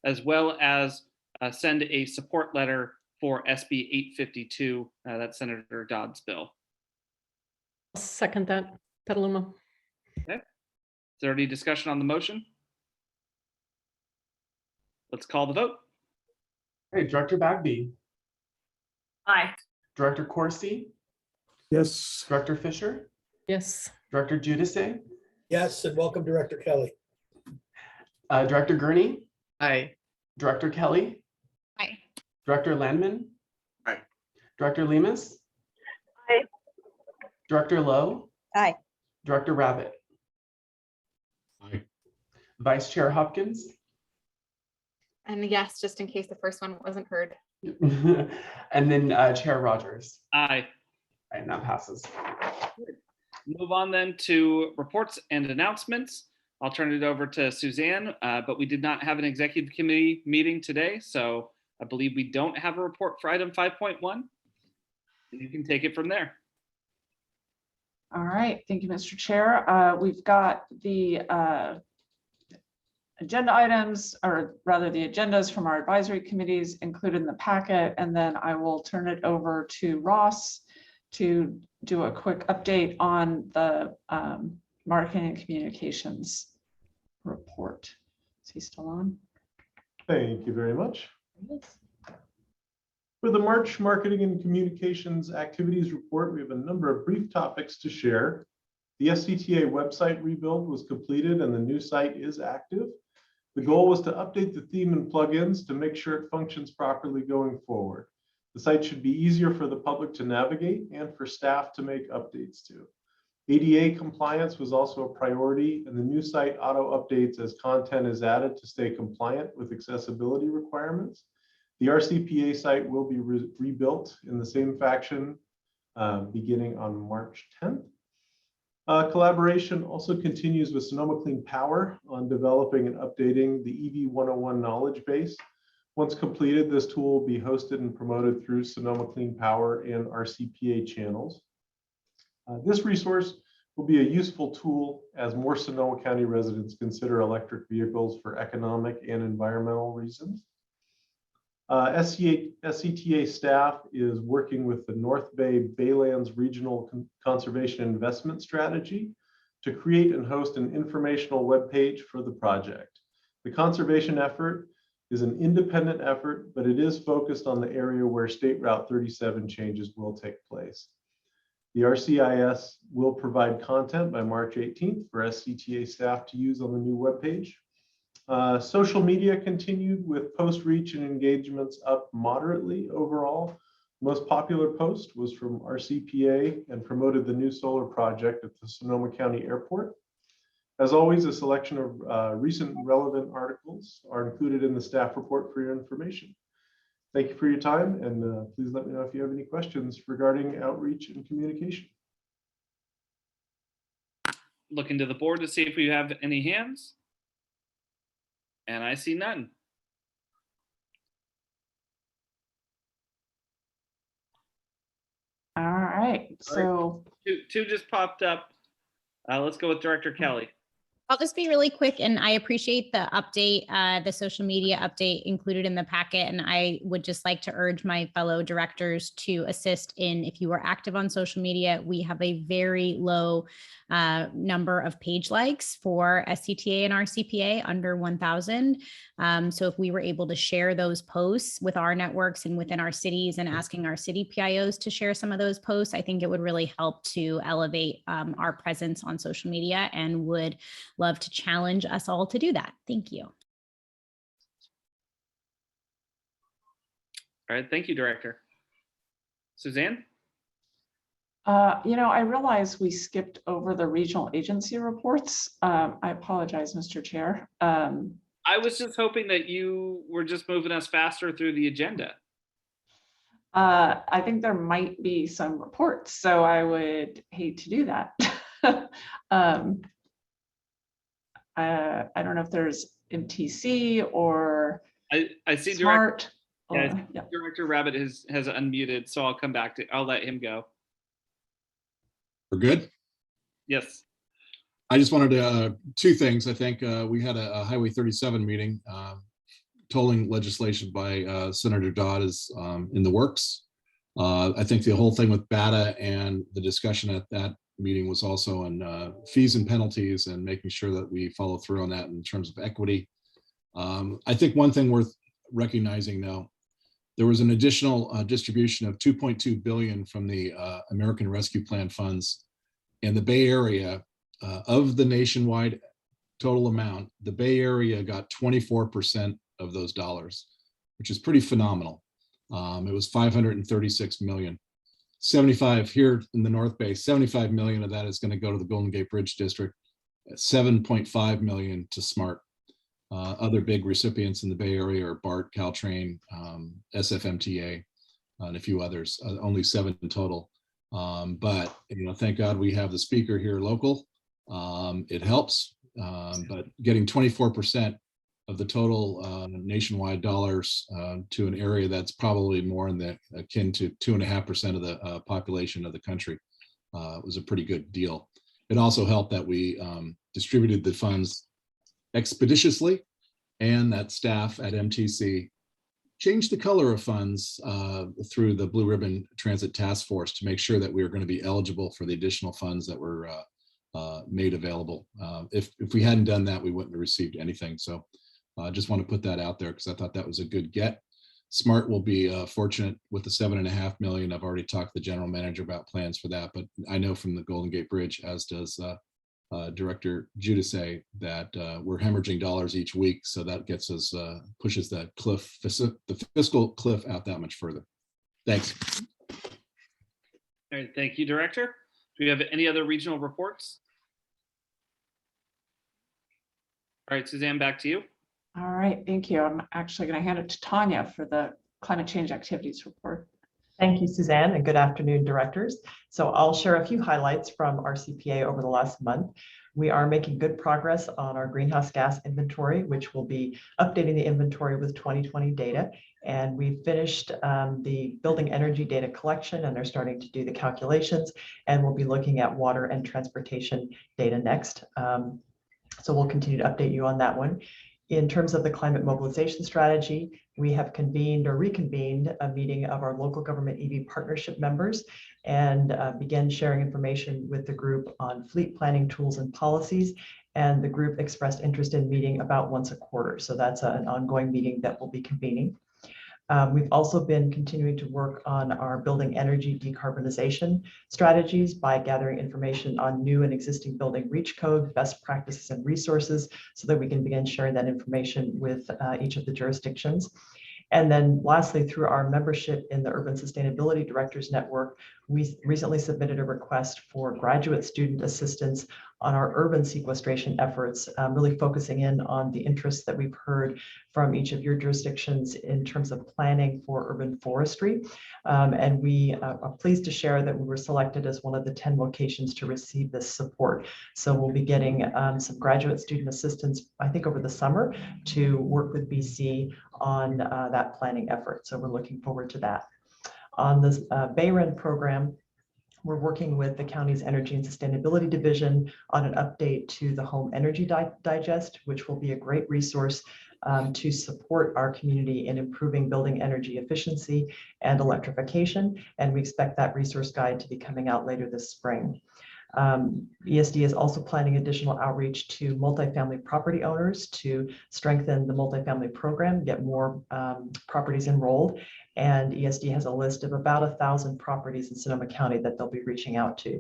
as well as send a support letter for SB 852, that's Senator Dodd's bill.
I'll second that, Petaluma.
Okay, is there any discussion on the motion? Let's call the vote.
Hey, Director Bagby.
Aye.
Director Corsi.
Yes.
Director Fisher.
Yes.
Director Giudice.
Yes, and welcome Director Kelly.
Director Gurney.
Aye.
Director Kelly.
Aye.
Director Landman.
Aye.
Director Lemus.
Aye.
Director Lowe.
Aye.
Director Rabbit.
Aye.
Vice Chair Hopkins.
And yes, just in case the first one wasn't heard.
And then Chair Rogers.
Aye.
And that passes.
Move on then to reports and announcements. I'll turn it over to Suzanne, but we did not have an executive committee meeting today, so I believe we don't have a report for item 5.1. And you can take it from there.
All right, thank you, Mr. Chair. We've got the agenda items, or rather the agendas from our advisory committees included in the packet, and then I will turn it over to Ross to do a quick update on the marketing and communications report. Is he still on?
Thank you very much. For the March Marketing and Communications Activities Report, we have a number of brief topics to share. The SCTA website rebuild was completed and the new site is active. The goal was to update the theme and plugins to make sure it functions properly going forward. The site should be easier for the public to navigate and for staff to make updates to. ADA compliance was also a priority, and the new site auto updates as content is added to stay compliant with accessibility requirements. The RCPA site will be rebuilt in the same fashion beginning on March 10th. Collaboration also continues with Sonoma Clean Power on developing and updating the EV 101 knowledge base. Once completed, this tool will be hosted and promoted through Sonoma Clean Power and RCPA channels. This resource will be a useful tool as more Sonoma County residents consider electric vehicles for economic and environmental reasons. SCTA staff is working with the North Bay Baylands Regional Conservation Investment Strategy to create and host an informational webpage for the project. The conservation effort is an independent effort, but it is focused on the area where State Route 37 changes will take place. The RCIS will provide content by March 18th for SCTA staff to use on the new webpage. Social media continued with post reach and engagements up moderately overall. Most popular post was from RCPA and promoted the new solar project at the Sonoma County Airport. As always, a selection of recent relevant articles are included in the staff report for your information. Thank you for your time, and please let me know if you have any questions regarding outreach and communication.
Looking to the board to see if we have any hands. And I see none.
All right, so.
Two just popped up. Let's go with Director Kelly.
I'll just be really quick, and I appreciate the update, the social media update included in the packet. And I would just like to urge my fellow directors to assist in, if you are active on social media, we have a very low number of page likes for SCTA and RCPA, under 1,000. So if we were able to share those posts with our networks and within our cities and asking our city PIOs to share some of those posts, I think it would really help to elevate our presence on social media, and would love to challenge us all to do that. Thank you.
All right, thank you, Director. Suzanne?
I realize we skipped over the regional agency reports. I apologize, Mr. Chair.
I was just hoping that you were just moving us faster through the agenda.
I think there might be some reports, so I would hate to do that. I don't know if there's MTC or
I see
Smart.
Director Rabbit has unmuted, so I'll let him go.
We're good?
Yes.
I just wanted to, two things. I think we had a Highway 37 meeting. Tolling legislation by Senator Dodd is in the works. I think the whole thing with BATA and the discussion at that meeting was also on fees and penalties and making sure that we follow through on that in terms of equity. I think one thing worth recognizing though, there was an additional distribution of $2.2 billion from the American Rescue Plan funds, and the Bay Area, of the nationwide total amount, the Bay Area got 24% of those dollars, which is pretty phenomenal. It was 536 million. 75 here in the North Bay, 75 million of that is going to go to the Golden Gate Bridge District, 7.5 million to SMART. Other big recipients in the Bay Area are BART, Caltrain, SFMTA, and a few others, only 7 in total. But thank God we have the speaker here local. It helps, but getting 24% of the total nationwide dollars to an area that's probably more in the akin to 2.5% of the population of the country was a pretty good deal. It also helped that we distributed the funds expeditiously, and that staff at MTC changed the color of funds through the Blue Ribbon Transit Task Force to make sure that we were going to be eligible for the additional funds that were made available. If we hadn't done that, we wouldn't have received anything. So I just want to put that out there because I thought that was a good get. SMART will be fortunate with the 7.5 million. I've already talked to the general manager about plans for that, but I know from the Golden Gate Bridge, as does Director Giudice, that we're hemorrhaging dollars each week. So that gets us, pushes the cliff, the fiscal cliff out that much further. Thanks.
All right, thank you, Director. Do we have any other regional reports? All right, Suzanne, back to you.
All right, thank you. I'm actually going to hand it to Tanya for the climate change activities report.
Thank you, Suzanne, and good afternoon, directors. So I'll share a few highlights from RCPA over the last month. We are making good progress on our greenhouse gas inventory, which will be updating the inventory with 2020 data. And we finished the building energy data collection and are starting to do the calculations. And we'll be looking at water and transportation data next. So we'll continue to update you on that one. In terms of the climate mobilization strategy, we have convened or reconvened a meeting of our local government EV partnership members and began sharing information with the group on fleet planning tools and policies. And the group expressed interest in meeting about once a quarter. So that's an ongoing meeting that we'll be convening. We've also been continuing to work on our building energy decarbonization strategies by gathering information on new and existing building reach code, best practices and resources, so that we can begin sharing that information with each of the jurisdictions. And then lastly, through our membership in the Urban Sustainability Directors Network, we recently submitted a request for graduate student assistance on our urban sequestration efforts, really focusing in on the interests that we've heard from each of your jurisdictions in terms of planning for urban forestry. And we are pleased to share that we were selected as one of the 10 locations to receive this support. So we'll be getting some graduate student assistance, I think, over the summer to work with BC on that planning effort. So we're looking forward to that. On this BayREN program, we're working with the county's Energy and Sustainability Division on an update to the Home Energy Digest, which will be a great resource to support our community in improving building energy efficiency and electrification. And we expect that resource guide to be coming out later this spring. ESD is also planning additional outreach to multifamily property owners to strengthen the multifamily program, get more properties enrolled. And ESD has a list of about 1,000 properties in Sonoma County that they'll be reaching out to.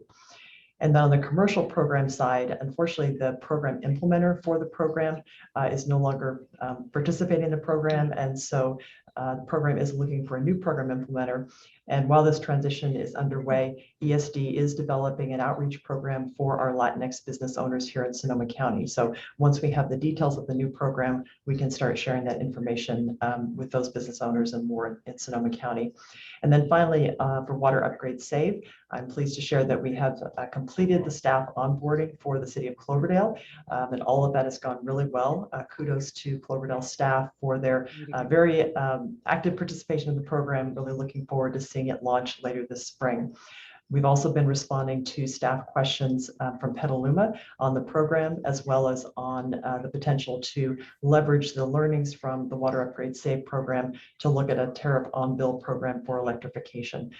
And then on the commercial program side, unfortunately, the program implementer for the program is no longer participating in the program. And so the program is looking for a new program implementer. And while this transition is underway, ESD is developing an outreach program for our Latinx business owners here in Sonoma County. So once we have the details of the new program, we can start sharing that information with those business owners and more in Sonoma County. And then finally, for Water Upgrade Save, I'm pleased to share that we have completed the staff onboarding for the city of Cloverdale, and all of that has gone really well. Kudos to Cloverdale staff for their very active participation in the program. Really looking forward to seeing it launch later this spring. We've also been responding to staff questions from Petaluma on the program, as well as on the potential to leverage the learnings from the Water Upgrade Save program to look at a tariff on bill program for electrification.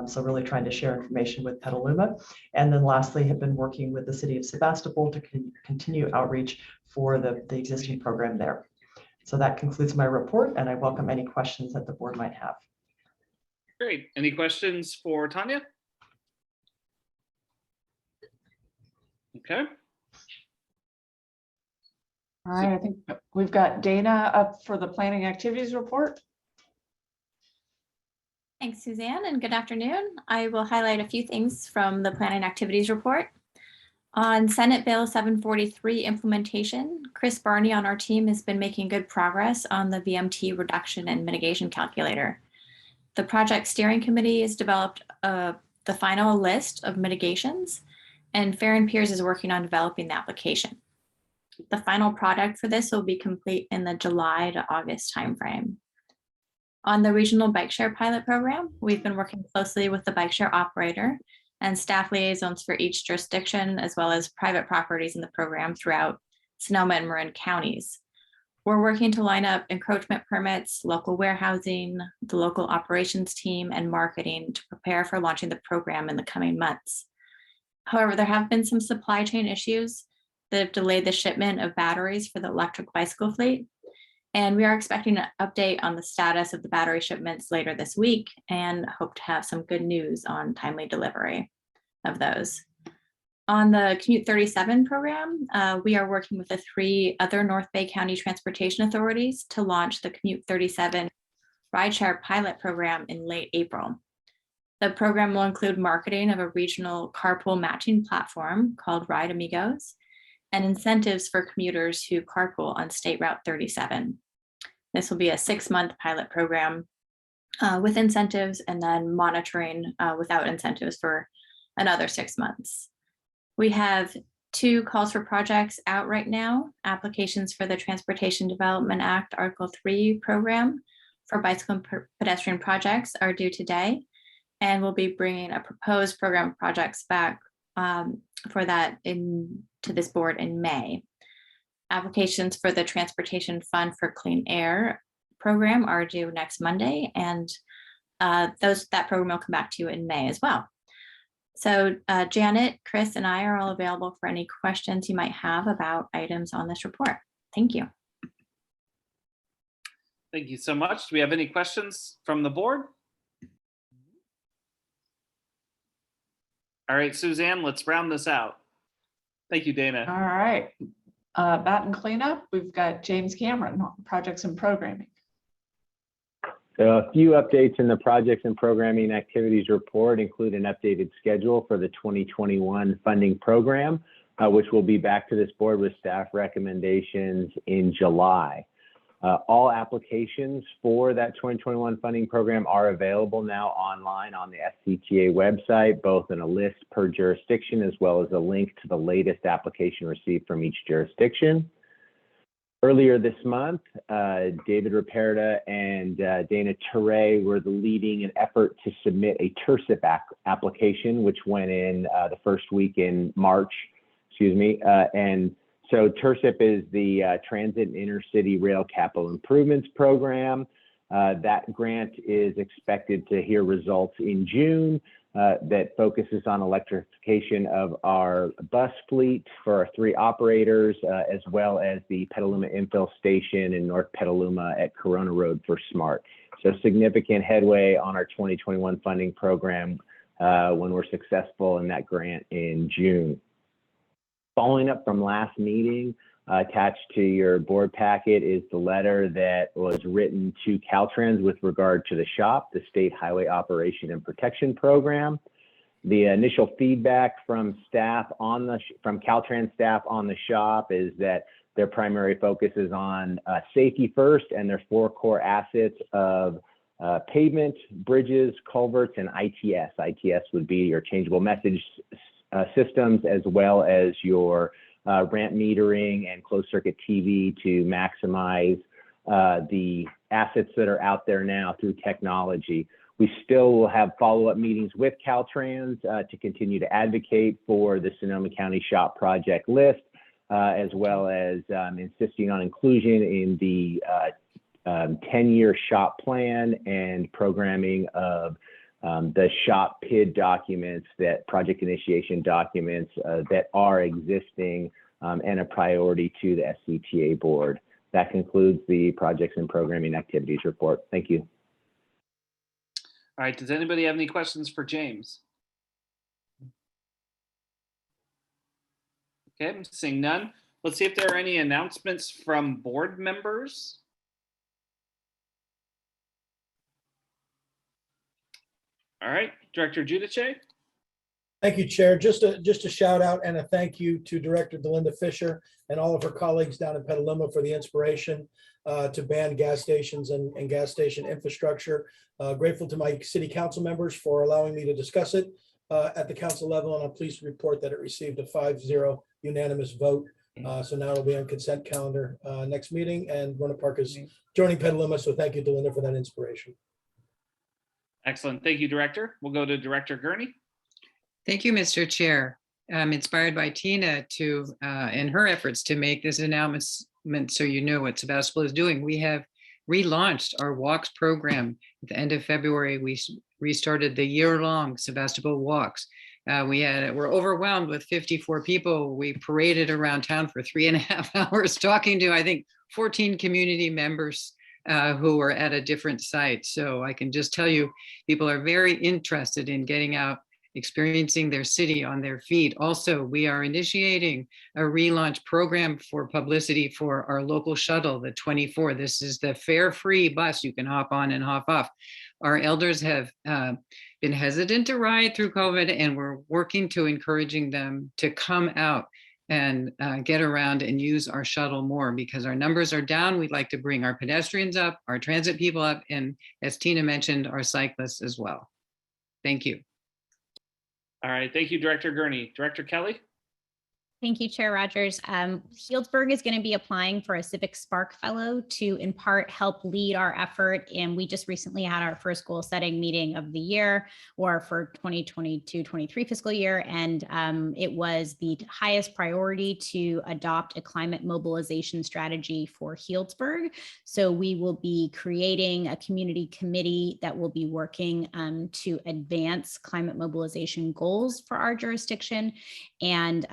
So really trying to share information with Petaluma. And then lastly, have been working with the city of Sebastopol to continue outreach for the existing program there. So that concludes my report, and I welcome any questions that the board might have.
Great. Any questions for Tanya? Okay.
All right, I think we've got Dana up for the planning activities report.
Thanks, Suzanne, and good afternoon. I will highlight a few things from the planning activities report. On Senate Bill 743 implementation, Chris Barney on our team has been making good progress on the VMT reduction and mitigation calculator. The project steering committee has developed the final list of mitigations, and Farron Piers is working on developing the application. The final product for this will be complete in the July to August timeframe. On the regional bike share pilot program, we've been working closely with the bike share operator and staff liaisons for each jurisdiction, as well as private properties in the program throughout Sonoma and Marin counties. We're working to line up encroachment permits, local warehousing, the local operations team, and marketing to prepare for launching the program in the coming months. However, there have been some supply chain issues that have delayed the shipment of batteries for the electric bicycle fleet. And we are expecting an update on the status of the battery shipments later this week and hope to have some good news on timely delivery of those. On the Commute 37 program, we are working with the 3 other North Bay County transportation authorities to launch the Commute 37 rideshare pilot program in late April. The program will include marketing of a regional carpool matching platform called Ride Amigos and incentives for commuters who carpool on State Route 37. This will be a 6-month pilot program with incentives, and then monitoring without incentives for another 6 months. We have 2 calls for projects out right now. Applications for the Transportation Development Act Article 3 program for bicycle and pedestrian projects are due today. And we'll be bringing a proposed program of projects back for that to this board in May. Applications for the Transportation Fund for Clean Air program are due next Monday, and that program will come back to you in May as well. So Janet, Chris, and I are all available for any questions you might have about items on this report. Thank you.
Thank you so much. Do we have any questions from the board? All right, Suzanne, let's round this out. Thank you, Dana.
All right. Baton cleanup, we've got James Cameron, projects and programming.
So a few updates in the projects and programming activities report include an updated schedule for the 2021 funding program, which will be back to this board with staff recommendations in July. All applications for that 2021 funding program are available now online on the SCTA website, both in a list per jurisdiction as well as a link to the latest application received from each jurisdiction. Earlier this month, David Raperda and Dana Ture were leading an effort to submit a TERSIP application, which went in the first week in March, and so TERSIP is the Transit and Intercity Rail Capital Improvements Program. That grant is expected to hear results in June that focuses on electrification of our bus fleet for our 3 operators, as well as the Petaluma infill station in North Petaluma at Corona Road for SMART. So significant headway on our 2021 funding program when we're successful in that grant in June. Following up from last meeting, attached to your board packet is the letter that was written to Caltrans with regard to the SHOP, the State Highway Operation and Protection Program. The initial feedback from staff from Caltrans staff on the SHOP is that their primary focus is on safety first, and their 4 core assets of pavement, bridges, culverts, and ITS. ITS would be your changeable message systems, as well as your ramp metering and closed circuit TV to maximize the assets that are out there now through technology. We still will have follow-up meetings with Caltrans to continue to advocate for the Sonoma County SHOP project list, as well as insisting on inclusion in the 10-year SHOP plan and programming of the SHOP PID documents, that project initiation documents that are existing and a priority to the SCTA board. That concludes the projects and programming activities report. Thank you.
All right, does anybody have any questions for James? Okay, I'm seeing none. Let's see if there are any announcements from board members. All right, Director Giudice.
Thank you, Chair. Just a shout out and a thank you to Director Delinda Fisher and all of her colleagues down in Petaluma for the inspiration to ban gas stations and gas station infrastructure. Grateful to my city council members for allowing me to discuss it at the council level, and I'm pleased to report that it received a 5-0 unanimous vote. So now it'll be on consent calendar next meeting, and Roanoke Park is joining Petaluma. So thank you, Delinda, for that inspiration.
Excellent. Thank you, Director. We'll go to Director Gurney.
Thank you, Mr. Chair. I'm inspired by Tina in her efforts to make this announcement so you know what Sebastopol is doing. We have relaunched our walks program. At the end of February, we restarted the year-long Sebastopol walks. We're overwhelmed with 54 people. We paraded around town for 3.5 hours talking to, I think, 14 community members who were at a different site. So I can just tell you, people are very interested in getting out, experiencing their city on their feet. Also, we are initiating a relaunch program for publicity for our local shuttle, the 24. This is the fare-free bus you can hop on and hop off. Our elders have been hesitant to ride through COVID, and we're working to encouraging them to come out and get around and use our shuttle more because our numbers are down. We'd like to bring our pedestrians up, our transit people up, and as Tina mentioned, our cyclists as well. Thank you.
All right, thank you, Director Gurney. Director Kelly?
Thank you, Chair Rogers. Healdsburg is going to be applying for a Civic Spark Fellow to, in part, help lead our effort. And we just recently had our first goal setting meeting of the year, or for 2022-23 fiscal year. And it was the highest priority to adopt a climate mobilization strategy for Healdsburg. So we will be creating a community committee that will be working to advance climate mobilization goals for our jurisdiction. And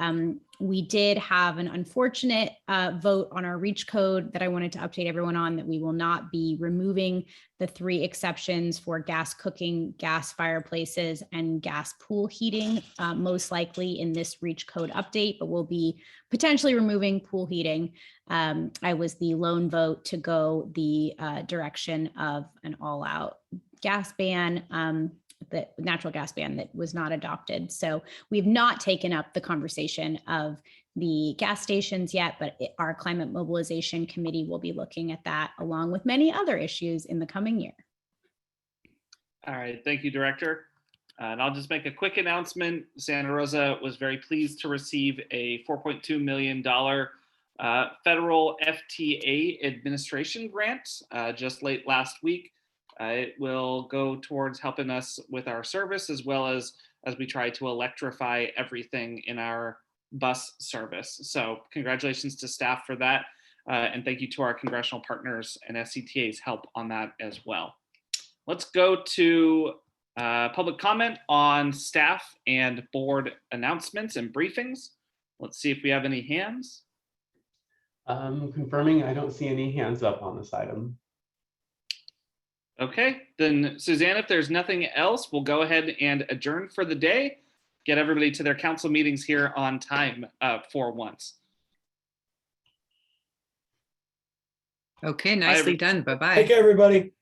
we did have an unfortunate vote on our REACH code that I wanted to update everyone on, that we will not be removing the 3 exceptions for gas cooking, gas fireplaces, and gas pool heating, most likely in this REACH code update, but we'll be potentially removing pool heating. I was the lone vote to go the direction of an all-out gas ban, the natural gas ban that was not adopted. So we've not taken up the conversation of the gas stations yet, but our climate mobilization committee will be looking at that along with many other issues in the coming year.
All right, thank you, Director. And I'll just make a quick announcement. Santa Rosa was very pleased to receive a $4.2 million federal FTA administration grant just late last week. It will go towards helping us with our service as well as we try to electrify everything in our bus service. So congratulations to staff for that. And thank you to our congressional partners and SCTA's help on that as well. Let's go to public comment on staff and board announcements and briefings. Let's see if we have any hands.
Confirming, I don't see any hands up on this item.
Okay, then Suzanne, if there's nothing else, we'll go ahead and adjourn for the day. Get everybody to their council meetings here on time for once.
Okay, nicely done. Bye-bye.
Take care, everybody.